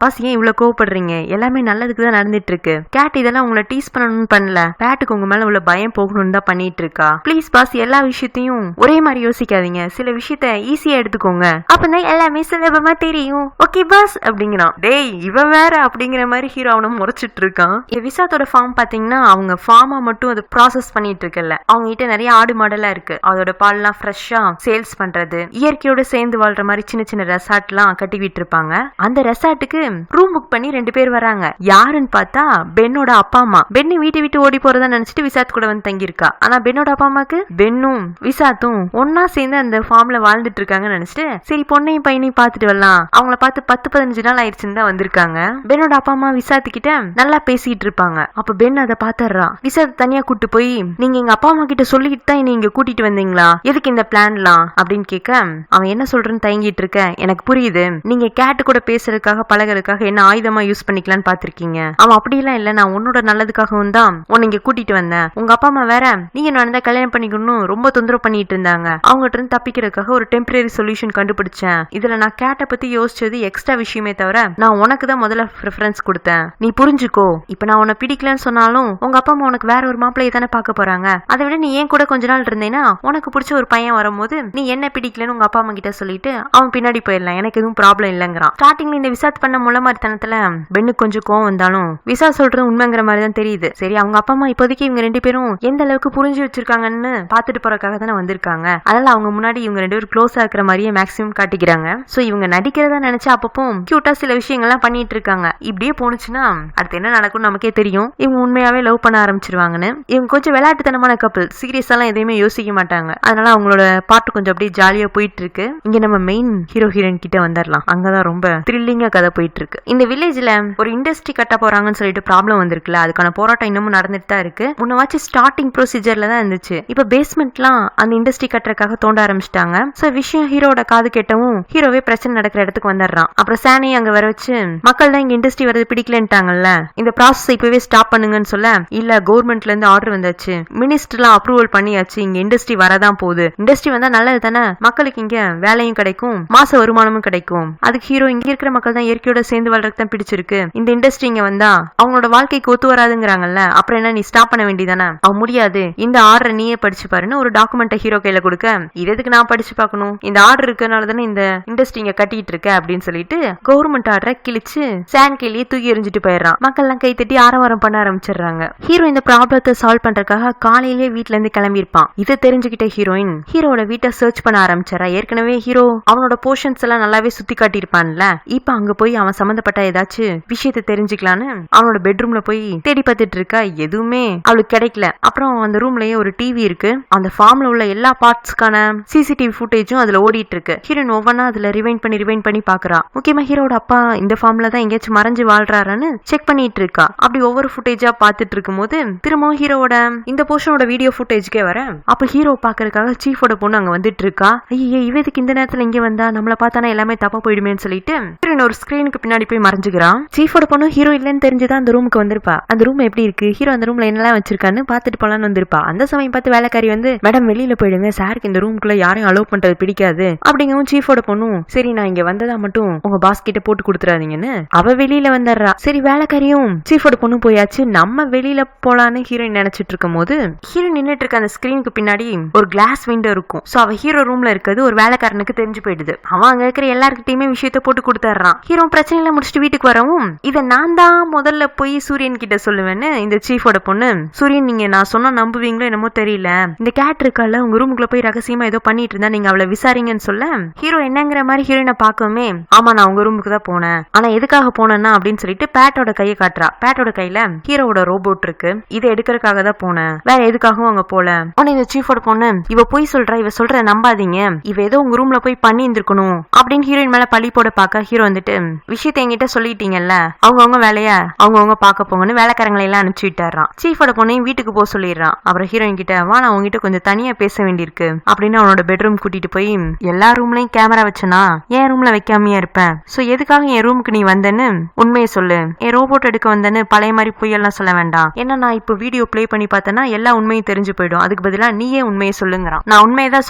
பாஸ் ஏன் இவ்வளவு கோவப்படுறீங்க, எல்லாமே நல்லதுக்கு தான் நடந்துட்டு இருக்கு, கேட் இதெல்லாம் உங்களை டீஸ் பண்ணணும்னு பண்ணல, பேட்டுக்கு உங்க மேல உள்ள பயம் போகணும்னு தான் பண்ணிட்டு இருக்கா, ப்ளீஸ் பாஸ் எல்லா விஷயத்தையும் ஒரே மாதிரி யோசிக்காதீங்க, சில விஷயத்த ஈஸியா எடுத்துக்கோங்க, அப்பதான் எல்லாமே சுலபமா தெரியும், ஓகே பாஸ் அப்படிங்கிறான். டேய் இவன் வேற அப்படிங்கிற மாதிரி ஹீரோ அவனை முறைச்சிட்டு இருக்கான். விசாத்தோட ஃபார்ம் பாத்தீங்கன்னா அவங்க ஃபார்மா மட்டும் அது ப்ராசஸ் பண்ணிட்டு இருக்கல, அவங்க கிட்ட நிறைய ஆடு மாடெல்லாம் இருக்கு. அதோட பால் எல்லாம் ஃப்ரெஷ்ஷா சேல்ஸ் பண்றது, இயற்கையோட சேர்ந்து வாழ்ற மாதிரி சின்ன சின்ன ரெசார்ட் எல்லாம் கட்டி விட்டு இருப்பாங்க. அந்த ரெசார்ட்டுக்கு ரூம் புக் பண்ணி 2 பேர் வராங்க. யாருன்னு பார்த்தா பென்னோட அப்பா அம்மா. பென்னு வீட்டை விட்டு ஓடி போறதா நினைச்சிட்டு விசாத் கூட தங்கி இருக்கா. ஆனா பென்னோட அப்பா அம்மாக்கு பென்னும் விசாத்தும் ஒன்னா சேர்ந்து அந்த ஃபார்ம்ல வாழ்ந்துட்டு இருக்காங்கன்னு நினைச்சிட்டு சரி பொண்ணையும் பையனையும் பாத்துட்டு வரலாம், அவங்கள பார்த்து 10-15 நாள் ஆயிடுச்சுன்னு தான் வந்திருக்காங்க. பென்னோட அப்பா அம்மா விசாத்து கிட்ட நல்லா பேசிட்டு இருப்பாங்க. அப்ப பென் அதை பாத்துறான். விசாத் தனியா கூட்டு போய் நீங்க எங்க அப்பா அம்மா கிட்ட சொல்லிட்டு தான் நீங்க கூட்டிட்டு வந்தீங்களா, எதுக்கு இந்த பிளான்லாம் அப்படின்னு கேட்க அவன் என்ன சொல்றன்னு தயங்கிட்டு இருக்க, எனக்கு புரியுது நீங்க கேட்டு கூட பேசுறதுக்காக பழகிறதுக்காக என்ன ஆயுதமா யூஸ் பண்ணிக்கலான்னு பாத்திருக்கீங்க, அவன் அப்படியெல்லாம் இல்ல, நான் உன்னோட நல்லதுக்காகவும் தான் உன்னை இங்க கூட்டிட்டு வந்தேன், உங்க அப்பா அம்மா வேற நீங்க நான் தான் கல்யாணம் பண்ணிக்கணும் ரொம்ப தொந்தரவு பண்ணிட்டு இருந்தாங்க, அவங்ககிட்ட இருந்து தப்பிக்கிறதுக்காக ஒரு டெம்பரரி சொல்யூஷன் கண்டுபிடிச்சேன், இதுல நான் கேட்ட பத்தி யோசிச்சது எக்ஸ்ட்ரா விஷயமே தவிர நான் உனக்கு தான் முதல்ல ப்ரிஃபரன்ஸ் கொடுத்தேன், நீ புரிஞ்சுக்கோ, இப்ப நான் உன்னை பிடிக்கலன்னு சொன்னாலும் உங்க அப்பா அம்மா உனக்கு வேற ஒரு மாப்பிள்ளையை தானே பார்க்க போறாங்க, அதை விட நீ ஏன் கூட கொஞ்ச நாள் இருந்தேன்னா உனக்கு பிடிச்ச ஒரு பையன் வரும்போது நீ என்ன பிடிக்கலன்னு உங்க அப்பா அம்மா கிட்ட சொல்லிட்டு அவன் பின்னாடி போயிடலாம், எனக்கு எதுவும் ப்ராப்ளம் இல்லங்கிறான். ஸ்டார்டிங்ல இந்த விசாத் பண்ண முள்ளமாரித்தனத்துல பெண்ணுக்கு கொஞ்சம் கோவம் வந்தாலும் விசா சொல்றது உண்மைங்கிற மாதிரி தான் தெரியுது. சரி அவங்க அப்பா அம்மா இப்போதைக்கு இவங்க 2 பேரும் எந்த அளவுக்கு புரிஞ்சு வச்சிருக்காங்கன்னு பாத்துட்டு போறதுக்காக தானே வந்திருக்காங்க, அதனால அவங்க முன்னாடி இவங்க 2 பேரும் க்ளோஸா இருக்கிற மாதிரியே மேக்ஸிமம் காட்டிக்கிறாங்க. சோ இவங்க நடிக்கிறதா நினைச்சா அப்பப்போ கியூட்டா சில விஷயங்கள்லாம் பண்ணிட்டு இருக்காங்க. இப்படியே போனுச்சுன்னா அடுத்து என்ன நடக்கும் நமக்கே தெரியும், இவங்க உண்மையாவே லவ் பண்ண ஆரம்பிச்சிருவாங்கன்னு. இவங்க கொஞ்சம் விளையாட்டுத்தனமான கப்பல், சீரியஸ் எல்லாம் எதையுமே யோசிக்க மாட்டாங்க, அதனால அவங்களோட பாட்டு கொஞ்சம் அப்படியே ஜாலியா போயிட்டு இருக்கு. இங்க நம்ம மெயின் ஹீரோ ஹீரோயின் கிட்ட வந்துடலாம். அங்கதான் ரொம்ப த்ரில்லிங்கா கதை போயிட்டு இருக்கு. இந்த வில்லேஜ்ல ஒரு இண்டஸ்ட்ரி கட்ட போறாங்கன்னு சொல்லிட்டு ப்ராப்ளம் வந்திருக்குல்ல, அதுக்கான போராட்டம் இன்னமும் நடந்துட்டு தான் இருக்கு. முன்னவாச்சு ஸ்டார்டிங் ப்ரொசீஜர்ல தான் இருந்துச்சு, இப்ப பேஸ்மெண்ட்லாம் அந்த இண்டஸ்ட்ரி கட்டுறதுக்காக தோண்ட ஆரம்பிச்சிட்டாங்க. சோ விஷயம் ஹீரோட காது கேட்டவும் ஹீரோவே பிரச்சனை நடக்கிற இடத்துக்கு வந்துடுறான். அப்புறம் சானியை அங்க வர வச்சு மக்கள் தான் இங்க இண்டஸ்ட்ரி வரது பிடிக்கலன்ட்டாங்கல்ல, இந்த ப்ராசஸ் இப்பவே ஸ்டாப் பண்ணுங்கன்னு சொல்ல இல்ல கவர்மெண்ட்ல இருந்து ஆர்டர் வந்தாச்சு, மினிஸ்டர்லாம் அப்ரூவல் பண்ணியாச்சு, இங்க இண்டஸ்ட்ரி வரதான் போகுது, இண்டஸ்ட்ரி வந்தா நல்லது தானே, மக்களுக்கு இங்க வேலையும் கிடைக்கும் மாச வருமானமும் கிடைக்கும், அதுக்கு ஹீரோ இங்க இருக்கிற மக்கள் தான் இயற்கையோட சேர்ந்து வாழ்றதுக்கு தான் பிடிச்சிருக்கு, இந்த இண்டஸ்ட்ரி இங்க வந்தா அவங்களோட வாழ்க்கைக்கு ஒத்து வராதுங்கிறாங்கல்ல, அப்புறம் என்ன நீ ஸ்டாப் பண்ண வேண்டியதானே, அவன் முடியாது, இந்த ஆர்டரை நீயே படிச்சு பாருன்னு ஒரு டாக்குமெண்ட்டை ஹீரோ கையில கொடுக்க இது எதுக்கு நான் படிச்சு பார்க்கணும், இந்த ஆர்டர் இருக்கனால தானே இந்த இண்டஸ்ட்ரி இங்க கட்டிட்டு இருக்க அப்படின்னு சொல்லிட்டு கவர்மெண்ட் ஆர்டரை கிழிச்சு சான் கையிலேயே தூக்கி எறிஞ்சிட்டு போயிடுறான். மக்கள் எல்லாம் கை தட்டி ஆரவாரம் பண்ண ஆரம்பிச்சிடுறாங்க. ஹீரோ இந்த ப்ராப்ளத்தை சால்வ் பண்றதுக்காக காலையிலேயே வீட்டுல இருந்து கிளம்பி இருப்பான். இதை தெரிஞ்சுக்கிட்ட ஹீரோயின் ஹீரோட வீட்டை சர்ச் பண்ண ஆரம்பிச்சாரா. ஏற்கனவே ஹீரோ அவனோட போர்ஷன்ஸ் எல்லாம் நல்லாவே சுத்தி காட்டியிருப்பான்ல, இப்ப அங்க போய் அவன் சம்பந்தப்பட்ட ஏதாச்சும் விஷயத்தை தெரிஞ்சுக்கலான்னு அவனோட பெட்ரூம்ல போய் தேடி பார்த்துட்டு இருக்கா. எதுவுமே அவளுக்கு கிடைக்கல. அப்புறம் அந்த ரூம்லயே ஒரு டிவி இருக்கு, அந்த ஃபார்ம்ல உள்ள எல்லா பார்ட்ஸ்க்கான சிசிடிவி ஃபுட்டேஜும் அதுல ஓடிட்டு இருக்கு. ஹீரோயின் ஒவ்வொன்னா அதுல ரிவைண்ட் பண்ணி பாக்குறா. முக்கியமா ஹீரோட அப்பா இந்த ஃபார்ம்ல தான் எங்கேயாச்சும் மறைஞ்சு வாழ்றாருன்னு செக் பண்ணிட்டு இருக்கா. அப்படி ஒவ்வொரு ஃபுட்டேஜா பாத்துட்டு இருக்கும் போது திரும்பவும் ஹீரோட இந்த போர்ஷனோட வீடியோ ஃபுட்டேஜ்க்கே வர அப்ப ஹீரோ பாக்குறதுக்காக சீஃபோட பொண்ணு அங்க வந்துட்டு இருக்கா. ஐயே இவதுக்கு இந்த நேரத்துல இங்க வந்தா நம்மள பார்த்தானா எல்லாமே தப்பா போயிடுமேன்னு சொல்லிட்டு ஹீரோயின் ஒரு ஸ்கிரீனுக்கு பின்னாடி போய் மறைஞ்சுக்கிறான். சீஃபோட பொண்ணு ஹீரோ இல்லன்னு தெரிஞ்சுதான் அந்த ரூமுக்கு வந்திருப்பா. அந்த ரூம் எப்படி இருக்கு, ஹீரோ அந்த ரூம்ல என்னெல்லாம் வச்சிருக்கான்னு பாத்துட்டு போலான்னு வந்திருப்பா. அந்த சமயம் பார்த்து வேலைக்காரி மேடம் வெளியில போயிடுங்க, சாருக்கு இந்த ரூம்குள்ள யாரையும் அலோவ் பண்றது பிடிக்காது அப்படிங்கவும் சீஃபோட பொண்ணும் சரி நான் இங்க வந்ததா மட்டும் உங்க பாஸ் கிட்ட போட்டு கொடுத்துறாதீங்கன்னு அவ வெளியில வந்துடுறா. சரி வேலைக்காரியும் சீஃபோட பொண்ணு போயாச்சு, நம்ம வெளியில போலான்னு ஹீரோயின் நினைச்சிட்டு இருக்கும் போது ஹீரோ நின்னுட்டு இருக்க அந்த ஸ்கிரீனுக்கு பின்னாடி ஒரு கிளாஸ் விண்டோ இருக்கும். சோ அவ ஹீரோ ரூம்ல இருக்கிறது ஒரு வேலைக்காரனுக்கு தெரிஞ்சு போயிடுது. தெரிஞ்சிருது. அவன் அங்க இருக்கிற எல்லாருக்கிட்டையுமே விஷயத்த போட்டு கொடுத்துறான். ஹீரோ பிரச்சனையில முடிச்சுட்டு வீட்டுக்கு வரவும் இதை நான் தான் முதல்ல போய் சூரியன் கிட்ட சொல்லுவேன்னு இந்த சீஃபோட பொண்ணு, சூரியன் நீங்க நான் சொன்னா நம்புவீங்களோ என்னமோ தெரியல, இந்த கேட் இருக்கால உங்க ரூமுக்குள்ள போய் ரகசியமா ஏதோ பண்ணிட்டு இருந்தா நீங்க அவளை விசாரிங்கன்னு சொல்ல ஹீரோ என்னங்கிற மாதிரி ஹீரோயினை பார்க்கவுமே ஆமா நான் உங்க ரூமுக்கு தான் போனேன், ஆனா எதுக்காக போனேன்னா அப்படின்னு சொல்லிட்டு பேட்டோட கையை காட்டுறா. பேட்டோட கையில ஹீரோவோட ரோபோட் இருக்கு, இதை எடுக்கிறதுக்காக தான் போனேன், வேற எதுக்காகவும் அங்க போல. உடனே இந்த சீஃபோட பொண்ணு இவ போய் சொல்றா, இவ சொல்ற நம்பாதீங்க, இவ ஏதோ உங்க ரூம்ல போய் பண்ணி இருந்திருக்கணும் அப்படின்னு ஹீரோயின் மேல பழி போட பாக்க ஹீரோ வந்துட்டு விஷயத்த என்கிட்ட சொல்லிட்டீங்கல்ல, அவங்கவுங்க வேலைய அவங்கவுங்க பாக்க போங்கன்னு வேலைக்காரங்களை எல்லாம் அனுப்பிச்சு விட்டாரான். சீஃபோட பொண்ணையும் வீட்டுக்கு போக சொல்லிடுறான். அப்புறம் ஹீரோயின் கிட்ட வா நான் உங்ககிட்ட கொஞ்சம் தனியா பேச வேண்டியிருக்கு அப்படின்னு அவனோட பெட்ரூம் கூட்டிட்டு போய் எல்லா ரூம்லயும் கேமரா வச்சனா என் ரூம்ல வைக்காமையா இருப்பேன், சோ எதுக்காக என் ரூமுக்கு நீ வந்தேன்னு உண்மையை சொல்லு, என் ரோபோட் எடுக்க வந்தேன்னு பழைய மாதிரி பொய்யெல்லாம் சொல்ல வேண்டாம், ஏன்னா நான் இப்போ வீடியோ பிளே பண்ணி பார்த்தேன்னா எல்லா உண்மையும் தெரிஞ்சு போயிடும், அதுக்கு பதிலா நீயே உண்மையை சொல்லுங்கிறான். நான் உண்மையை தான்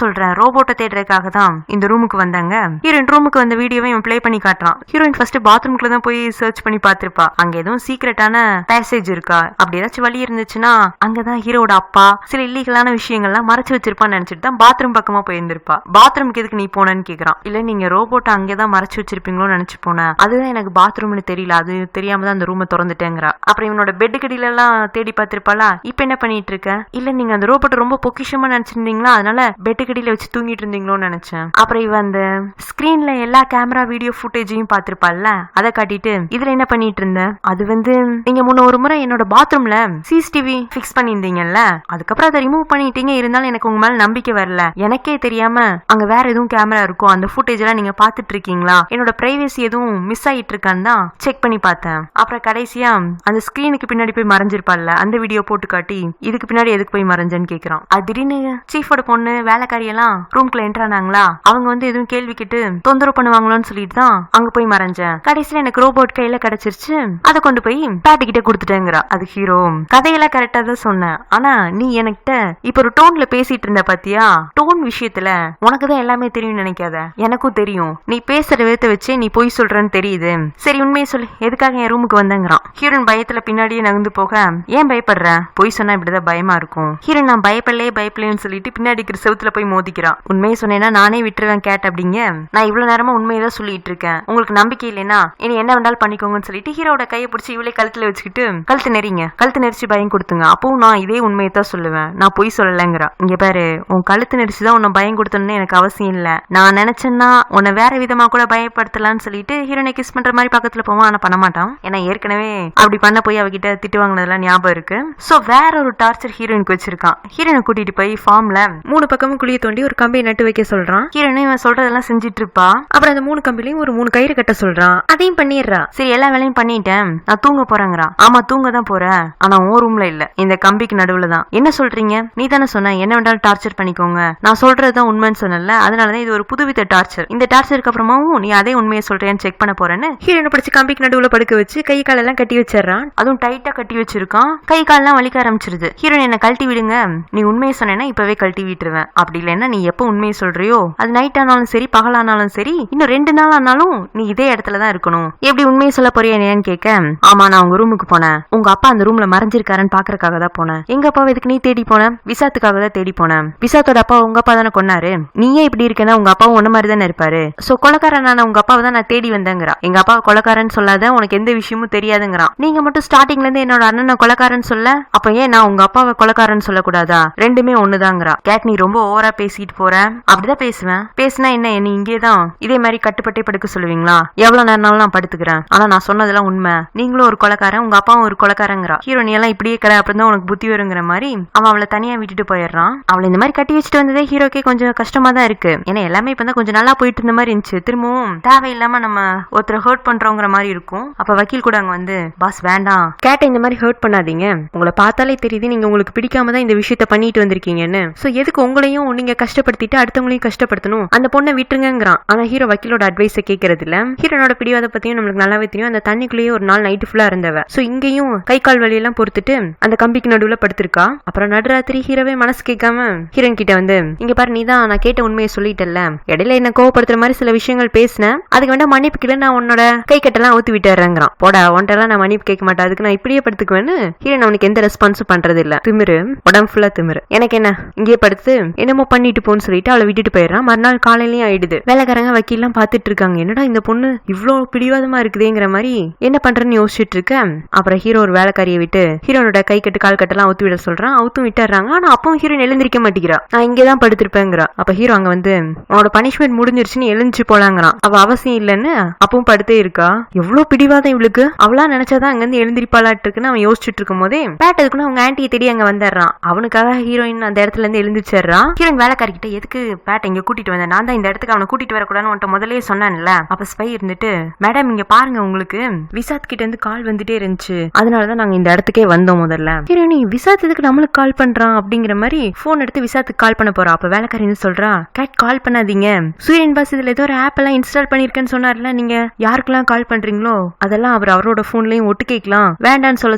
சொல்றேன், ரோபோட்டை தேடுறதுக்காக தான் இந்த ரூமுக்கு வந்தாங்க. ஹீரோயின் ரூமுக்கு வந்த வீடியோவை இவன் பிளே பண்ணி காட்டுறான். ஹீரோயின் ஃபர்ஸ்ட் பாத்ரூம்குள்ள தான் போய் சர்ச் பண்ணி பார்த்திருப்பா, அங்க எதுவும் சீக்ரெட்டான பேசேஜ் இருக்கா, அப்படி ஏதாச்சும் வழி இருந்துச்சுன்னா அங்கதான் ஹீரோட அப்பா சில இல்லீகலான விஷயங்கள்லாம் மறைச்சு வச்சிருப்பான்னு நினைச்சிட்டு தான் பாத்ரூம் பக்கமா போயிருந்திருப்பா. பாத்ரூம்க்கு எதுக்கு நீ போனன்னு கேக்குறான். இல்ல நீங்க ரோபோட்டை அங்கேதான் மறைச்சு வச்சிருப்பீங்களோன்னு நினைச்சு போனேன், அதுதான் எனக்கு பாத்ரூம்னு தெரியல, அது தெரியாம தான் அந்த ரூமை திறந்துட்டேங்கிறா. அப்புறம் இவனோட பெட்டு கடியில எல்லாம் தேடி பார்த்திருப்பாளா, இப்ப என்ன பண்ணிட்டு இருக்க, இல்ல நீங்க அந்த ரோபோட்டை ரொம்ப பொக்கிஷமா நினைச்சிருந்தீங்களா, அதனால பெட்டு கடியில வச்சு தூங்கிட்டு இருந்தீங்களோன்னு நினைச்சேன். அப்புறம் இவ அந்த ஸ்கிரீன்ல எல்லா கேமரா வீடியோ ஃபுட்டேஜையும் பார்த்திருப்பாள்ல, அதை காட்டிட்டு இதுல என்ன பண்ணிட்டு இருந்த, அது வந்து நீங்க முன்ன ஒரு முறை என்னோட பாத்ரூம்ல சிசிடிவி பிக்ஸ் பண்ணியிருந்தீங்கல்ல, அதுக்கப்புறம் அதை ரிமூவ் பண்ணிட்டீங்க, இருந்தாலும் எனக்கு உங்க மேல நம்பிக்கை வரல, எனக்கே தெரியாம அங்க வேற எதுவும் கேமரா இருக்கும், அந்த ஃபுட்டேஜ் எல்லாம் நீங்க பாத்துட்டு இருக்கீங்களா, என்னோட பிரைவசி எதுவும் மிஸ் ஆயிட்டு இருக்கான்னு தான் செக் பண்ணி பார்த்தேன். அப்புறம் கடைசியா அந்த ஸ்கிரீனுக்கு பின்னாடி போய் மறைஞ்சிருப்பாள்ல, அந்த வீடியோ போட்டு காட்டி இதுக்கு பின்னாடி எதுக்கு போய் மறைஞ்சேன்னு கேக்குறான். அது திடீர்னு சீஃபோட பொண்ணு வேலைக்காரி எல்லாம் ரூம்குள்ள என்டர் ஆனாங்களா, அவங்க வந்து எதுவும் கேள்வி கேட்டு தொந்தரவு பண்ணுவாங்களோன்னு சொல்லிட்டு தான் அங்க போய் மறைஞ்சேன், கடைசியில எனக்கு ரோபோட் கையில கிடைச்சிருச்சு, அதை கொண்டு போய் பேட்டு கிட்ட கொடுத்துட்டேங்கிறா. அது ஹீரோ கதையெல்லாம் கரெக்டா தான் சொன்னேன், ஆனா நீ என்கிட்ட இப்ப ஒரு டோன்ல பேசிட்டு இருந்த பாத்தியா, டோன் விஷயத்துல உனக்குதான் எல்லாமே தெரியும் நினைக்காத, எனக்கும் தெரியும், நீ பேசுற விதத்தை வச்சு நீ பொய் சொல்றன்னு தெரியுது, சரி உண்மையை சொல்லு எதுக்காக என் ரூமுக்கு வந்தேங்கிறான். ஹீரோன் பயத்துல பின்னாடியே நகர்ந்து போக ஏன் பயப்படுற, பொய் சொன்னா இப்படிதான் பயமா இருக்கும். ஹீரோன் நான் பயப்படலேன்னு சொல்லிட்டு பின்னாடி இருக்கிற செவுத்துல போய் மோதிக்கிறான். உண்மையை சொன்னேன்னா நானே விட்டுருவேன் கேட் அப்படிங்க, நான் இவ்வளவு நேரமா உண்மையதான் சொல்லிட்டு இருக்கேன், உங்களுக்கு நம்பிக்கை இல்லைன்னா இனி என்ன வேண்டாலும் பண்ணிக்கோங்கன்னு சொல்லிட்டு ஹீரோட கையை பிடிச்சி இவளே கழுத்துல வச்சுக்கிட்டு கழுத்து நெறிங்க, கழுத்து நெரிச்சு பயம் கொடுத்துங்க, அப்பவும் நான் இதே உண்மையை தான் சொல்லுவேன், நான் பொய் சொல்லலைங்கிறா. இங்க பாரு உன் கழுத்து நெரிச்சுதான் உன்னை பயம் கொடுத்தோன்னு எனக்கு அவசியம் இல்ல, நான் நினைச்சேன்னா உன்னை வேற விதமா கூட பயப்படுத்தலாம்னு சொல்லிட்டு ஹீரோனை கிஸ் பண்ற மாதிரி பக்கத்துல போவான், ஆனா பண்ண மாட்டான், ஏன்னா ஏற்கனவே அப்படி பண்ண போய் அவகிட்ட திட்டு வாங்கினதெல்லாம் ஞாபகம் இருக்கு. சோ வேற ஒரு டார்ச்சர் ஹீரோயினுக்கு வச்சிருக்கான். ஹீரோனை கூட்டிட்டு போய் ஃபார்ம்ல 3 பக்கமும் குழிய தோண்டி ஒரு கம்பியை நட்டு வைக்க சொல்றான். ஹீரோனை இவன் சொல்றதெல்லாம் செஞ்சிட்டு இருப்பா. அப்புறம் அந்த 3 கம்பிலையும் ஒரு 3 கயிறு கட்ட சொல்றான், அதையும் பண்ணிடுறா. சரி எல்லா வேலையும் பண்ணிட்டேன், நான் தூங்க போறேங்கிறா. ஆமா தூங்க தான் போற, ஆனா உன் ரூம்ல இல்ல, இந்த கம்பிக்கு நடுவுல தான். என்ன சொல்றீங்க, நீ தானே சொன்ன என்ன வேண்டாலும் டார்ச்சர் பண்ணிக்கோங்க, நான் சொல்றதுதான் உண்மைன்னு சொன்னல, அதனாலதான் இது ஒரு புதுவித டார்ச்சர், இந்த டார்ச்சருக்கு அப்புறமாவும் நீ அதே உண்மையை சொல்றேன்னு செக் பண்ண போறேன்னு ஹீரோனை பிடிச்சி கம்பிக்கு நடுவுல படுக்க வச்சு கை காலெல்லாம் கட்டி வச்சிடறான். அதுவும் டைட்டா கட்டி வச்சிருக்கான், கை காலெல்லாம் வலிக்க ஆரம்பிச்சிருது. ஹீரோயின் என்ன கழட்டி விடுங்க, நீ உண்மையை சொன்னேன்னா இப்பவே கழட்டி விட்டுருவேன், அப்படி இல்லைன்னா நீ எப்ப உண்மையை சொல்றியோ அது நைட் ஆனாலும் சரி பகலானாலும் சரி இன்னும் 2 நாள் ஆனாலும் நீ இதே இடத்துலதான் இருக்கணும், எப்படி உண்மையை சொல்ல போறியான்னு கேட்க ஆமா நான் உங்க ரூமுக்கு போனேன், உங்க அப்பா அந்த ரூம்ல மறைஞ்சிருக்காருன்னு பாக்குறதுக்காக தான் போனேன், எங்க அப்பாவை எதுக்கு நீ தேடி போன, விசாத்துக்காக தான் தேடி போனேன், விசாத்தோட அப்பா உங்க அப்பா தானே கொன்னாரு, நீயே இப்படி இருக்கேன்னா உங்க அப்பாவும் ஒன்ன மாதிரி தானே இருப்பாரு, சோ கொலைக்காரனான உங்க அப்பாவை தான் நான் தேடி வந்தேங்கிறா. எங்க அப்பா கொலைக்காரன்னு சொல்லாத, உனக்கு எந்த விஷயமும் தெரியாதுங்கிறான். நீங்க மட்டும் ஸ்டார்டிங்ல இருந்து என்னோட அண்ணனை கொலைக்காரன்னு சொல்ல, அப்ப ஏன் நான் உங்க அப்பாவை கொலைக்காரன்னு சொல்லக்கூடாதா, ரெண்டுமே ஒண்ணுதாங்கிறா. கேட் நீ ரொம்ப ஓவரா பேசிட்டு போற, அப்படிதான் பேசுவேன், பேசினா என்ன நீ இங்கேதான் இதே மாதிரி கட்டுப்பட்டே படுக்க சொல்லுவீங்களா, எவ்வளவு நேரம்னாலும் நான் படுத்துக்கிறேன், ஆனா நான் சொன்னதெல்லாம் உண்மை, நீங்களும் ஒரு கொலைக்காரன் உங்க அப்பாவும் ஒரு கொலைக்காரங்கிறா. ஹீரோ நீ எல்லாம் இப்படியே கடை அப்புறம் தான் உனக்கு புத்தி வருங்கிற மாதிரி அவன் அவளை தனியா விட்டுட்டு போயிடுறான். அவளை இந்த மாதிரி கட்டி வச்சுட்டு வந்ததே ஹீரோக்கே கொஞ்சம் கஷ்டமா தான் இருக்கு, ஏன்னா எல்லாமே இப்ப தான் கொஞ்சம் நல்லா போயிட்டு இருந்த மாதிரி இருந்துச்சு, திரும்பவும் தேவையில்லாம நம்ம ஒருத்தரை ஹர்ட் பண்றோங்கிற மாதிரி இருக்கும். அப்ப வக்கீல் கூட அங்க வந்து பாஸ் வேண்டாம் கேட்ட இந்த மாதிரி ஹர்ட் பண்ணாதீங்க, உங்களை பார்த்தாலே தெரியுது நீங்க உங்களுக்கு பிடிக்காம தான் இந்த விஷயத்த பண்ணிட்டு வந்திருக்கீங்கன்னு, சோ எதுக்கு உங்களையும் நீங்க கஷ்டப்படுத்திட்டு அடுத்தவங்களையும் கஷ்டப்படுத்தணும், அந்த பொண்ணை விட்டுருங்கிறான். ஆனா ஹீரோ வக்கீலோட அட்வைஸ கேட்கறது இல்ல. ஹீரோனோட பிடிவாத பத்தியும் நம்மளுக்கு நல்லாவே தெரியும், அந்த தண்ணிக்குள்ளேயே ஒரு நாள் நைட்டு ஃபுல்லா இருந்தவ, சோ இங்கேயும் கை கால் வலியெல்லாம் பொறுத்துட்டு அந்த கம்பிக்கு நடுவுல படுத்திருக்கா. அப்புறம் நடுராத்திரி ஹீரோவே மனசு கேட்காம ஹீரோன் கிட்ட வந்து இங்க பாரு நீ தான் நான் கேட்ட உண்மையை சொல்லிட்டல, இடையில என்ன கோவப்படுத்துற மாதிரி சில விஷயங்கள் பேசினேன், அதுக்கு வேண்டாம் மன்னிப்பு கீழே நான் உன்னோட கை கட்டெல்லாம் ஊத்தி விட்டுறேங்கிறான். போடா ஒன்ட்டெல்லாம் நான் மன்னிப்பு கேட்க மாட்டேன், அதுக்கு நான் இப்படியே படுத்துக்குவேன்னு ஹீரோன் அவனுக்கு எந்த ரெஸ்பான்ஸும் பண்றது இல்ல. திமிரு உடம்பு ஃபுல்லா திமிரு, எனக்கு என்ன இங்கே படுத்து என்னமோ பண்ணிட்டு போன்னு சொல்லிட்டு அவளை விட்டுட்டு போயிடுறான். மறுநாள் காலையிலயும் ஆயிடுது. வேலைக்காரங்க வக்கீல்லாம் பாத்துட்டு இருக்காங்க, என்னடா இந்த பொண்ணு இவ்வளவு பிடிவாதமா இருக்குதேங்கிற மாதிரி என்ன பண்றேன்னு யோசிச்சுட்டு இருக்க. அப்புறம் ஹீரோ ஒரு வேலைக்காரியை விட்டு ஹீரோனோட கை கட்டு கால் கட்டெல்லாம் அவுத்து விட சொல்றான். அவுத்தும் விட்டுறாங்க. ஆனா அப்பவும் ஹீரோயின் எழுந்திருக்க மாட்டேங்கிறா. நான் இங்கதான் படுத்திருப்பேங்கிறா. அப்ப ஹீரோ அங்க வந்து உன்னோட பனிஷ்மெண்ட் முடிஞ்சிருச்சுன்னு எழுந்துச்சு போலாங்கிறான். அவ அவசியம் இல்லன்னு அப்பவும் படுத்தே இருக்கா. எவ்வளவு பிடிவாதம் இவளுக்கு. அவளா நினைச்சாதான் அங்க இருந்து எழுந்திருப்பாளாட்டு இருக்குன்னு அவன் யோசிச்சுட்டு இருக்கும் போதே பேட்டதுக்குன்னு அவங்க ஆன்டியை தேடி அங்க வந்துடுறான். அவனுக்காக ஹீரோயின் அந்த இடத்துல இருந்து எழுந்துச்சிடுறான். ஹீரோயின் வேலைக்காரிக்கிட்ட எதுக்கு பேட்டை இங்க கூட்டிட்டு வந்தேன், நான் தான் இந்த இடத்துக்கு அவனை கூட்டிட்டு வரக்கூடாதுன்னு உன்ட்ட முதலே சொன்னான்ல. அப்ப ஸ்பை இருந்துட்டு மேடம் இங்க பாருங்க, உங்களுக்கு விசாத் கிட்ட இருந்து கால் வந்துட்டே இருந்துச்சு, அதனாலதான் நாங்க இந்த இடத்துக்கே வந்தோம். முதல்ல ஹீரோயினி விசாத் எதுக்கு நம்மளுக்கு கால் பண்றான் அப்படிங்கிற மாதிரி போன் எடுத்து விசாத்துக்கு கால் பண்ண போறா. அப்ப வேலைக்காரி சொல்றா, கேட் கால் பண்ணாதீங்க, சூரியன் பாஸ் இதுல ஏதோ ஒரு ஆப் எல்லாம் இன்ஸ்டால் பண்ணிருக்கேன்னு சொன்னார்ல, நீங்க யாருக்கெல்லாம் கால் பண்றீங்களோ அதெல்லாம் அவர் அவரோட போன்லயும் ஒட்டு கேட்கலாம், வேண்டான்னு சொல்ல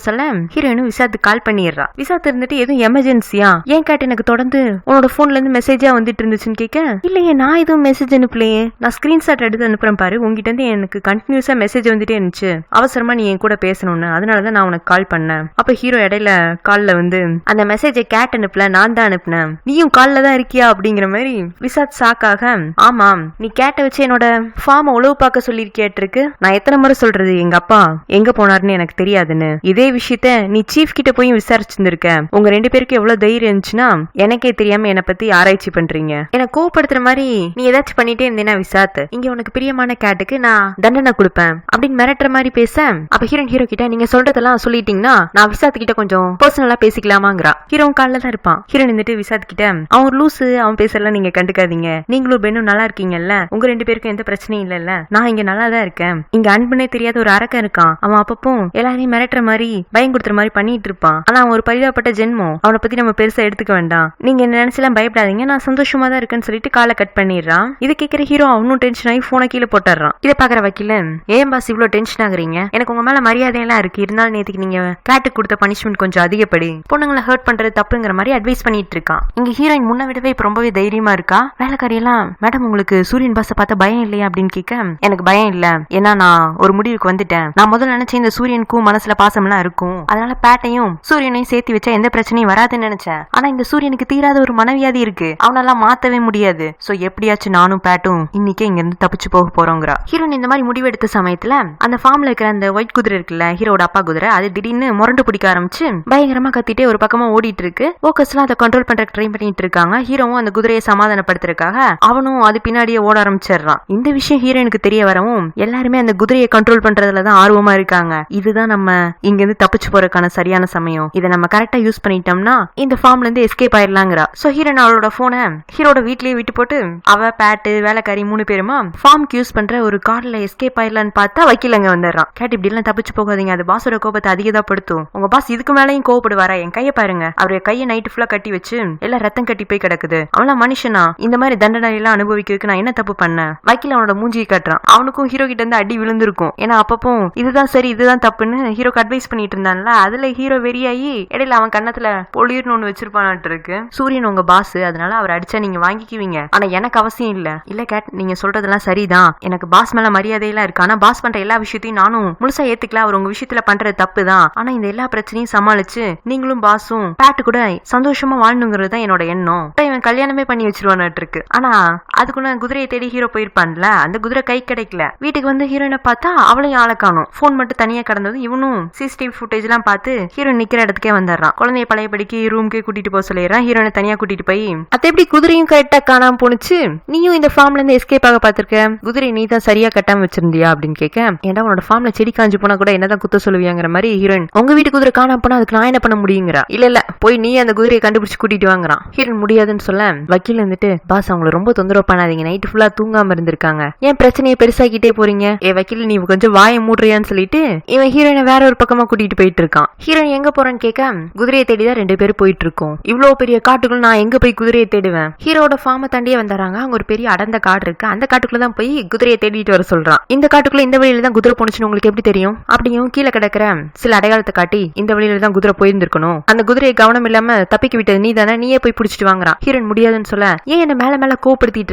ஹீரோயினும் விசாத்துக்கு கால் பண்ணிடுறா. விசாத் இருந்துட்டு எதுவும் எமர்ஜென்சியா, ஏன் கேட் எனக்கு தொடர்ந்து உன்னோட போன்ல இருந்து மெசேஜா வந்துட்டு இருந்துச்சுன்னு கேட்க, இல்லையே நான் எதுவும் மெசேஜ் அனுப்பலையே, நான் ஸ்கிரீன்ஷாட் எடுத்து அனுப்புறேன் பாரு, உங்ககிட்ட இருந்து எனக்கு கண்டினியூஸா மெசேஜ் வந்துட்டே இருந்துச்சு, அவசரமா நீ என் கூட பேசணும்னு, அதனாலதான் நான் உனக்கு கால் பண்ணேன். அப்ப ஹீரோ இடையில கால்ல வந்து அந்த மெசேஜை கேட் அனுப்பல, நான் தான் அனுப்புனேன், நீயும் கால்ல தான் இருக்கியா அப்படிங்கிற மாதிரி விசாத் ஷாக்காக, ஆமாம் நீ கேட்ட வச்சு என்னோட ஃபார்ம் உழவு பார்க்க சொல்லிருக்கியாட்டு இருக்கு, நான் எத்தனை முறை சொல்றது எங்க அப்பா எங்க போனாருன்னு எனக்கு தெரியாதுன்னு, இதே விஷயத்த நீ சீஃப் கிட்ட போய் விசாரிச்சிருந்திருக்க, உங்க ரெண்டு பேருக்கு எவ்வளவு தைரியம் இருந்துச்சுன்னா எனக்கே தெரியாம என்னை பத்தி ஆராய்ச்சி பண்றீங்க, என்ன கோவப்படுத்துற மாதிரி நீ ஏதாச்சும் பண்ணிட்டே இருந்தேன்னா விசாத் இங்க உனக்கு பிரியமான கேட்டுக்கு நான் தண்டனை கொடுப்பேன் அப்படின்னு மிரட்டுற மாதிரி பேச, அப்ப ஹீரோ கிட்ட நீங்க சொல்றதெல்லாம் சொல்லிட்டீங்கன்னா நான் விசாத் கிட்ட கொஞ்சம் பர்சனலா பேசிக்கலாமாங்கிறா. ஹீரோ காலில தான் இருப்பான். ஹீரோ நின்னுட்டு விசாத் கிட்ட, அவன் ஒரு லூசு, அவன் பேசலாம் நீங்க கண்டுக்காதீங்க, நீங்களும் பெண்ணும் நல்லா இருக்கீங்கல்ல, உங்க ரெண்டு பேருக்கும் எந்த பிரச்சனையும் இல்லல்ல, நான் இங்க நல்லா தான் இருக்கேன், இங்க அன்புனே தெரியாத ஒரு அரக்கன் இருக்கான், அவன் அப்பப்போ எல்லாரையும் மிரட்டுற மாதிரி பயம் கொடுத்துற மாதிரி பண்ணிட்டு இருப்பான், ஆனா அவன் ஒரு பரிதாபப்பட்ட ஜென்மம், அவனை பத்தி நம்ம பெருசா எடுத்துக்க வேண்டாம், நீங்க என்ன நினைச்சலாம் பயப்படாதீங்க, நான் சந்தோஷமா தான் இருக்கேன்னு சொல்லிட்டு காலை கட் பண்ணிடுறான். இது கேட்கிற ஹீரோ அவனும் டென்ஷன் ஆகி போனை கீழே போட்டுறான். இதை பாக்குற வக்கீல, ஏன் பாஸ் இவ்வளவு டென்ஷன் ஆகுறீங்க, எனக்கு உங்க மேல மரியாதையெல்லாம் இருக்கு, இருந்தாலும் நேத்துக்கு நீங்க கேட்டுக்கு கொடுத்த பனிஷ்மெண்ட் கொஞ்சம் அதிகப்படி, பொண்ணுங்களை ஹர்ட் பண்றது தப்புங்கிற மாதிரி அட்வைஸ் பண்ணிட்டு இருக்கான். இங்க ஹீரோயின் முன்ன விடவே இப்ப ரொம்பவே தைரியமா இருக்கா. வேலைக்காரி எல்லாம், மேடம் உங்களுக்கு சூரியன் பாஸ பார்த்த பயம் இல்லையா அப்படின்னு கேட்க, எனக்கு பயம் இல்ல, ஏன்னா நான் ஒரு முடிவுக்கு வந்துட்டேன், நான் முதல்ல நினைச்சேன் இந்த சூரியனுக்கும் மனசுல பாசம் எல்லாம் இருக்கும், அதனால பேட்டையும் சூரியனையும் சேர்த்து வச்சா எந்த பிரச்சனையும் வராதுன்னு நினைச்சேன், ஆனா இந்த சூரியனுக்கு தீராத ஒரு மனவியாதி இருக்கு, அவனெல்லாம் மாத்தவே முடியாது, சோ எப்படியாச்சும் நானும் பேட்டும் இன்னைக்கே இங்க இருந்து தப்பிச்சு போக போறோங்கிறா. ஹீரோயின் இந்த மாதிரி முடிவெடுத்த சமயத்துல அந்த ஃபார்ம்ல இருக்கிற அந்த ஒயிட் குதிரை இருக்குல்ல, ஹீரோட அப்பா குதிரை, அது திடீர்னு முரண்டு பிடிக்க ஆரம்பிச்சு பயங்கரமா கத்திட்டே ஒரு பக்கமா ஓடிட்டு இருக்கு. ஓக்கஸ்லாம் அதை கண்ட்ரோல் பண்றதுக்கு ட்ரை பண்ணிட்டு இருக்காங்க. ஹீரோவும் அந்த குதிரையை சமாதானப்படுத்துறதுக்காக அவனும் அது பின்னாடியே ஓட ஆரம்பிச்சிடுறான். இந்த விஷயம் ஹீரோனுக்கு தெரிய வரவும் எல்லாருமே அந்த குதிரையை கண்ட்ரோல் பண்றதுலதான் ஆர்வமா இருக்காங்க. இதுதான் நம்ம இங்க இருந்து தப்பிச்சு போறதுக்கான சரியான சமயம், இதை நம்ம கரெக்டா யூஸ் பண்ணிட்டோம்னா இந்த ஃபார்ம்ல இருந்து எஸ்கேப் ஆயிடலாங்கிறா. சோ ஹீரோன் அவளோட போனை ஹீரோட வீட்லயே விட்டு போட்டு அவ பேட்டு வேலைக்காரி 3 பேருமா ஃபார்ம்க்கு யூஸ் பண்ற ஒரு கார்ல எஸ்கேப் ஆயிடலான்னு பார்த்தா வக்கீல் அங்க வந்துடுறான். கேட்டு இப்படி எல்லாம் தப்பிச்சு போகாதீங்க, அது பாஸோட கோபத்தை அதிகப்படுத்தும், உங்க பாஸ் இதுக்கு மேலேயும் கோவப்படுவாரா, என் கையை பாருங்க, அவருடைய கையை நைட்டு ஃபுல்லா கட்டி வச்சு எல்லாம் ரத்தம் கட்டி போய் கிடக்குது, அவளா மனுஷனா, இந்த மாதிரி தண்டனை எல்லாம் அனுபவிக்கிறதுக்கு நான் என்ன தப்பு பண்ணேன். வக்கீல் அவனோட மூஞ்சியை காட்டுறான். அவனுக்கும் ஹீரோ கிட்ட இருந்து அடி விழுந்திருக்கும், ஏன்னா அப்பப்போ இதுதான் சரி இதுதான் தப்புன்னு ஹீரோக்கு அட்வைஸ் பண்ணிட்டு இருந்தான்ல, அதுல ஹீரோ வெறியாயி இடையில அவன் கண்ணத்துல பொலிர்னு ஒண்ணு வச்சிருப்பானாட்டு இருக்கு. சூரியன் உங்க பாஸ், அதனால அவர் அடிச்சா நீங்க வாங்கிக்குவீங்க, ஆனா எனக்கு அவசியம் இல்ல. இல்ல கேட் நீங்க சொல்றதெல்லாம் சரிதான், எனக்கு பாஸ் மேல மரியாதையெல்லாம் இருக்கு, ஆனா பாஸ் பண்ற எல்லா விஷயத்தையும் நானும் முழுசா ஏத்துக்கல, அவர் உங்க விஷயத்துல பண்றது தப்பு தான், ஆனா இந்த எல்லா பிரச்சனையும் சமாளிச்சு நீங்களும் பாஸும் பேட்டு கூட சந்தோஷமா வாழணுங்கிறது தான் என்னோட எண்ணம். இவன் கல்யாணமே பண்ணி வச்சிருவானாட்டு இருக்கு. ஆனா அதுக்குள்ள குதிரையை தேடி ஹீரோ போயிருப்பான்ல, அந்த குதிரை கை கிடைக்கல. வீட்டுக்கு வந்து ஹீரோயினை பார்த்தா அவளையும் ஆளை காணும். போன் மட்டும் தனியா கடந்தது. இவனும் சிசிடிவி ஃபுட்டேஜ் எல்லாம் பார்த்து ஹீரோயின் நிக்கிற இடத்துக்கே வந்துடுறான். குழந்தைய பழையபடிக்கு ரூம்க்கே கூட்டிட்டு போக சொல்லிடுறான். ஹீரோயினை தனியா கூட்டிட்டு போய், அது எப்படி குதிரையும் கரெக்டா காணாம போனுச்சு, நீயும் இந்த ஃபார்ம்ல இருந்து எஸ்கேப் ஆக பாத்திருக்க, குதிரை நீ தான் சரியா கட்டாம வச்சிருந்தியா அப்படின்னு கேட்க, ஏன்டா உன்னோட ஃபார்ம்ல செடி காஞ்சு போனா கூட என்னதான் குத்த சொல்லுவியாங்கிற மாதிரி ஹீரோயின், உங்க வீட்டு குதிரை காணாம போனா அதுக்கு நான் என்ன பண்ண முடியுங்கிறா. இல்ல போய் நீ அந்த குதிரையை கண்டுபிடிச்சு கூட்டிட்டு வாங்குறான். ஹீரோயின் முடியாதுன்னு சொல்ல வக்கீல் வந்துட்டு, பாஸ் அவங்களை ரொம்ப தொந்தரவு பண்ணாதீங்க, நைட்டு ஃபுல்லா தூங்காம இருந்திருக்காங்க, ஏன் பிரச்சனையை பெருசாக்கிட்டே போறீங்க, வக்கீல் நீ கொஞ்சம் வாயை மூடுறியான்னு சொல்லிட்டு இவன் ஹீரோயினை வேற ஒரு பக்கமா கூட்டிட்டு போயிட்டு இருக்கான். ஹீரோயின் எங்க போறான்னு கேட்க, குதிரையை தேடிதான் 2 பேரும் போயிட்டு இருக்கோம், இவ்வளவு பெரிய காட்டுக்குள்ள நான் எங்க போய் குதிரையை தேடுவேன். ஹீரோட ஃபார்மை தாண்டியே வந்துறாங்க. அங்க ஒரு பெரிய அடர்ந்த காடு இருக்கு, அந்த காட்டுக்குள்ள தான் போய் குதிரையை தேடிட்டு வர சொல்றான். இந்த காட்டுக்குள்ள இந்த வழியில தான் குதிரை போனுச்சுன்னு உங்களுக்கு எப்படி தெரியும் அப்படியும் கீழே கிடக்குற சில அடையாளத்தை காட்டி, இந்த வழியில தான் குதிரை போயிருந்திருக்கணும், அந்த குதிரையை கவனம் இல்லாம தப்பிக்க விட்டது நீ தானே, நீயே போய் பிடிச்சிட்டு வாங்குறான். ஹீரோயின் முடியாதுன்னு சொல்ல, ஏன் என்ன மேல மேல கோவப்படுத்திட்டு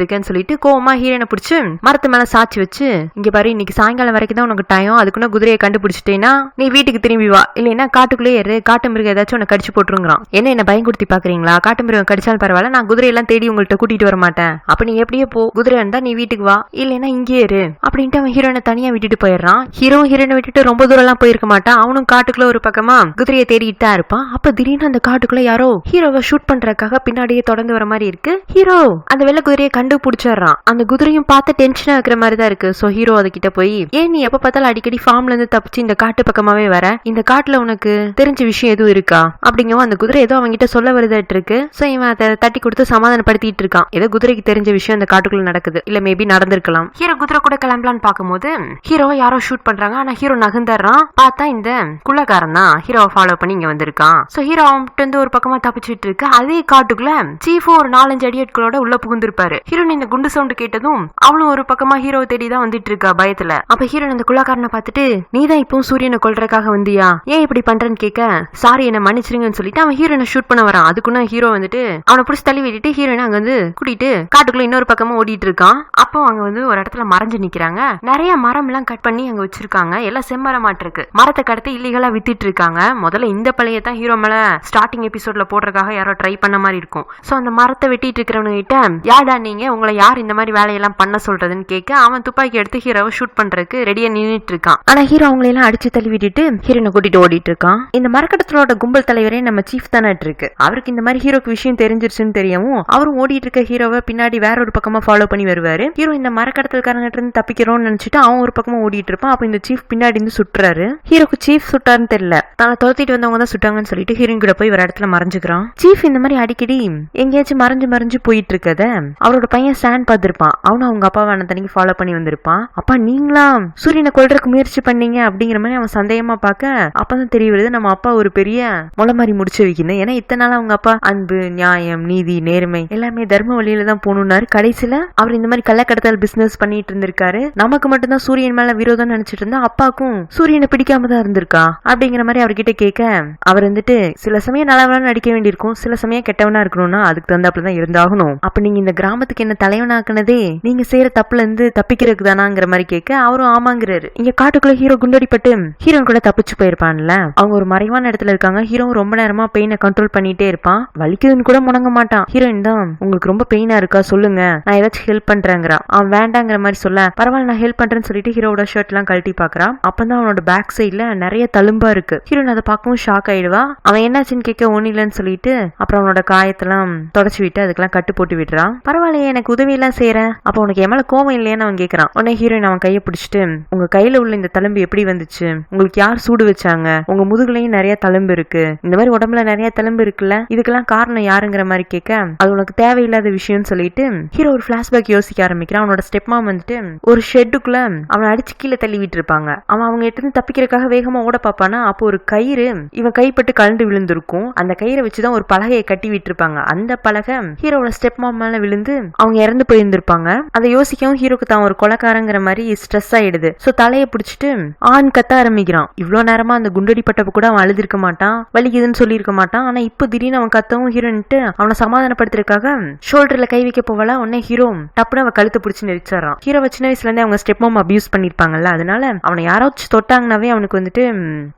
இருக்கேன்னு சொல்லிட்டு கோவமா ஹீரோயினை பிடிச்சு மரத்து மேல சாச்சி வச்சு, இங்க பாரு இன்னைக்கு சாயங்காலம் வரைக்கும் தான் உனக்கு டைம், அதுக்குள்ள குதிரையை கண்டுபிடிச்சிட்டேன்னா நீ வீட்டுக்கு திரும்பி வா, இல்லைன்னா காட்டுக்குள்ளே ஏறு, காட்டு மிருகம் ஏதாச்சும் உன்னை கடிச்சு போட்டுருங்கிறான். என்ன பயங்குடுத்தி பாக்குறீங்களா, காட்டு மிருகம் கடிச்சாலும் பரவாயில்ல, நான் குதிரையெல்லாம் தேடி உங்கள்கிட்ட கூட்டிட்டு வர மாட்டேன், அப்ப நீ அப்படியே போ, குதிரை இருந்தா நீ வீட்டுக்கு வா, இல்லைன்னா இங்கே இரு அப்படின்ட்டு அவன் ஹீரோனை தனியா விட்டுட்டு போயிடுறான். ஹீரோயினை விட்டுட்டு ரொம்ப தூரம் எல்லாம் போயிருக்க மாட்டான். அவனும் காட்டுக்குள்ள ஒரு பக்கமா குதிரையை தேடிட்டு தான் இருப்பான். அப்ப திடீர்னு அந்த காட்டுக்குள்ள யாரோ ஹீரோவை ஷூட் பண்றதுக்காக பின்னாடியே தொடர்ந்து வர மாதிரி இருக்கு. ஹீரோ அந்த வெள்ளை குதிரையை கண்டுபிடிச்சிடறான். அந்த குதிரையும் பார்த்து டென்ஷனா இருக்கிற மாதிரி தான் இருக்கு. சோ ஹீரோ அதுகிட்ட போய், ஏன் நீ எப்ப பார்த்தாலும் அடிக்கடி ஃபார்ம்ல இருந்து தப்பிச்சு இந்த காட்டு பக்கமாவே வர, இந்த காட்டுல உனக்கு தெரிஞ்ச விஷயம் எதுவும் இருக்கா அப்படிங்கவும் அந்த குதிரை ஏதோ அவங்கிட்ட சொல்ல வருதாட்டு இருக்கு. சோ இவன் அதை தட்டி கொடுத்து சமாதானப்படுத்திட்டு இருக்கான். ஏதோ குதிரைக்கு தெரிஞ்ச விஷயம் அந்த காட்டுக்குள்ள நடக்குது, இல்ல மேபி நடந்திருக்கலாம். ஹீரோ குதிரை கூட கிளம்பலான்னு பாக்கும்போது ஹீரோவை யாரோ ஷூட் பண்றாங்க. ஆனா ஹீரோ நகர்ந்துறான். பார்த்தா இந்த குள்ளக்காரன் தான் ஹீரோவை ஃபாலோ பண்ணி இங்க வந்திருக்கான். சோ ஹீரோ அவன்கிட்ட இருந்து ஒரு பக்கமா தப்பிச்சிட்டு இருக்கு. அதே காட்டுக்குள்ள சீஃபும் ஒரு 4-5 அடியாட்களோட உள்ள புகுந்திருப்பாரு. ஹீரோன் இந்த குண்டு சவுண்ட் கேட்டதும் அவளும் ஒரு பக்கமா ஹீரோ தேடிதான் வந்துட்டு இருக்கா பயத்துல. அப்ப ஹீரோன் அந்த குள்ளக்காரனை பார்த்துட்டு, நீதான் இப்போ சூரியனை கொல்றதுக்காக வந்தியா, ஏன் இப்படி பண்றேன்னு கேட்க, சாரி என்ன மன்னிச்சிருங்கன்னு சொல்லிட்டு அவன் ஹீரோனை ஷூட் பண்ண வரான். அதுக்குன்னா ஹீரோ வந்துட்டு அவனை பிடிச்சி தள்ளி விட்டுட்டு ஹீரோனை அங்க வந்து கூட்டிட்டு காட்டுக்குள்ள இன்னொரு பக்கமா ஓடிட்டு இருக்கான். அப்போ அங்க வந்து ஒரு இடத்துல மறைஞ்சு நிக்கிறாங்க. நிறைய மரம் எல்லாம் கட் பண்ணி அங்க வச்சிருக்காங்க. எல்லாம் செம்மரமாட்டு இருக்கு. மரத்தை கடத்தி இல்லீகலா வித்துட்டு இருக்காங்க. முதல்ல இந்த பழையதான் ஹீரோ மேல ஸ்டார்டிங் எபிசோட்ல போடுறதுக்காக யாரோ ட்ரை பண்ண மாதிரி இருக்கும். சோ அந்த மரத்தை வெட்டிட்டு இருக்கிறவங்க கிட்ட, யாடா நீங்க, உங்களை யார் இந்த மாதிரி வேலையெல்லாம் பண்ண சொல்றதுன்னு கேட்க அவன் துப்பாக்கி எடுத்து ஹீரோவை ஷூட் பண்றதுக்கு ரெடியா நின்னுட்டு இருக்கான். ஆனா ஹீரோ அவங்களெல்லாம் அடிச்சு தள்ளி விட்டுட்டு ஹீரோனை கூட்டிட்டு ஓடிட்டு இருக்கான். இந்த மரக்கட்டத்தோட கும்பல் தலைவரே நம்ம சீஃப் தானே இருக்கு. அவருக்கு இந்த மாதிரி ஹீரோக்கு விஷயம் தெரிஞ்சிருச்சுன்னு தெரியவும் அவரும் ஓடிட்டு இருக்க ஹீரோவை பின்னாடி வேற ஒரு பக்கமா ஃபாலோ பண்ணி வருவாரு. ஹீரோ இந்த மரக்கடத்தல்காரங்கிட்ட இருந்து தப்பிக்கிறோம்னு நினைச்சிட்டு அவன் ஒரு பக்கமா ஓடிட்டு இருப்பான். அப்ப இந்த சீஃப் பின்னாடி இருந்து சுட்டுறாரு. ஹீரோக்கு சீஃப் சுட்டாருன்னு தெரியல, தன்னை துரத்திட்டு வந்தவங்க தான் சுட்டாங்கன்னு சொல்லிட்டு ஹீரோயின் கூட போய் ஒரு இடத்துல மறைஞ்சுக்கிறான். சீஃப் இந்த மாதிரி அடிக்கடி எங்கேயாச்சும் மறைஞ்சு போயிட்டு இருக்கத அவரோட பையன் சான் பார்த்திருப்பான். அவனும் அவங்க அப்பாவை அன்னைக்கு ஃபாலோ பண்ணி வந்திருப்பான். அப்பா நீங்களா சூரியனை கொல்றதுக்கு முயற்சி பண்ணீங்க அப்படிங்கிற மாதிரி அவன் சந்தேகமா பார்க்க, அப்பதான் தெரிய வருது நம்ம அப்பா ஒரு பெரிய முளை மாதிரி முடிச்சு வைக்கணும். ஏன்னா இத்தனை நாள் அவங்க அப்பா அன்பு, நியாயம், நீதி, நேர்மை எல்லாமே தர்ம வழியில தான் போகணும்னாரு. கடைசியில அவர் இந்த மாதிரி கள்ளக்கடத்தல் பிசினஸ் பண்ணிட்டு இருந்திருக்காரு. நமக்கு மட்டும்தான் சூரியன் மேல விரோதம் நினைச்சிட்டு இருந்தா அப்பாக்கும் சூரியனை பிடிக்காம தான் இருந்திருக்கா அப்படிங்கிற மாதிரி அவர்கிட்ட கேட்க, அவர் வந்துட்டு சில சமயம் நல்லவனா நடிக்க வேண்டியிருக்கும், சில சமயம் கெட்டவனா இருக்கணும்னா அதுக்கு தகுந்தாப்புலதான் இருந்தாகணும். அப்ப நீங்க இந்த கிராமத்துக்கு என்ன தலைவனாக்குனதே நீங்க செய்யற தப்புல இருந்து தப்பிக்கிறதுக்கு தானாங்கிற மாதிரி கேட்க அவரும் ஆமாங்கிறாரு. இங்க காட்டுக்குள்ள ஹீரோ குண்டடிப்பட்டு ஹீரோன் கூட தப்பிச்சு போயிருப்பான்ல. அவங்க ஒரு மறைவான இடத்துல இருக்காங்க. ஹீரோ ரொம்ப நேரமா பெயினை கண்ட்ரோல் பண்ணிட்டே இருப்பான். வலிக்குதுன்னு கூட முடங்க மாட்டான். ஹீரோயின் தான், உங்களுக்கு ரொம்ப பெயினா இருக்கா சொல்லுங்க, நான் ஏதாச்சும் ஹெல்ப் பண்றேங்கிறா. அவன் வேண்டாங்கிற மாதிரி சொல்ல, பரவாயில்ல நான் ஹெல்ப் பண்றேன்னு சொல்லிட்டு ஹீரோட ஷர்ட் எல்லாம் கழட்டி பாக்குறான். அப்பதான் அவனோட பேக் சைட்ல நிறைய தழும்பா இருக்கு. ஹீரோன் அதை பார்க்கவும் ஷாக் ஆயிடுவா. அவன் என்னாச்சுன்னு கேட்க ஒண்ணு இல்லைன்னு சொல்லிட்டு அப்புறம் அவனோட காயத்தெல்லாம் தொடச்சு விட்டு அதுக்கெல்லாம் கட்டு போட்டு விடுறான். பரவாயில்லையே எனக்கு உதவி எல்லாம் செய்யறேன், அப்ப உனக்கு என் மேல கோவம் இல்லையான்னு அவன் கேட்கறான். உடனே ஹீரோயின் அவன் கையை பிடிச்சிட்டு, உங்க கையில உள்ள இந்த தழும்பு எப்படி வந்துச்சு, உங்களுக்கு யார் சூடு வச்சாங்க, உங்க முதுகுலையும் நிறைய தழும்பு இருக்கு, இந்த மாதிரி உடம்புல நிறைய தழும்பு இருக்குல்ல, இதுக்கெல்லாம் காரணம் யாருங்கிற மாதிரி கேட்க, அது உனக்கு தேவையில்லாத விஷயம்னு சொல்லிட்டு ஹீரோ ஒரு பிளாஷ்பேக் யோசிக்க ஆரம்பிக்கிறான். அவனோட ஸ்டெப் மாம் வந்துட்டு ஒரு ஷெட்டுக்குள்ள அவனை அடிச்சு கீழே தள்ளி விட்டு இருப்பாங்க. அவன் அவங்க எடுத்து தப்பிக்கிறதுக்காக வேகமா ஓட பாப்பானா, அப்போ ஒரு கயிறு இவன் கைப்பட்டு கலண்டு விழுந்திருக்கும். அந்த கயிறை வச்சுதான் ஒரு பலகையை கட்டி விட்டு இருப்பாங்க. அந்த பலகை ஹீரோட ஸ்டெப் மாம் மேல விழுந்து அவங்க இறந்து போயிருந்திருப்பாங்க. அதை யோசிக்கவும் ஹீரோக்கு தான் ஒரு கொலைக்காரங்கிற மாதிரி ஸ்ட்ரெஸ் ஆயிடுது. சோ தலையை பிடிச்சிட்டு ஆண் கத்த ஆரம்பிக்கிறான். இவ்வளவு நேரமா அந்த குண்டடி பட்டப்ப கூட அவன் அழுதிருக்க மாட்டான், வலிக்குதுன்னு சொல்லி இருக்க மாட்டான். ஆனா இப்போ திடீர்னு அவன் கத்தவும் ஹீரோன்ட்டு அவனை சமாதானப்படுத்துறதுக்காக ஷோல்டர்ல கை வைக்க போவல, உடனே ஹீரோ டப்புனு அவன் கழுத்தை பிடிச்சி நெரிச்சாரான். ஹீரோ சின்ன வயசுல இருந்தே அவங்க ஸ்டெப் மாம் அபியூஸ் பண்ணிருப்பாங்கல்ல, அதனால அவனை யாராச்சும் தொட்டாங்கனாவே அவனுக்கு வந்துட்டு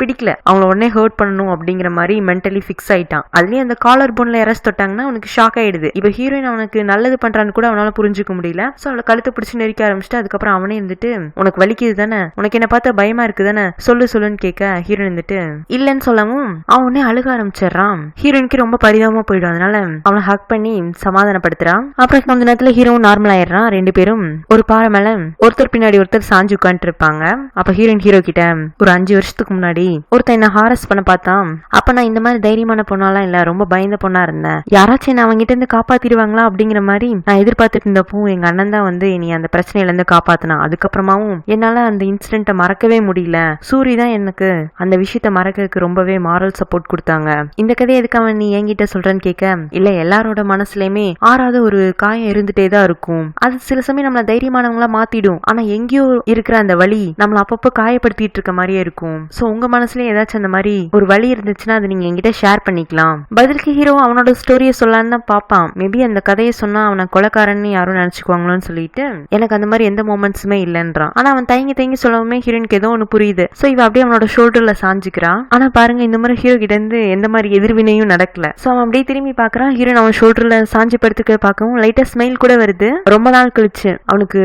பிடிக்கல, அவங்கள உடனே ஹர்ட் பண்ணணும் அப்படிங்கிற மாதிரி மென்டலி ஃபிக்ஸ் ஆயிட்டான். அதுலயும் அந்த காலர் போன்ல யாராச்சும் தொட்டாங்கன்னா அவனுக்கு ஷாக் ஆயிடுது. இப்ப ஹீரோயின் அவனுக்கு நல்லது பண்றான்னு கூட அவனால புரிஞ்சுக்க முடியல. சோ அவளை கழுத்தை பிடிச்சி நெரிக்க ஆரம்பிச்சுட்டு அதுக்கப்புறம் அவனே இருந்துட்டு, உனக்கு வலிக்குது தானே, உனக்கு என்ன பார்த்தா பயமா இருக்கு தானே, சொல்லுன்னு கேட்க ஹீரோயின் இருந்துட்டு இல்லன்னு சொல்லவும் அவன் உடனே அழுக ஆரம்பிச்சிடறான். ஹீரோயினுக்கு ரொம்ப பரிதாபமா போயிடும். அதனால அவனை ஹக் பண்ணி சமாதானப்படுத்துறான். அப்புறம் கொஞ்ச நேரத்துல ஹீரோவும் நார்மல் ஆயிடுறான். ரெண்டு பேரும் ஒரு பாறை மேல ஒருத்தர் பின்னாடி ஒருத்தர் சாஞ்சு உட்காந்துட்டு இருப்பாங்க. அப்ப ஹீரோயின் ஹீரோ கிட்ட, ஒரு 5 வருஷத்துக்கு முன்னாடி ஒருத்தன் என்ன ஹாரஸ் பண்ண பார்த்தான். அப்ப நான் இந்த மாதிரி தைரியமான பொண்ணாலாம் இல்ல, ரொம்ப பயந்த பொண்ணா இருந்தேன். யாராச்சும் என்ன அவங்க கிட்ட இருந்து காப்பாத்திடுவாங்களா அப்படிங்கிற மாதிரி நான் எதிர்பார்த்துட்டு இருந்தப்போ எங்க அண்ணன் தான் வந்து நீ அந்த பிரச்சனையில இருந்து காப்பாத்தினா. அதுக்கப்புறமாவும் என்னால அந்த இன்சிடென்ட்டை மறக்கவே முடியல. சூரி தான் எனக்கு அந்த விஷயத்த மறக்கிறதுக்கு ரொம்பவே மாரல் சப்போர்ட் கொடுத்தாங்க. இந்த கதையை எதுக்கு அவன் நீ என்கிட்ட சொல்றேன்னு கேட்க, இல்ல எல்லாரோட மனசுலயுமே ஆறாத ஒரு காயம் இருந்துட்டே தான் இருக்கும். அது சில சமயம் நம்மள தைரியமானவங்களா மாத்திடும். ஆனா எங்கேயோ இருக்கிற அந்த வலி நம்மள அப்பப்போ காயப்படுத்திட்டு இருக்க மாதிரியே இருக்கும். சோ உங்க மனசுலயும் ஏதாச்சும் அந்த மாதிரி ஒரு வலி இருந்துச்சுன்னா அது நீங்க என்கிட்ட ஷேர் பண்ணிக்கலாம். பதிலுக்கு ஹீரோ அவனோட ஸ்டோரியை சொல்லலான்னு தான் பாப்பான். மேபி அந்த கதையை சொன்னா அவனை கொலைக்காரன்னு யாரும் நினைச்சுக்குவாங்களோன்னு சொல்லிட்டு எனக்கு அந்த மாதிரி எந்த மொமெண்ட்ஸுமே இல்லைன்றான். ஆனா அவன் தயங்கி சொல்லவுமே ஹீரோனுக்கு ஏதோ ஒண்ணு புரியுது. சோ இவ அப்படியே அவனோட ஷோல்டர்ல சாஞ்சுக்கிறான். ஆனா பாருங்க இந்த மாதிரி ஹீரோ கிட்ட இருந்து எந்த மாதிரி எதிர்வினையும் நடக்கல. சோ அவன் அப்படியே திரும்பி பாக்குறான். ஹீரோன் அவன் ஷோல்டர்ல சாஞ்சு படுத்துக்க பார்க்கவும் லைட்டா ஸ்மைல் ஸ்மைல் கூட வருது. ரொம்ப நாள் கழிச்சு அவனுக்கு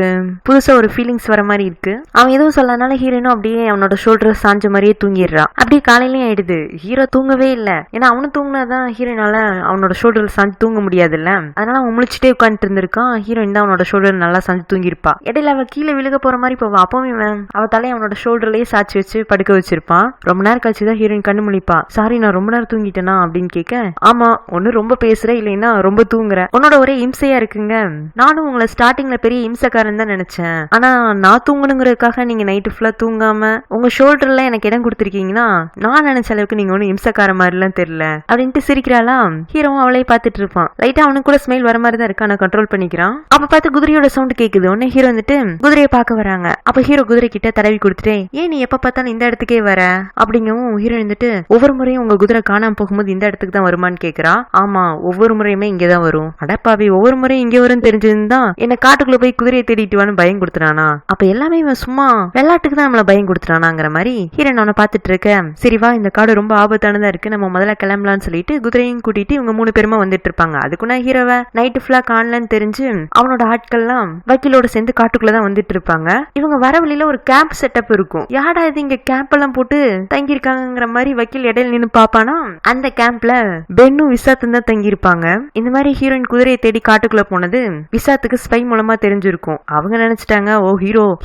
புதுசா ஒரு ஃபீலிங்ஸ் வர மாதிரி இருக்கு. அவன் எதுவும் சொல்லாதனால ஹீரோனும் அப்படியே அவனோட ஷோல்டர் சாஞ்ச மாதிரியே தூங்கிடுறான். அப்படியே காலையிலயும் ஆயிடுது. ஹீரோ தூங்கவே இல்லை. ஏன்னா அவனு தூங்கினாதான் ஹீரோனால அவனோட ஷோல்டர் சாஞ்சு தூங்க முடியாதுல்ல. அதனால அவன் முழிச்சுட்டே உட்காந்துட்டு இருந்திருக்கான். ஹீரோயின் தான் அவனோட ஷோல்டர் நல்லா சாஞ்சு தூங்கிருப்பா. இடையில அவ கீழே விழுக போற மாதிரி போவா. அப்பவும் அவ தலையை அவனோட ஷோல்டர்லயே சாச்சு வச்சு படுக்க வச்சிருப்பான். ரொம்ப நேரம் கழிச்சுதான் ஹீரோயின் கண்ணு முழிப்பா. சாரி, நான் ரொம்ப நேரம் தூங்கிட்டேனா அப்படின்னு கேட்க, ஆமா, ஒண்ணு ரொம்ப பேசுற, இல்லைன்னா ரொம்ப தூங்குற. உன்னோட ஒரே இம்சையா இருக்குங்க. நானும் உங்களை ஸ்டார்டிங்ல பெரிய இம்சக்காரன் தான் நினைச்சேன். ஆனா நான் தூங்கணுங்கிறதுக்காக நீங்க நைட்டு ஃபுல்லா தூங்காம உங்க ஷோல்டர்ல எனக்கு இடம் கொடுத்துருக்கீங்கன்னா நான் நினைச்ச அளவுக்கு நீங்க ஒன்னும் இம்சக்கார மாதிரி எல்லாம் தெரியல அப்படின்ட்டு சிரிக்கிறாளாம். ஹீரோவும் அவளே பாத்துட்டு இருப்பான். லைட்டா அவனுக்கு கூட ஸ்மைல் வர மாதிரி தான் இருக்கு. ஆனா கண்ட்ரோல் பண்ணிக்கிறான். அப்ப பார்த்து குதிரையோட சவுண்ட் கேக்குது. உடனே ஹீரோ வந்துட்டு குதிரையை பார்க்க வராங்க. அப்ப ஹீரோ குதிரை கிட்ட தடவி கொடுத்துட்டு, ஏன் நீ எப்ப பார்த்தாலும் இந்த இடத்துக்கே வர அப்படிங்கவும் ஹீரோ வந்துட்டு, ஒவ்வொரு முறையும் உங்க குதிரை காணாம போகும்போது இந்த இடத்துக்கு தான் வருமான்னு கேக்குறா. ஆமா, ஒவ்வொரு முறையுமே இங்கதான் வரும். அடப்பாவி, ஒவ்வொரு முறையும் இங்க வரும் தெரிஞ்சிருந்தா என்ன காட்டுக்குள்ள போய் குதிரையை தேடிட்டு வான்னு பயம் கொடுத்துறானா? அப்ப எல்லாமே இவன் சும்மா விளையாட்டுக்கு தான் நம்மள பயம் கொடுத்துறானாங்கிற மாதிரி ஹீரோன் அவனை பாத்துட்டு இருக்க. சரி வா, இந்த காடு ரொம்ப ஆபத்தானதா இருக்கு, நம்ம முதல்ல கிளம்பலாம்னு சொல்லிட்டு குதிரையும் கூட்டிட்டு இவங்க 3 பேருமா வந்துட்டு இருப்பாங்க. அதுக்குன்னா ஹீரோவை நைட்டு ஃபுல்லா காணலன்னு தெரிஞ்சு அவனோட ஆட்கள்லாம் வக்கீலோட சேர்ந்து காட்டுக்குள்ளதான் வந்துட்டு இருப்பாங்க. இவங்க வர வழியில ஒரு கேம்ப் செட்டப் இருக்கும். யாடா இது இங்க கேம்ப் எல்லாம் போட்டு தங்கி இருக்காங்கிற மாதிரி வக்கீல் இடையில நின்னு பாப்பானா, அந்த கேம்ப்ல பென்னும் விசாத்தும் தான் தங்கி இருப்பாங்க. இந்த மாதிரி ஹீரோயின் குதிரையை தேடி காட்டுக்குள்ள போனது விசாத்துக்கு ஸ்பை மூலமா தெரிஞ்சிருக்கும். அவங்க நினைச்சிட்டாங்க, ஓ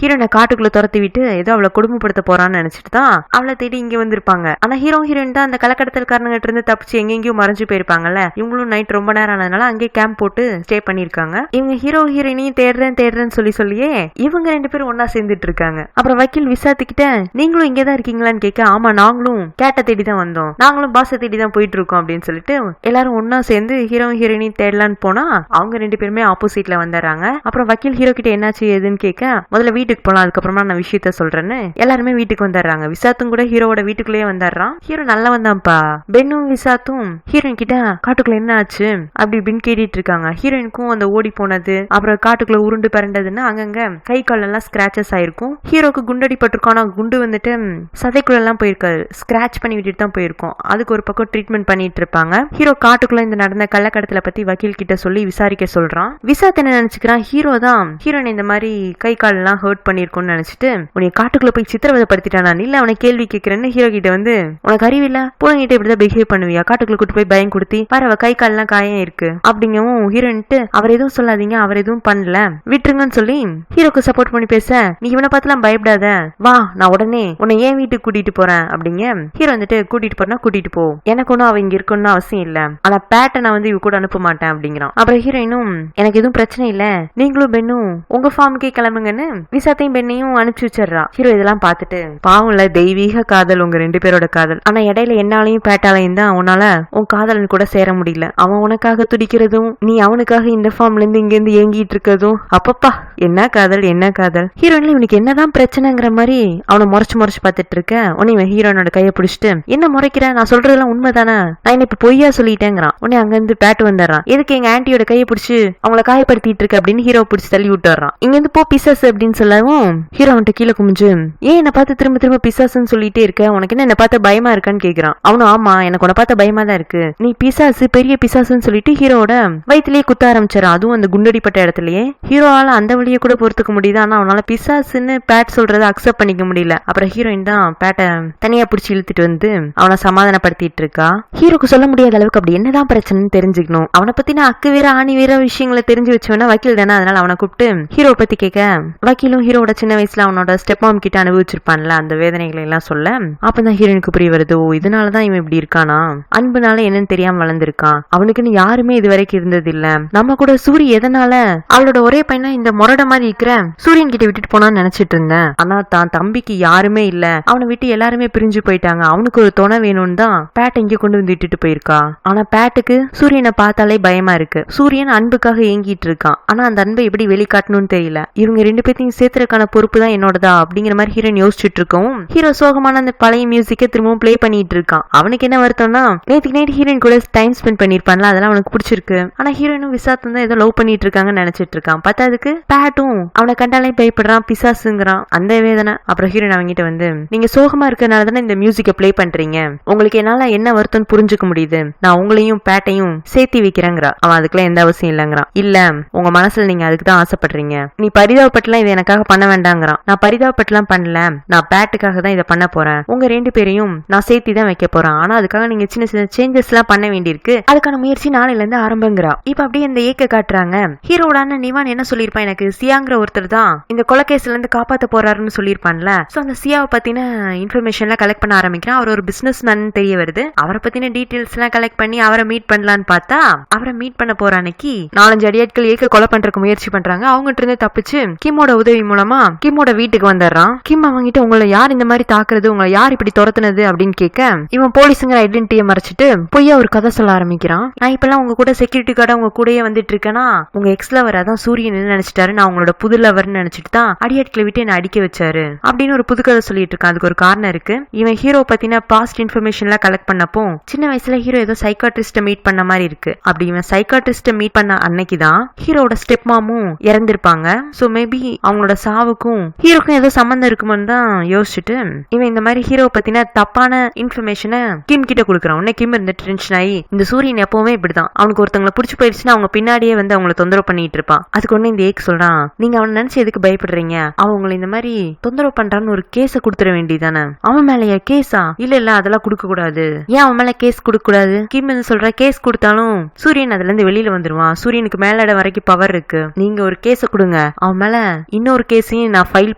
ஹீரோனை காட்டுக்குள்ள துரத்தி விட்டு ஏதோ அவளை கொடுமைப்படுத்த போறான்னு நினைச்சிட்டு தான் அவளை தேடி இங்க வந்திருப்பாங்க. ஆனா ஹீரோயின் தான் அந்த கலக்கடத்தல்காரங்கிட்ட இருந்து தப்பிச்சு எங்கெங்கயும் மறைஞ்சு போயிருப்பாங்கல்ல. இவங்களும் நைட் ரொம்ப நேரம் ஆனதுனால அங்கே கேம்ப் போட்டு ஸ்டே பண்ணிருக்காங்க. இவங்க ஹீரோயினையும் தேடுறேன்னு சொல்லியே இவங்க 2 பேரும் ஒன்னா சேர்ந்துட்டு இருக்காங்க. அப்புறம் வக்கீல் விசாத்துக்கிட்ட, நீங்களும் இங்கதான் இருக்கீங்களான்னு கேட்க, ஆமா, நாங்களும் கேட்ட தேடி தான் வந்தோம், நாங்களும் பாச தேடி தான் போயிட்டு இருக்கோம் அப்படின்னு சொல்லிட்டு எல்லாரும் ஒன்னா சேர்ந்து ஹீரோயினையும் தேடலான்னு போனா அவங்க 2 பேருமே ஆப்போசிட்ல வந்துடுறாங்க. அப்புறம் வக்கீல் ஹீரோ கிட்ட என்னாச்சு ஏதுன்னு கேட்க, முதல்ல வீட்டுக்கு போலாம், அதுக்கப்புறமா நான் விஷயத்த சொல்றேன்னு எல்லாருமே வீட்டுக்கு வந்துடுறாங்க. விசாத்தும் கூட ஹீரோவோட வீட்டுக்குள்ளேயே வந்துடுறான். ஹீரோ நல்லா வந்தான்ப்பா. பென்னும் விசாத்தும் ஹீரோயின் கிட்ட காட்டுக்குள்ள என்ன ஆச்சு அப்படி இப்படின்னு கேட்டுட்டு இருக்காங்க. ஹீரோயினுக்கும் அந்த ஓடி போனது, அப்புறம் காட்டுக்குள்ள உருண்டு பரண்டதுன்னு அங்கங்க கை கால் எல்லாம் ஸ்கிராச்சஸ் ஆயிருக்கும். ஹீரோக்கு குண்டடி பட்டிருக்கும். ஆனா குண்டு வந்துட்டு சதைக்குள்ள எல்லாம் போயிருக்காரு, ஸ்கிராச் பண்ணி விட்டுட்டு தான் போயிருக்கும். அதுக்கு ஒரு பக்கம் ட்ரீட்மெண்ட் பண்ணிட்டு இருப்பாங்க. ஹீரோ காட்டுக்குள்ள இந்த நடந்த கள்ளக்கடத்தல பத்தி வக்கீல் கிட்ட சொல்லி விசாரிக்க சொல்றான். விசாத் என்ன நினைச்சுக்கிறான், ஹீரோ தான் ஹீரோயின் இந்த மாதிரி கை கால் எல்லாம் ஹர்ட் பண்ணிருக்கும்னு நினைச்சிட்டு, உன்னை காட்டுக்குள்ள போய் சித்திரவதைப்படுத்திட்டானா, இல்ல அவனை கேள்வி கேட்கிறேன்னு ஹீரோ கிட்ட வந்து, உனக்கு அறிவில்ல, பூனைகிட்ட இப்படிதான் பிஹேவ் பண்ணுவியா, காட்டுக்குள்ள கூட்டு போய் பயம் கொடுத்தி பரவ கை கால் எல்லாம் காயம் இருக்கு அப்படிங்கவும் ஹீரோயின்ட்டு, அவர் எதுவும் சொல்லாதீங்க, அவர் எதுவும் பண்ணல, விட்டுருங்கன்னு சொல்லி ஹீரோக்கு சப்போர்ட் பண்ணி பேச, நீ இவனை பார்த்துலாம் பயப்படாத, வா நான் உடனே உன்னை ஏன் வீட்டுக்கு கூட்டிட்டு போறேன் அப்படிங்க. ஹீரோ வந்துட்டு, கூட்டிட்டு போறனா கூட்டிட்டு போ, எனக்கு ஒன்னும் அவ இங்க இருக்கணும்னு அவசியம் இல்ல, ஆனா பேட்டை நான் வந்து இவ கூட அனுப்ப மாட்டேன் அப்படிங்கிறான். அப்புறம் ஹீரோயினும், எனக்கு எதுவும் பிரச்சனை இல்ல, நீங்களும் பெண்ணும் உங்க ஃபார்முக்கே கிளம்புங்கன்னு விசாத்தையும் பெண்ணையும் அனுப்பிச்சு வச்சிடறா. ஹீரோ இதெல்லாம் பார்த்துட்டு, பாவம்ல, தெய்வீக காதல் உங்க 2 பேரோட காதல், ஆனா இடையில என்னாலையும் பேட்டாலையும் தான் உன்னால உன் காதலன் கூட சேர முடியல, அவன் உனக்காக துடிக்கிறதும் நீ அவனுக்காக இந்த ஃபார்ம்ல இருந்து இங்க இருந்து ஏங்கிட்டு இருக்கதும், அப்பப்பா என்ன காதல் என்ன காதல். ஹீரோயின்ல இவனுக்கு என்னதான் பிரச்சனைங்கிற மாதிரி அவனை முறைச்சு பார்த்துட்டு இருக்க. உன்னை இவன் ஹீரோனோட கையை பிடிச்சிட்டு, என்ன முறைக்கிற, நான் சொல்றதெல்லாம் உண்மைதானே, நான் என்ன இப்ப பொய்யா சொல்லிட்டேங்கிறான். உடனே அங்க இருந்து பேட்டு வந்துடுறான். எதுக்கு எங்க ஆன்டியோட கையை பிடிச்சு அவங்கள காயப்படுத்திட்டு இருக்க அப்படின்னு ஹீரோ பிடிச்சி தள்ளி விட்டுறான். இங்க இருந்து போ பிசாசு அப்படின்னு சொல்லவும் ஹீரோ வந்துட்டு கீழே குமிஞ்சு, ஏன் என்ன பார்த்து திரும்ப பிசாசுன்னு சொல்லிட்டே இருக்க, உனக்கு என்ன பார்த்து பயமா இருக்கான்னு கேக்குறான். அவனும், ஆமா எனக்கு உன்னை பார்த்த பயமா தான் இருக்கு, நீ பிசாசு பெரிய பிசாசுன்னு சொல்லிட்டு ஹீரோட வயிற்றுலயே குத்த ஆரம்பிச்சான். அதுவும் அந்த குண்டடிப்பட்ட இடத்துலயே. ஹீரோவால அந்த வழியை கூட பொறுத்துக்க முடியுது, ஆனா அவனால பிசாசுன்னு பேட் சொல்றதை அக்செப்ட் பண்ணிக்க முடியல. அப்புறம் ஹீரோயின் தான் பேட்டை தனியா பிடிச்சி இழுத்துட்டு வந்து அவனை சமாதானப்படுத்திட்டு இருக்கா. ஹீரோக்கு சொல்ல முடியாத அளவுக்கு அப்படி என்னதான் பிரச்சனைன்னு தெரிஞ்சுக்கணும். அவனை பத்தின அக்கு வேற ஆணி வேற விஷயங்களை தெரிஞ்சு வச்சவனா வக்கீல் தானே, அதனால அவனை கூப்பிட்டு ஹீரோ பத்தி கேட்க, வக்கீலும் ஹீரோட சின்ன வயசுல அவனோட ஸ்டெப் மாம் கிட்ட அனுபவிச்சிருப்பான்ல அந்த வேதனைகளை எல்லாம் சொல்ல, அப்பதான் ஹீரோயினுக்கு புரிய வருது, ஓ இதனாலதான் இவன் இப்படி இருக்கானா, அன்புனால என்னன்னு தெரியாம வளர்ந்துருக்கான், அவனுக்குன்னு யாருமே இது வரைக்கும் இருந்தது இல்ல, நம்ம கூட சூரி எதனால அவளோட ஒரே பையனா இந்த முரட மாதிரி இருக்கிற சூரியன் கிட்ட விட்டுட்டு போனான்னு நினைச்சிட்டு இருந்தேன், ஆனா தான் தம்பிக்கு யாருமே இல்ல, அவனை விட்டு எல்லாருமே பிரிஞ்சு போயிட்டாங்க, அவனுக்கு ஒரு துணை வேணும்னு தான் பேட் இங்க கொண்டு வந்து விட்டுட்டு போயிருக்கா. ஆனா பேட்டுக்கு சூரியனை பார்த்தாலே பயமா இருக்கு, சூரியன் அன்புக்காக ஏங்கிட்டு இருக்கான், ஆனா அந்த அன்பை எப்படி வெளிக்காட்டணும்னு தெரியல, இவங்க 2 பேர்த்தையும் சேர்த்துறதுக்கான பொறுப்பு தான் என்னோடதா அப்படிங்கிற மாதிரி ஹீரோயின் யோசிச்சுட்டு இருக்கவும், ஹீரோ சோகமான அந்த பழைய மியூசிக்கை திரும்பவும் பிளே பண்ணிட்டு இருக்கான். அவனுக்கு என்ன வருத்தம்னா, நேற்றுக்கு நைட் ஹீரோயின் கூட டைம் ஸ்பெண்ட் பண்ணிருப்பான்ல, அதெல்லாம் அவனுக்கு பிடிச்சிருக்கு, ஆனா ஹீரோயினும் விசாத்தும் தான் ஏதோ லவ் பண்ணிட்டு இருக்காங்கன்னு நினைச்சிட்டு இருக்கான். பத்தாதுக்கு பேட்டும் அவனை கண்டாலே பயப்படுறான், பிசாசுங்கிறான், அந்த வேதனை. அப்புறம் ஹீரோயின் அவங்கிட்ட வந்து, நீங்க சோகமா இருக்கனால தானே இந்த மியூசிக்கை பிளே பண்றீங்க, உங்களுக்கு என்னால என்ன வருத்தம்னு புரிஞ்சுக்க முடியுது, நான் உங்களையும் பேட்டையும் சேர்த்தி வைக்கிறேங்கிறா. அவன் அதுக்கெல்லாம் எந்த அவசியம் இல்லைங்கிறான். இல்ல உங்க மனசுல நீங்க அதுக்கு தான் ஆசைப்படுறீங்க, நீ பரிதாபப்பட்டுலாம் இதை எனக்காக பண்ண வேண்டாங்கிறான். நான் பரிதாபப்பட்டுலாம் பண்ணல, நான் பேட்டுக்காக தான் இதை பண்ண போறேன், உங்க 2 பேரையும் நான் சேர்த்தி தான் வைக்க போறேன், ஆனா அதுக்காக நீங்க சின்ன சின்ன சேஞ்சஸ் எல்லாம் பண்ண வேண்டியிருக்கு, அதுக்கான முயற்சி நாளையில இருந்து ஆரம்பங்கிறா. இப்ப அப்படியே இந்த ஏக்க காட்டுறாங்க. ஹீரோட அண்ணன் நிவான் என்ன சொல்லிருப்பான், எனக்கு சியாங்கிற ஒருத்தர் தான் இந்த கொலைகேஸ்ல இருந்து காப்பாத்த போறாருன்னு சொல்லியிருப்பான்ல. சோ அந்த சியாவை பத்தின இன்ஃபர்மேஷன் எல்லாம் கலெக்ட் பண்ண ஆரம்பிக்கிறான். அவர் ஒரு பிசினஸ் மேன் தெரிய வருது. அவரை பத்தின டீடைல்ஸ் எல்லாம் கலெக்ட் பண்ணி அவரை மீட் பண்ணலான்னு பார்த்தா, அவரை மீட் பண்ண போற அன்னைக்கு 4-5 அடியாட்கள் ஏக்க கொலை பண்றதுக்கு முயற்சி பண்றாங்க. அவங்ககிட்ட இருந்து தப்பிச்சு கிம்மோட உதவி மூலமா கிம்மோட வீட்டுக்கு வந்துடுறான். கிம் அவங்கிட்ட உங்களை யார் இந்த மாதிரி தாக்குறது, உங்களை யார் இப்படி துரத்துனது அப்படின்னு கேட்க, இவன் போலீஸுங்கிற ஐடென்டிட்டியை மறைச்சிட்டு பொய்யா ஒரு கதை சொல்ல ஆரம்பிக்கிறான். நான் இப்பெல்லாம் உங்க கூட செக்யூரிட்டி கார்டா உங்க கூடயே வந்துட்டு இருக்கேன்னா, உங்க எக்ஸ் லவர் அதான் சூரியன் நினைச்சிட்டாரு, நான் உங்களோட புது லவர்னு நினைச்சிட்டு தான் அடியாட்களை விட்டு என்ன அடிக்க வச்சாரு அப்படின்னு ஒரு புது கதை சொல்லிட்டு இருக்கான். அதுக்கு ஒரு காரணம் இருக்கு. இவன் ஹீரோ பத்தின பாஸ்ட் இன்ஃபர்மேஷன் எல்லாம் கலெக்ட் பண்ணப்போ சின்ன வயசுல ஹீரோ ஏதோ சைக்காட்ரிஸ்ட மீட் பண்ண மாதிரி இருக்கு. அப்படி இவன் சைக்காட்ரிஸ்ட மீட் பண்ண அன்னைக்கு தான் ஹீரோட ஸ்டெப் மாமும் இறந்திருப்பாங்க. சோ மேபி அவங்களோட சாவுக்கும் ஹீரோக்கும் ஏதோ சம்பந்தம் இருக்குமான்னு தான் யோசிச்சுட்டு இவன் இந்த மாதிரி ஹீரோ பத்தின தப்பான இன்ஃபர்மேஷனை கிம் கிட்ட கொடுக்குறான். உடனே கிம் இருந்த டென்ஷன் ஆகி, இந்த சூரியன் எப்பவுமே இப்படிதான், அவனுக்கு ஒருத்தவங்களை பிடிச்சி போயிடுச்சுன்னா அவங்க பின்னாடியே வந்து அவங்களை தொந்தரவு பண்ணிட்டு இருப்பான். அதுக்கு ஒண்ணு இந்த ஏக் சொல்றான், நீங்க அவனை நினைச்சு எதுக்கு பயப்படுறீங்க, அவன் உங்களை இந்த மாதிரி தொந்தரவு பண்றான்னு ஒரு கேஸ கொடுத்துட வேண்டியதானே. அவன் மேலயா கேஸா? இல்ல அதெல்லாம் கொடுக்க கூடாது. ஏன் அவன் மேல கேஸ் கொடுக்க கூடாது? கிம் சொல்ற, கேஸ் கொடுத்தாலும் சூரியன் அதுல இருந்து வெளியில வந்துருவான், சூரியனுக்கு மேலட வரைக்கும் பவர் இருக்கு, நீங்க ஒரு கேஸ கொடுங்க, அவன் மேல இன்னொரு கேஸையும் நான் ஃபைல்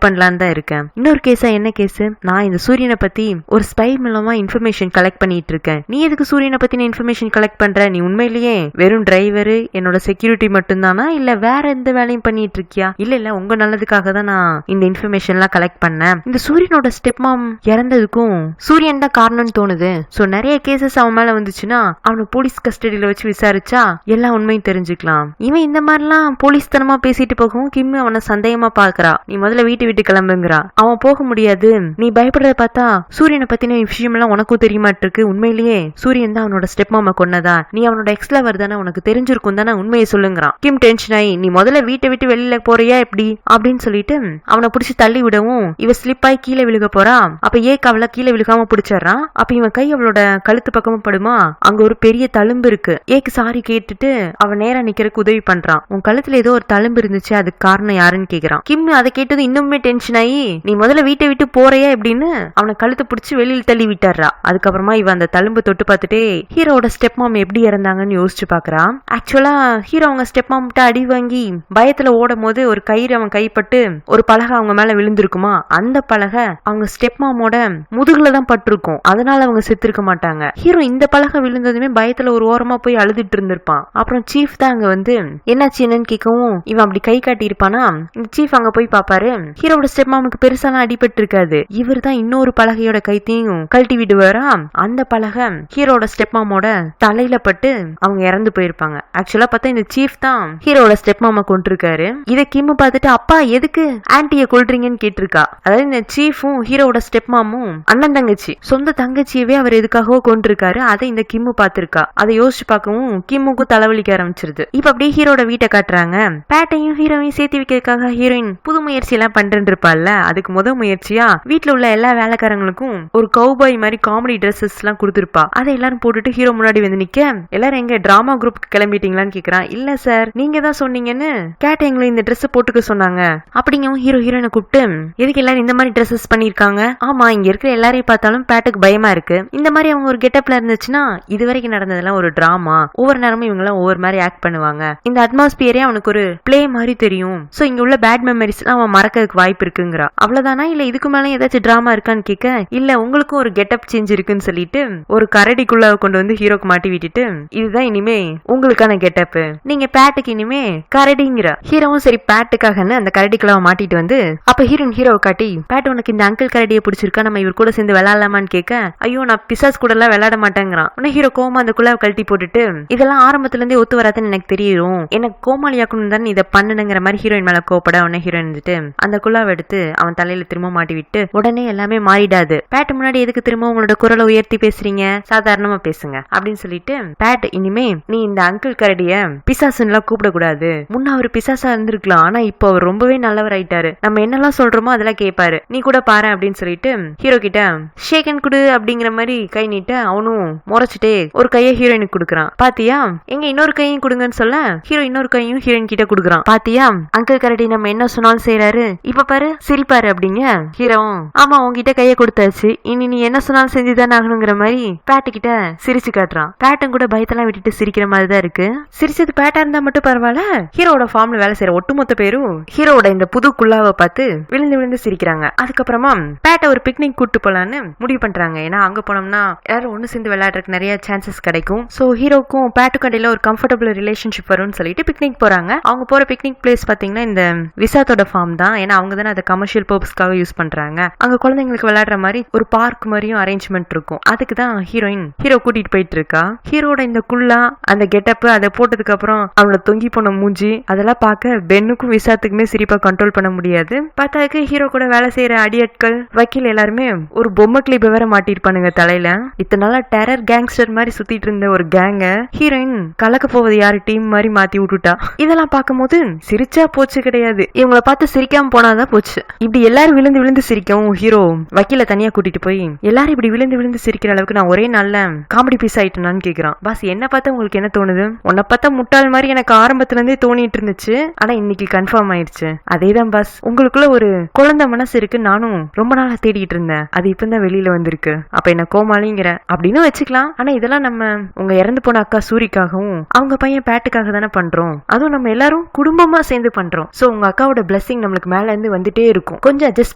பண்ணலான்னு தான் இருக்கேன். இன்னொரு கேஸா? என்ன கேஸ்? நான் இந்த சூரியனை பத்தி ஒரு ஸ்பை மூலமா இன்ஃபர்மேஷன் கலெக்ட் பண்ணிட்டு இருக்கேன். நீ எதுக்கு சூரியனை பத்தின இன்ஃபர்மேஷன் கலெக்ட் பண்ற? நீ உண்மையிலேயே வெறும் டிரைவர் என்னோட செக்யூரிட்டி மட்டும் தானா, இல்ல வேற எந்த வேலையும் பண்ணிட்டு இருக்கியா? இல்ல உங்க நல்லதுக்காக தான் நான் இந்த இன்ஃபர்மேஷன் எல்லாம் கலெக்ட் பண்ணேன். இந்த சூரியனோட ஸ்டெப் மாம் இறந்ததுக்கும் சூரியன் தான் காரணம்னு தோணுது. சோ நிறைய கேசஸ் அவன் மேல வந்துச்சுன்னா அவனை போலீஸ் கஸ்டடியில வச்சு விசாரிச்சா எல்லா உண்மையும் தெரிஞ்சுக்கலாம். இவன் இந்த மாதிரிலாம் போலீஸ் தனமா பேசிட்டு போகவும் கிம் அவனை சந்தேகமா பாக்குறா. நீ முதல்ல வீட்டு கிளம்புங்கிறா. அவன் போக முடியாது, நீ பயப்படுறத பார்த்தா சூரியனை பத்தின விஷயம் எல்லாம் உனக்கும் தெரியமாட்டு இருக்கு, உண்மையிலேயே சூரியன் தான் அவனோட ஸ்டெப் மாமா கொன்னதா, நீ அவனோட எக்ஸ் லவர் தானே, உனக்கு தெரிஞ்சிருக்கும் தானே, உண்மையை சொல்லுங்கிறான். கிம் டென்ஷன் ஆகி, நீ முதல்ல வீட்டை விட்டு வெளியில போறியா எப்படி அப்படின்னு சொல்லிட்டு அவனை பிடிச்சி தள்ளி விடவும் இவ ஸ்லிப் ஆகி கீழே விழுக போறா. அப்ப ஏக் அவளை கீழே விழுகாம பிடிச்சிடறான். அப்ப இவன் கை அவளோட கழுத்து பக்கமும் படுமா, அங்க ஒரு பெரிய தழும்பு இருக்கு. ஏக்கு சாரி கேட்டுட்டு அவன் நேரா நிக்கிறதுக்கு உதவி பண்றான். உன் கழுத்துல ஏதோ ஒரு தழும்பு இருந்துச்சு, அதுக்கு காரணம் யாருன்னு கேக்குறான். கிம் அதை கேட்டது இன்னுமே டென்ஷன் ஆகி, நீ முதல்ல வீட்டை விட்டு போறியா எப்படின்னு அவனை கழுத்து பிடிச்சி வெளியில தள்ளி விட்டுறா. அதுக்கப்புறமா இவன் அந்த தழும்பு தொட்டு பார்த்துட்டே ஹீரோட ஸ்டெப் மாம் எப்படி இறந்தாங்கன்னு யோசிச்சு பாக்குறான். ஆக்சுவலா ஹீரோ அவங்க ஸ்டெப் மாம் கிட்ட அடி வாங்கி பயத்துல ஓடும் போது ஒரு கயிறு அவன் கைப்பட்டு ஒரு பலகை அவங்க மேல விழுந்திருக்குமா, அந்த பலகை அவங்க ஸ்டெப் மாமோட முதுகுல தான் பட்டிருக்கும், அதனால அவங்க செத்துருக்க மாட்டாங்க. ஹீரோ இந்த பலகை விழுந்ததுமே பயத்துல ஒரு ஓரமா போய் அழுதுட்டு இருந்திருப்பான். அப்புறம் சீஃப் தான் அங்க வந்து என்னாச்சு என்னன்னு கேட்கவும் இவன் அப்படி கை காட்டி இருப்பானா. இந்த சீஃப் அங்க போய் பாப்பாரு. ஹீரோட ஸ்டெப் மாமுக்கு பெருசாலாம் அடிபட்டு இருக்காது. இவர் தான் இன்னொரு பலகையோட கைத்தையும் கழட்டி விடுவாரா. அந்த பலகை ஹீரோட ஸ்டெப் மாமோட தலையில பட்டு அவங்க இறந்து போயிருப்பாங்க. ஆக்சுவலா பார்த்தா இந்த சீஃப் தான் ஹீரோட ஸ்டெப் மாமா கொண்டிருக்காரு. இதை கிம் பார்த்துட்டு, அப்பா எதுக்கு ஆன்டிய கொல்றீங்கன்னு கேட்டிருக்கா. அதாவது இந்த சீஃபும் ஹீரோட ஸ்டெப் மாமும் அண்ணன் தங்கச்சி, சொந்த தங்கச்சியவே அவர் எதுக்காக கொண்டிருக்காரு. அதை இந்த கிம்மு பார்த்திருக்கா. அதை யோசிச்சு பார்க்கவும் கிம்முக்கும் தலைவலிக்க ஆரம்பிச்சிருது. இப்ப அப்படியே ஹீரோட வீட்டை காட்டுறாங்க. பேட்டையும் ஹீரோவையும் சேர்த்து வைக்கிறதுக்காக ஹீரோயின் புது முயற்சி எல்லாம் பண்றேன்னு இருப்பாள்ல, அதுக்கு முதல் முயற்சியா வீட்டுல உள்ள எல்லா வேலைக்காரங்களுக்கும் ஒரு கவுபாய் மாதிரி காமெடி ட்ரெஸ்ஸஸ் எல்லாம் கொடுத்துருப்பா. அதை எல்லாரும் போட்டுட்டு ஹீரோ முன்னாடி வந்து நிக்க, எல்லாரும் எங்க டிராமா குரூப் கிளம்பிட்டீங்களான்னு கேக்குறான். இல்ல சார், நீங்க தான் சொன்னீங்கன்னு கேட்ட எங்களை இந்த ட்ரெஸ் போட்டுக்க சொன்னாங்க அப்படிங்கவும் ஹீரோ ஹீரோனை கூப்பிட்டு, எதுக்கு எல்லாரும் இந்த மாதிரி ட்ரெஸ்ஸஸ் பண்ணிருக்காங்க? ஆமா, இங்க இருக்கிற எல்லாரையும் பார்த்தாலும் பேட்டுக்கு பயமா இருக்கு, இந்த மாதிரி அவங்க ஒரு கெட்டப்ல இருந்துச்சுன்னா இது வரைக்கும் நடந்ததெல்லாம் ஒரு டிராமா, ஒவ்வொரு நேரமும் இவங்க எல்லாம் ஒவ்வொரு மாதிரி ஆக்ட் பண்ணுவாங்க, இந்த அட்மாஸ்பியரே அவனுக்கு ஒரு பிளே மாதிரி தெரியும், சோ இங்க உள்ள பேட் மெமரிஸ் எல்லாம் அவன் மறக்கிறதுக்கு வாய்ப்பு இருக்குங்கிறா. அவ்வளவுதானா, இல்ல இதுக்கு மேல ஏதாச்சும் டிராமா இருக்கான்னு கேட்க, இல்ல உங்களுக்கும் ஒரு கெட்டப் சேஞ்ச் இருக்குன்னு சொல்லிட்டு ஒரு கரடிக்குள்ள கொண்டு வந்து ஹீரோக்கு மாட்டி விட்டுட்டு, இதுதான் இனிமே உங்களுக்கான கெட்டப், நீங்க பேட்டுக்கு இனிமே கரடிங்கிற. ஹீரோவும் சரி பேட்டுக்காகன்னு அந்த கரடிக்குள்ள மாட்டிட்டு வந்து அப்ப ஹீரோவை காட்டி, பேட் உனக்கு இந்த அங்கிள் கரடியை பிடிச்சிருக்கா, நம்ம இவர் கூட சேர்ந்து விளையாடலாமான்னு கேட்க, ஐயோ நான் பிசாஸ் கூட எல்லாம் விளையாட மாட்டேங்கிறான். உடனே ஹீரோ கோமா அந்த குள்ள கழட்டி போட்டுட்டு, இதெல்லாம் ஆரம்பத்துல இருந்தே ஒத்து வராதுன்னு எனக்கு தெரியும், எனக்கு கோமாளியாக்கணும் தான் இதை பண்ணுங்கிற மாதிரி ஹீரோயின் மேல கோப்பட. உடனே ஹீரோயின் வந்துட்டு அந்த குள்ளாவை எடுத்து அவன் தலையில திரும்ப மாட்டி விட்டு, உடனே எல்லாமே மாறிடாது, பேட் முன்னாடி எதுக்கு திரும்ப உங்களோட குரலை உயர்த்தி பேசுறீங்க, சாதாரணமா பேசுங்க அப்படின்னு சொல்லிட்டு, பேட் இனிமே நீ இந்த அங்கிள் கரடிய பிசாசுன்னு கூப்பிடக்கூடாது, முன்ன அவர் பிசாசா இருந்திருக்கலாம், ஆனா இப்போ அவர் ரொம்பவே நல்லவர் ஆயிட்டாரு, நம்ம என்னெல்லாம் சொல்றோமோ அதெல்லாம் கேட்பாரு, நீ கூட பாரு அப்படின்னு சொல்லிட்டு ஹீரோ கிட்ட ஷேக்கன் குடு அப்படிங்கிற மாதிரி கை நீட்ட அவனும் முறைச்சிட்டே ஒரு கையை ஹீரோயினுக்கு கொடுக்குறான். பாத்தியா, எங்க இன்னொரு கையும் கொடுங்கன்னு சொல்ல ஹீரோ இன்னொரு கையும் ஹீரோயின் கிட்ட குடுக்குறான். பாத்தியா அங்கிள் கரடி நம்ம என்ன சொன்னாலும் செய்யறாரு, இப்ப பாரு சிரிப்பாரு அப்படிங்க. ஹீரோவும் ஆமா உங்ககிட்ட கைய கொடுத்தாச்சு, இனி நீ என்ன சொன்னாலும் செஞ்சுதானே ஆகணுங்கிற மாதிரி பேட்டு கிட்ட சிரிச்சு காட்டுறான். பேட்டும் கூட பயத்தெல்லாம் விட்டுட்டு சிரிக்கிற மாதிரி தான் இருக்கு. சிரிச்சது பேட்டா இருந்தா மட்டும் பரவாயில்ல, ஹீரோட ஃபார்ம்ல வேலை செய்யற ஒட்டுமொத்த பேரும் ஹீரோட இந்த புது குல்லாவை பார்த்து விழுந்து விழுந்து சிரிக்கிறாங்க. அதுக்கப்புறமா பேட்டை ஒரு பிக்னிக் கூட்டு போலான்னு முடிவு பண்றாங்க. ஏன்னா அங்க போனோம்னா எல்லாரும் ஒண்ணு சேர்ந்து விளையாடுறதுக்கு நிறைய சான்சஸ் கிடைக்கும். சோ ஹீரோக்கும் பேட்டுக்கும் இடையில ஒரு கம்ஃபர்டபுள் ரிலேஷன்ஷிப் வரும்னு சொல்லிட்டு பிக்னிக் போறாங்க. அவங்க போற பிக்னிக் பிளேஸ் பாத்தீங்கன்னா இந்த விசாத்தோட ஃபார்ம் தான். ஏன்னா அவங்க தானே அதை கமர்ஷியல் பர்பஸ்க்காக யூஸ் பண்றாங்க. அங்க குழந்தைங்களுக்கு விளையாடுற மாதிரி ஒரு பார்க் மாதிரியும் அரேஞ்ச்மெண்ட் இருக்கும். அதுக்கு தான் ஹீரோ கூட்டிட்டு போயிட்டு இருக்கா. ஹீரோட இந்த குள்ளா அந்த கெட்டப் அதை போட்டதுக்கு அப்புறம் அவனோட தொங்கி போன மூஞ்சி அதெல்லாம் பார்க்க பென்னுக்கும் விசாத்துக்குமே சிரிப்பா கண்ட்ரோல் பண்ண முடியாது. பார்த்தாக்கு ஹீரோ கூட வேலை செய்யற அடியாட்கள் வக்கீல் எல்லாருமே ஒரு பொம்மை கிளிப்பை வேற மாட்டிருப்பானுங்க தலையில. இத்தனை நாளா டெரர் கேங்ஸ்டர் மாதிரி சுத்திட்டு இருந்த ஒரு கேங்க ஹீரோயின் கலக்க போவது யாரு டீம் மாதிரி மாத்தி விட்டுட்டா. இதெல்லாம் பார்க்கும்போது சிரிச்சா போச்சு கிடையாது, இவங்களை பார்த்து சிரிக்காம போனாதான் போச்சு. இப்படி எல்லாரும் விழுந்து விழுந்து சிரிக்கவும் ஹீரோ வக்கீல தனியா கூட்டிட்டு போய் எல்லாரும் இப்படி விழுந்து விழுந்து சிரிக்கிற அளவுக்கு நான் ஒரே நல்ல காமெடி பீஸ் ஆயிட்டேனான்னு கேக்குறான். பாஸ் என்ன பார்த்தா உங்களுக்கு என்ன தோணுது? உன்னை பார்த்தா முட்டாள் மாதிரி எனக்கு ஆரம்பத்துல இருந்தே தோணிட்டு இருந்துச்சு, ஆனா இன்னைக்கு கன்ஃபார்ம் ஆயிடுச்சு. அதேதான் பாஸ், உங்களுக்குள்ள ஒரு குழந்தை மனசு இருக்கு, நானும் ரொம்ப நாளா தேடிட்டு இருந்தேன், அது இப்பதான் வெளியில வந்திருக்கு. அப்ப என்ன கோமாளிங்கிற அப்படின்னு வச்சுக்கலாம். ஆனா இதெல்லாம் நம்ம உங்க இறந்து போன அக்கா சூரிக்காகவும் அவங்க பையன் பேட்டுக்காக தானே பண்றோம். அதுவும் நம்ம எல்லாரும் குடும்பமா சேர்ந்து பண்றோம். சோ உங்க அக்காவோட பிளஸிங் நம்மளுக்கு மேல இருந்து வந்துட்டே இருக்கும், கொஞ்சம் அட்ஜஸ்ட்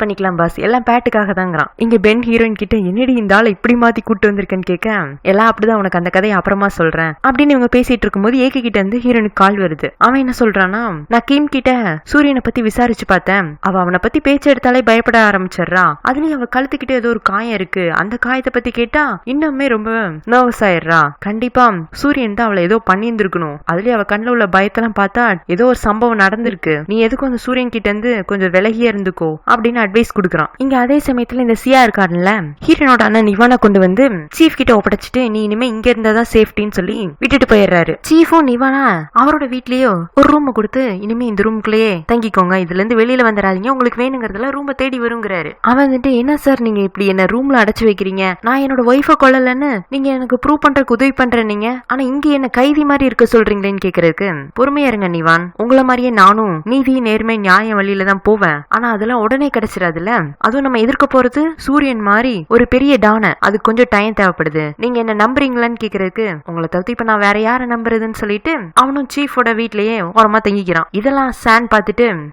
பண்ணிக்கலாம் பாஸ், எல்லாம் பேட்டுக்காக தாங்கிறான். இங்க பென் ஹீரோயின் கிட்ட என்னடி இந்த ஆளை இப்படி மாத்தி கூட்டு வந்திருக்கேன்னு கேட்க, எல்லாம் அப்படிதான், உனக்கு அந்த கதையை அப்புறமா சொல்றேன் அப்படின்னு இவங்க பேசிட்டு இருக்கும்போது ஏகி கிட்ட இருந்து ஹீரோனுக்கு கால் வருது. அவன் என்ன சொல்றானா, நான் கிம் கிட்ட சூரியனை பத்தி விசாரிச்சு பார்த்தேன், அவ அவனை பத்தி பேச்சு எடுத்தாலே பயப்பட ஆரம்பிச்சிடுறா, அதுலயும் அவ கழுத்துக்கிட்ட ஏதோ ஒரு காயம் இருக்கு, அந்த காயத்தை பத்தி கேட்டா இன்னுமே ரொம்ப நர்வஸ் ஆயிடுறா. கண்டிப்பா சூரியன் தான் அவளை ஏதோ பண்ணியிருந்திருக்கணும், அதுலயும் அவ கண்ணுல உள்ள பயத்தெல்லாம் பார்த்தா ஏதோ ஒரு சம்பவம் நடந்திருக்கு, நீ எதுக்கும் அந்த சூரியன் கிட்ட இருந்து கொஞ்சம் விலகியா இருந்துக்கோ அப்படின்னு அட்வைஸ் கொடுக்குறான். இங்க அதே சமயத்துல இந்த சியா இருக்காருல்ல, ஹீரோனோட அண்ணன் நிவானா கொண்டு வந்து சீஃப் கிட்ட ஒப்படைச்சிட்டு நீ இனிமே இங்க இருந்தாதான் சேஃப்டின்னு சொல்லி விட்டுட்டு போயிடுறாரு. சீஃபும் நிவானா அவரோட வீட்லயோ ஒரு ரூம் கொடுத்து இனிமே இந்த ரூமுக்குள்ளேயே தங்கிக்கோங்க, இதுல இருந்து வெளியில வந்துடாதீங்க, உங்களுக்கு வேணுங்கிறதுல ரூம் தேடி வருங்கிறாரு. அவன் வந்துட்டு என்ன சார் நீங்க இப்படி என்ன ரூம்ல அடைச்சு வைக்கிறீங்க, நான் என்னோட ஒய்ஃபை கொல்லலன்னு நீங்க எனக்கு ப்ரூவ் பண்றதுக்கு உதவி பண்றேன் நீங்க, ஆனா இங்க என்ன கைதி மாதிரி இருக்க சொல்றீங்களேன்னு கேக்குறதுக்கு, பொறுமையா இருங்க நிவான், உங்களை மாதிரியே நானும் நீதி நேர்மை நியாயம் வழியில தான் போவேன், ஆனா அதெல்லாம் உடனே கிடைச்சிடாதுல்ல, அதுவும் நம்ம எதிர்க்க போறது சூரியன் மாதிரி ஒரு பெரிய டான, அது கொஞ்சம் டைம் தேவைப்படுது, நீங்க என்ன நம்புறீங்களான்னு கேக்குறதுக்கு, உங்களை தவிர்த்து இப்ப நான் வேற யாரை நம்புறதுன்னு சொல்லிட்டு அவனும் சீஃபோட வீட்லயே ஓரமா தங்கிக்கிறான். இதெல்லாம் சான் பார்த்துட்டு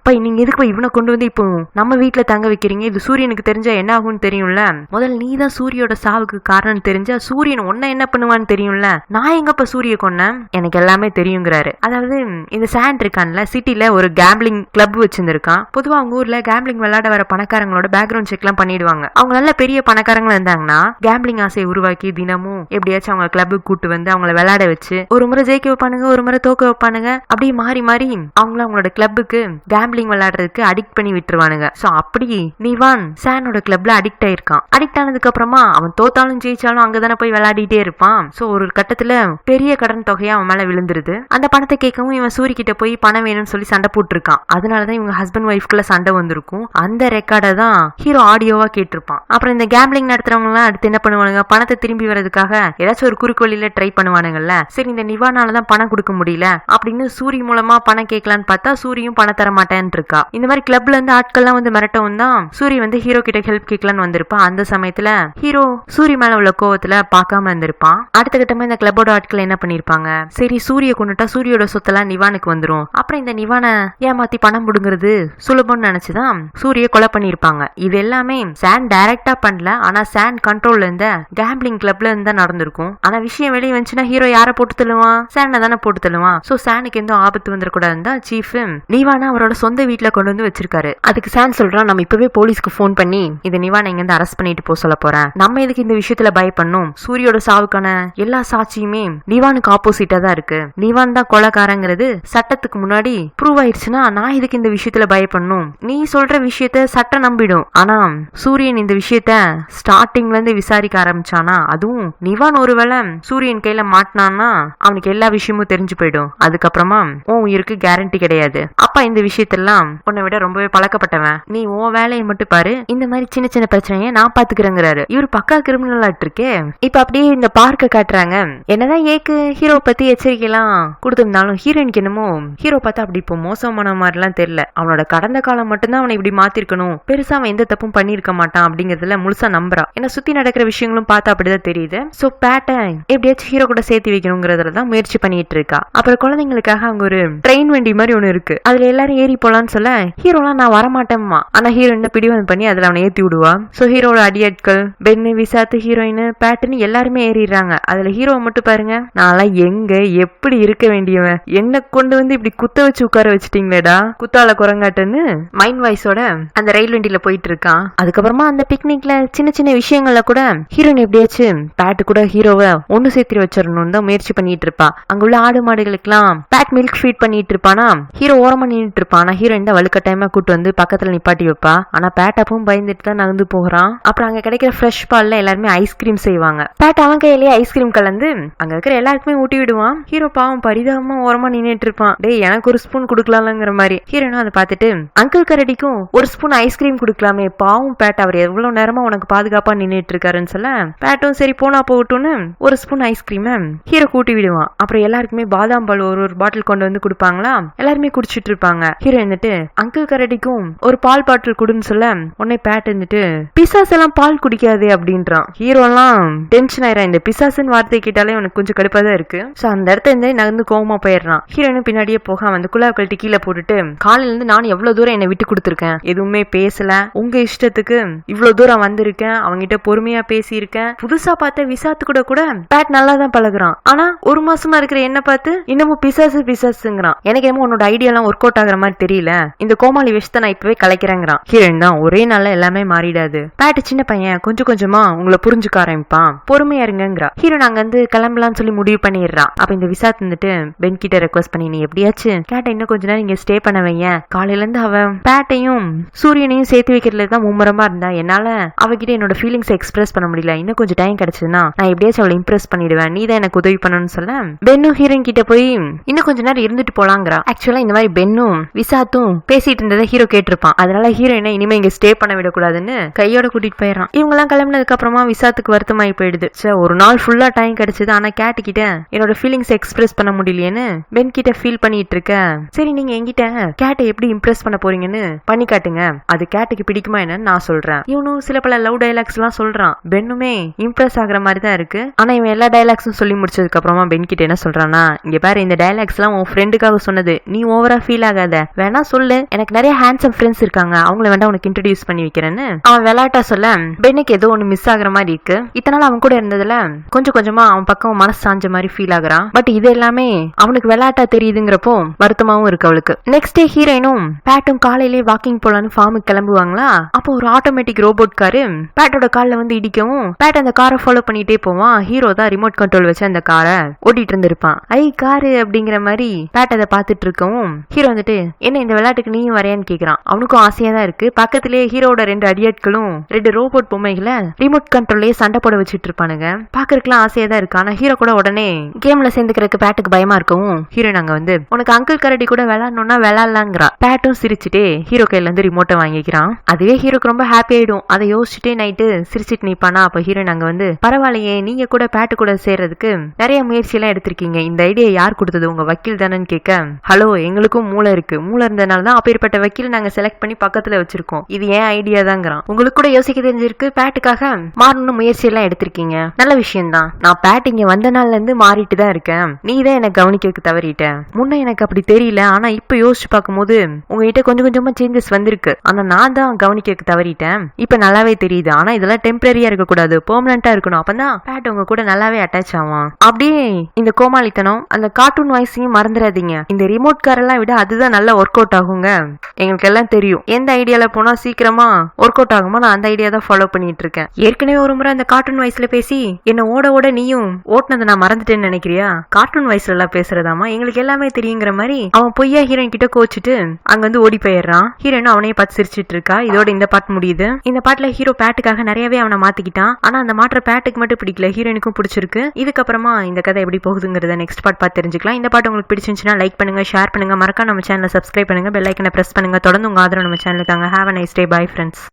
நீங்க எதுக்கு இவனை கொண்டு வந்து இப்போ நம்ம வீட்டுல தங்க வைக்கிறீங்க, இது சூரியனுக்கு தெரிஞ்சா என்ன ஆகும்னு தெரியும்ல, முதல்ல நீ தான் சூரியோட சாவுக்கு காரணம் தெரிஞ்சா சூரியன் உன்ன என்ன பண்ணுவான்னு தெரியும்ல, நான் எங்கப்ப சூரிய கொன்னேன், எனக்கு எல்லாமே தெரியுங்கிறாரு. அதாவது இந்த சாண்ட் இருக்கான்ல சிட்டில ஒரு கேம்பிளிங் கிளப் வச்சிருந்திருக்கான். பொதுவா அவங்க ஊர்ல கேம்பிளிங் விளையாட வர பணக்காரங்களோட பேக்ரவுண்ட் செக் எல்லாம் பண்ணிடுவாங்க. அவங்க நல்ல பெரிய பணக்காரங்களா இருந்தாங்கன்னா கேம்பிளிங் ஆசையை உருவாக்கி தினமும் எப்படியாச்சும் அவங்க கிளப்புக்கு கூட்டு வந்து அவங்கள விளையாட வச்சு ஒரு முறை ஜெயிக்க வைப்பானுங்க, ஒரு முறை தோக்க வைப்பானுங்க, அப்படியே மாறி மாறி அவங்கள அவங்களோட கிளப்புக்கு கேம்பிளிங் விளையாடுறதுக்கு அடிக்ட் பண்ணி விட்டுருவானுங்க. சோ அப்படி நிவான் சானோட கிளப்ல அடிக்ட் ஆயிருக்கான். அடிக்ட் ஆனதுக்கு அப்புறமா அவன் தோத்தாலும் ஜெயிச்சாலும் அங்கதானே போய் விளையாடிட்டே இருப்பான். சோ ஒரு கட்டத்துல பெரிய கடன் தொகையா அவன் மேல விழுந்துருது. அந்த பணத்தை கேட்கவும் இவன் சூரிய கிட்ட போய் பணம் வேணும்னு சொல்லி சண்டை போட்டிருக்கான். அதனாலதான் இவங்க ஹஸ்பண்ட் ஒய்ஃப்குள்ள சண்டை வந்திருக்கும். அந்த ரெக்கார்டை தான் ஹீரோ ஆடியோவா கேட்டிருப்பான். அப்புறம் இந்த கேம்பிளிங் நடத்துறவங்க எல்லாம் அடுத்து என்ன பண்ணுவானுங்க, பணத்தை திரும்பி வர்றதுக்காக ஏதாச்சும் ஒரு குறுக்கு வழியில ட்ரை பண்ணுவானுங்கல்ல. சரி இந்த நிவானாலதான் பணம் கொடுக்க முடியல அப்படின்னு சூரிய மூலமா பணம் கேட்கலான்னு பார்த்தா சூரியும் பணம் தர மாட்டேன்னு இருக்கா. இந்த மாதிரி கிளப்ல இருந்து ஆட்கள்லாம் வந்து மிரட்டவும் தான் சூரிய வந்து ஹீரோ கிட்ட ஹெல்ப் கேட்கலான்னு வந்திருப்பான். அந்த சமயத்துல ஹீரோ சூரிய மேல உள்ள கோவத்துல பார்க்காம இருந்திருப்பான். அடுத்த கட்டமா இந்த கிளப்போட ஆட்கள் என்ன பண்ணிருப்பாங்க, சரி சூரிய கொண்டுட்டா சூரியோட சொத்தெல்லாம் நிவானுக்கு வந்துரும், அப்புறம் இந்த நிவான ஏமாத்தி பணம் முடுங்கிறது சுலபம்னு நினைச்சுதான் சூரிய கொலை பண்ணிருப்பாங்க. இது எல்லாமே சான் டைரக்டா பண்ணல, ஆனா சான் கண்ட்ரோல்ல இருந்த கேம்பிளிங் கிளப்ல இருந்தா நடந்திருக்கும். ஆனா விஷயம் வெளியே வந்துச்சுன்னா ஹீரோ யாரை போட்டு தள்ளுவான், சானை தானே போட்டு தள்ளுவான். சோ சானுக்கு எந்த ஆபத்து வந்துடக்கூடாதுன்னு சீஃப் நிவானா அவரோட சொந்த வீட்டுல கொண்டு வந்து வச்சிருக்காரு. அதுக்கு சான் சொல்றான், நம்ம இப்பவே போலீஸ்க்கு போன் பண்ணி இது நிவானா இங்க இருந்து அரெஸ்ட் பண்ணிட்டு போக சொல்ல போறேன், நம்ம எதுக்கு இந்த விஷயத்துல பயப்படணும், சூரியோட சாவுக்கான எல்லா சாட்சியுமே நிவானுக்கு ஆப்போசிட்டா தான் இருக்கு, நிவான் தான் கொலைகாரங்கிறது சட்டத்துக்கு முன்னாடி ப்ரூவ் ஆயிடுச்சுன்னா நான் இதுக்கு இந்த விஷயத்துல பயப்படணும், நீ சொல்ற விஷயத்த சட்டம் நம்பிடும். ஆனா சூரியன் இந்த விஷயத்த ஸ்டார்டிங்ல இருந்து விசாரிக்க ஆரம்பிச்சானா, அதுவும் நிவான் ஒருவேளை சூரியன் கையில மாட்டினான்னா அவனுக்கு எல்லா விஷயமும் தெரிஞ்சு போயிடும். அதுக்கப்புறமா உன் உயிருக்கு கேரண்டி கிடையாது. அப்ப அப்பா இந்த விஷயத்தெல்லாம் உன்னை விட ரொம்பவே பழக்கப்பட்டவன், நீ உன் வேலையை மட்டும் பாரு, இந்த மாதிரி சின்ன சின்ன பிரச்சனையை நான் பாத்துக்கிறேங்கிறாரு. இவரு பக்கா கிரிமினல் ஆட்டு இருக்கே. இப்ப அப்படியே இந்த பார்க்க காட்டுறாங்க. என்னதான் ஏக்கு ஹீரோ பத்தி எச்சரிக்கை எல்லாம் கொடுத்திருந்தாலும் ஹீரோயினுக்கு என்னமோ ஹீரோ பார்த்தா அப்படி இப்போ மோசமான மாதிரி எல்லாம் தெரியல. அவனோட கடந்த காலம் மட்டும்தான் அவனை இப்படி மாத்திருக்கணும், பெருசா அவன் எந்த தப்பும் பண்ணிருக்க மாட்டான் அப்படிங்கறதுல முழுசா நம்புறா. ஏன்னா சுத்தி நடக்கிற விஷயங்களும் பார்த்தா அப்படிதான் தெரியுது. சோ பேட்டை எப்படியாச்சும் ஹீரோ கூட சேர்த்து வைக்கணுங்கிறதுல தான் முயற்சி பண்ணிட்டு இருக்கா. அப்புறம் குழந்தைங்களுக்காக அங்க ஒரு ட்ரெயின் வண்டி மாதிரி ஒண்ணு இருக்கு, அதுல எல்லாரும் ஏறி போலான்னு சொல்ல ஹீரோலாம் நான் வரமாட்டேம்மா, ஆனா ஹீரோயின் பிடிவாதம் பண்ணி அதுல அவனை ஏத்தி விடுவா. சோ ஹீரோட அடியாட்கள் பென்னு, விசாத்து, ஹீரோயின், பேட்டுன்னு எல்லாருமே ஏறிடுறாங்க. அதுல ஹீரோவை மட்டும் பாருங்க, நான்லாம் எங்க எப்படி இருக்க வேண்டியவன், என்ன கொண்டு வந்து இப்படி குத்த வச்சு உட்கார வச்சுட்டீங்களேடா குத்தால குரங்காட்டுன்னு மைண்ட் வாய்ஸோட அந்த ரயில் வண்டியில போயிட்டு இருக்கான். அதுக்கப்புறமா அந்த பிக்னிக்ல சின்ன சின்ன விஷயங்கள்ல கூட ஹீரோயின் எப்படியாச்சும் பேட்டு கூட ஹீரோவை ஒண்ணு சேர்த்து வச்சிடணும்னு தான் முயற்சி பண்ணிட்டு இருப்பா. அங்குள்ள ஆடு மாடுகளுக்கெல்லாம் பேட் மில்க் ஃபீட் பண்ணிட்டு இருப்பானா, ஹீரோ ஓரமா நின்றுட்டு இருப்பான். ஹீரோயின் தான் வலுக்கட்டாயமா கூட்டு வந்து பக்கத்துல நிப்பாட்டி வைப்பா. ஆனா பேட் அப்பவும் பயந்துட்டு தான் நகர்ந்து போகிறான். அப்புறம் அங்க கிடைக்கிற ஃப்ரெஷ் பால்ல எல்லாருமே ஐஸ்கிரீம் செய்வாங்க. பேட் அவன் கையிலேயே ஐஸ்கிரீம் கலந்து அங்க இருக்கிற எல்லாருக்குமே ஊட்டி விடுவான். ஹீரோ பாவம் பரிதாபமா ஓரமா நின்னுட்டு இருப்பான். டேய் எனக்கு ஒரு ஸ்பூன் குடுக்கலாம்ங்கிற மாதிரி. ஹீரோனும் அதை பார்த்துட்டு அங்கிள் கரடிக்கும் ஒரு ஸ்பூன் ஐஸ்கிரீம் குடுக்கலாமே, பாவம் பேட் அவர் எவ்வளவு நேரமா உனக்கு பாதுகாப்பா நின்னுட்டு இருக்காருன்னு சொல்ல பேட்டும் சரி போனா போகட்டும்னு ஒரு ஸ்பூன் ஐஸ்கிரீம் ஹீரோ கூட்டி விடுவான். அப்புறம் எல்லாருக்குமே பாதாம் பால் ஒரு பாட்டில் கொண்டு வந்து கொடுப்பாங்களா, எல்லாருமே குடிச்சிட்டு இருப்பாங்க. ஹீரோ இருந்துட்டு அங்கிள் கரடிக்கும் ஒரு பால் பாட்டில் குடுன்னு சொல்ல உடனே பேட் இருந்துட்டு பிசாஸ் எல்லாம் பால் குடிக்காது அப்படின்றான். ஹீரோ எல்லாம் டென்ஷன் ஆயிரா. இந்த பிசாசுன்னு வார்த்தை கேட்டாலே உனக்கு கொஞ்சம் கடுப்பா தான் இருக்கு. சோ அந்த இடத்துல இருந்து நகர்ந்து கோவமா போயிடுறான். ஹீரோயின் பின்னாடியே போக வந்து குழா கழட்டி கீழே போட்டுட்டு காலையில இருந்து நானும் எவ்வளவு தூரம் என்னை விட்டு கொடுத்துருக்கேன், எதுவுமே பேசல, உங்க இஷ்டத்துக்கு இவ்வளவு தூரம் வந்திருக்கேன், அவங்கிட்ட பொறுமையா பேசியிருக்கேன். புதுசா பார்த்த விசாத்து கூட கூட பேட் நல்லா தான் பழகுறான். ஆனா ஒரு மாசமா இருக்கிற என்ன பார்த்து இன்னமும் பிசாசு பிசாசுங்கிறான். எனக்கு என்னமோ உன்னோட ஐடியா எல்லாம் ஒர்க் அவுட் ஆகுற மாதிரி தெரியல, இந்த கோமாளி விஷயத்தை நான் இப்பவே கலைக்கிறேங்கிறான். ஹீரோயின் தான் ஒரே நாள்ல எல்லாமே மாறிடாது, பேட் சின்ன பையன் கொஞ்சம் கொஞ்சமா உங்களை புரிஞ்சுக்க ஆரம்பிப்பான், பொறுமையா இருங்கிறா. ஹீரோ நாங்க வந்து கிளம்பலாம்னு சொல்லி முடிவு பண்ணிடுறான். அப்ப இந்த விசாத் வந்துட்டு பென் கிட்ட ரெக்வஸ்ட் பண்ணி நீ எப்படியாச்சும் கேட்ட இன்னும் கொஞ்ச நேரம் இங்க ஸ்டே பண்ண வைங்க, காலையில இருந்து அவன் பேட்டையும் சூரியனையும் சேர்த்து வைக்கிறதுல தான் மும்முரமா இருந்தா, என்னால அவகிட்ட என்னோட ஃபீலிங்ஸ் எக்ஸ்பிரஸ் பண்ண முடியல, இன்னும் கொஞ்சம் டைம் கிடைச்சதுன்னா நான் எப்படியாச்சும் அவளை இம்ப்ரெஸ் பண்ணிடுவேன், நீ தான் எனக்கு உதவி பண்ணணும்னு சொல்ல பென்னும் ஹீரோயின் கிட்ட போய் இன்னும் கொஞ்ச நேரம் இருந்துட்டு போலாங்கிறா. ஆக்சுவலா இந்த மாதிரி பென்னும் விசாத்தும் பேசிட்டு இருந்ததை ஹீரோ கேட்டிருப்பான். அதனால ஹீரோயினை இனிமே இங்க ஸ்டே பண்ண விடக்கூடாதுன்னு கையோட கூட்டிட்டு போயிடறான். இவங்க எல்லாம் கிளம்பினதுக்கு அப்புறமா விசாத்துக்கு வருத்தமாயி போயிடுது. ஒரு நாள் ஃபுல்லா டைம் கிடைச்சது, ஆனா கேட்டு கிட்ட என்னோட ஃபீலிங்ஸ் எக்ஸ்பிரஸ் பண்ண முடியலையேன்னு பென் கிட்ட ஃபீல் பண்ணிட்டு இருக்க. சரி நீங்க என்கிட்ட கேட்டை எப்படி இம்ப்ரெஸ் பண்ண போறீங்கன்னு பண்ணி காட்டுங்க, அது கேட்டுக்கு பிடிக்குமா என்னன்னு நான் சொல்றேன். இவனும் சில பல லவ் டைலாக்ஸ் எல்லாம் சொல்றான். பென்னுமே இம்ப்ரெஸ் ஆகுற மாதிரி தான் இருக்கு. ஆனா இவன் எல்லா டைலாக்ஸும் சொல்லி முடிச்சதுக்கு அப்புறமா பென் கிட்ட என்ன சொல்றான்னா, இங்க பாரு இந்த டைலாக்ஸ் எல்லாம் உன் ஃப்ரெண்டுக்காக சொன்னது, நீ ஓவரா ஃபீல் ஆகாத, வேணா சொல்லு, எனக்கு நிறைய ஹேண்ட்ஸம் ஃப்ரெண்ட்ஸ் இருக்காங்க, அவங்கள வேண்டாம் உனக்கு இன்ட்ரோடியூஸ் பண்ணி வைக்கிறேன்னு அவன் விளையாட்டா சொல்ல பென்னுக்கு ஏதோ ஒண்ணு மிஸ் ஆகுற மாதிரி இருக்கு. இத்தனால அவன் கூட இருந்ததுல கொஞ்சம் கொஞ்சமா அவன் பக்கம் மனசு சாஞ்ச மாதிரி ஃபீல் ஆகுறான். பட் இது எல்லாமே அவனுக்கு விளையாட்டா தெரியுதுங்கிறப்போ வருத்தமாவும் இருக்கு அவளுக்கு. நெக்ஸ்ட் டே ஹீரோயினும் பேட்டும் காலையிலே வாக்கிங் போலான்னு ஃபார்முக்கு கிளம்புவாங்களா. அப்போ ஒரு ஆட்டோமேட்டிக் ரோபோட் காரு பேட்டோட கால்ல வந்து இடிக்கவும் பேட் அந்த காரை ஃபாலோ பண்ணிட்டே போவான். ஹீரோ தான் ரிமோட் கண்ட்ரோல் வச்சு அந்த காரை ஓட்டிட்டு இருந்திருப்பான். ஐ காரு அப்படிங்கிற மாதிரி பேட் அதை பாத்துட்டு இருக்கவும் ஹீரோ வந்துட்டு என்ன இந்த விளையாட்டுக்கு நீயும் வரையான்னு கேக்குறான். அவனுக்கும் ஆசையா தான் இருக்கு. பக்கத்திலேயே ஹீரோட 2 அடியாட்களும் 2 ரோபோட் பொம்மைகளை ரிமோட் கண்ட்ரோல்லே சண்டை போட வச்சுட்டு இருப்பானுங்க. பாக்குறதுக்குலாம் ஆசையா தான் இருக்கு. ஆனா ஹீரோ கூட உடனே கேம்ல சேர்ந்துக்கிறதுக்கு பேட்டுக்கு பயமா இருக்கவும் ஹீரோ நாங்க வந்து உனக்கு அங்கிள் கரடி கூட விளையாடணும்னா விளையாடலாங்கிறா. பேட்டும் சிரிச்சுட்டே ஹீரோ கையில இருந்து ரிமோட்டை வாங்கிக்கிறான். அதுவே ஹீரோக்கு ரொம்ப ஹாப்பி ஆயிடும். அதை யோசிச்சுட்டே நைட்டு சிரிச்சுட்டு நிப்பானா. அப்ப ஹீரோ நாங்க வந்து பரவாயில்லையே, நீங்க கூட பேட்டு கூட சேர்றதுக்கு நிறைய முயற்சி எல்லாம் எடுத்திருக்கீங்க, இந்த ஐடியா யார் கொடுத்தது, உங்க வக்கீல் தானேன்னு கேட்க ஹலோ எங்களுக்கும் மூளை இருக்கு, மூளை இருந்ததுனால தான் அப்பேற்பட்ட வக்கீல் நாங்க செலக்ட் பண்ணி பக்கத்துல வச்சிருக்கோம், இது ஏன் ஐடியா தாங்கிறான். உங்களுக்கு கூட யோசிக்க தெரிஞ்சிருக்கு, பேட்டுக்காக மாறணும் முயற்சி எல்லாம் எடுத்திருக்கீங்க, நல்ல விஷயம் தான். நான் பேட் இங்க வந்த நாள்ல இருந்து மாறிட்டு தான் இருக்கேன், நீ தான் எனக்கு கவனிக்க தவறிட்ட. முன்ன எனக்கு அப்படி தெரியல, ஆனா இப்ப யோசிச்சு பார்க்கும்போது உங்ககிட்ட கொஞ்சம் கொஞ்சமா சேஞ்சஸ் வந்திருக்கு, ஆனா நான் தான் கவனிக்க தவறிட்டேன், இப்ப நல்லாவே தெரியுது. ஆனா இதெல்லாம் டெம்பரரியா இருக்க கூடாது, பெர்மனண்டா இருக்கணும், அப்பதான் பேட் உங்க கூட நல்லாவே அட்டாச் ஆகும். அப்படியே இந்த கோமாளித்தனம் அந்த கார்ட்டூன் வாய்ஸையும் மறந்துடாதீங்க, இந்த ரிமோட் காரெல்லாம் விட அதுதான் நல்லா ஒர்க் அவுட் ஆகுங்க, எங்களுக்கு எல்லாம் தெரியும் எந்த ஐடியால போனா சீக்கிரமா ஒர்க் அவுட் ஆகுமோ நான் அந்த ஐடியா தான் ஃபாலோ பண்ணிட்டு இருக்கேன். ஏற்கனவே ஒரு முறை அந்த கார்ட்டூன் வாய்ஸ்ல பேசி என்ன ஓட ஓட நீயும் ஓட்டுனதை நான் மறந்துட்டேன்னு நினைக்கிறியா, கார்ட்டூன் வாய்ஸ்ல எல்லாம் பேசுறதாமா எங்களுக்கு எல்லாமே தெரியுங்கிற மாதிரி அவன் பொய்யா ஹீரோயின் கிட்ட கோச்சிட்டு அங்க வந்து ஓடி போயிடுறான். ஹீரோயின் அவனையே பார்த்து சிரிச்சிட்டு இருக்கா. இதோட இந்த பாட்டு முடியுது. இந்த பாட்டுல ஹீரோ பேட்டுக்காக நிறையவே அவனை மாத்திக்கிட்டான். ஆனா அந்த மாற்ற பேட்டுக்கு மட்டும் பிடிக்கல, ஹீரோயினுக்கும் பிடிச்சிருக்கு. இதுக்கப்புறமா இந்த கதை எப்படி போகுதுங்கிறத நெக்ஸ்ட் பார்ட் பார்த்து தெரிஞ்சுக்கலாம். இந்த பாட்டு உங்களுக்கு பிடிச்சிருந்துச்சுன்னா லைக் பண்ணுங்க, ஷேர் பண்ணுங்க, மறக்காம நம்ம சேனலை சப்ஸ்கிரைப் பண்ணுங்க, பெல் ஐக்கனை பிரஸ் பண்ணுங்க. தொடர்ந்து உங்க ஆதரவு நம்ம சேனலுக்காக. Have a nice day. Bye friends.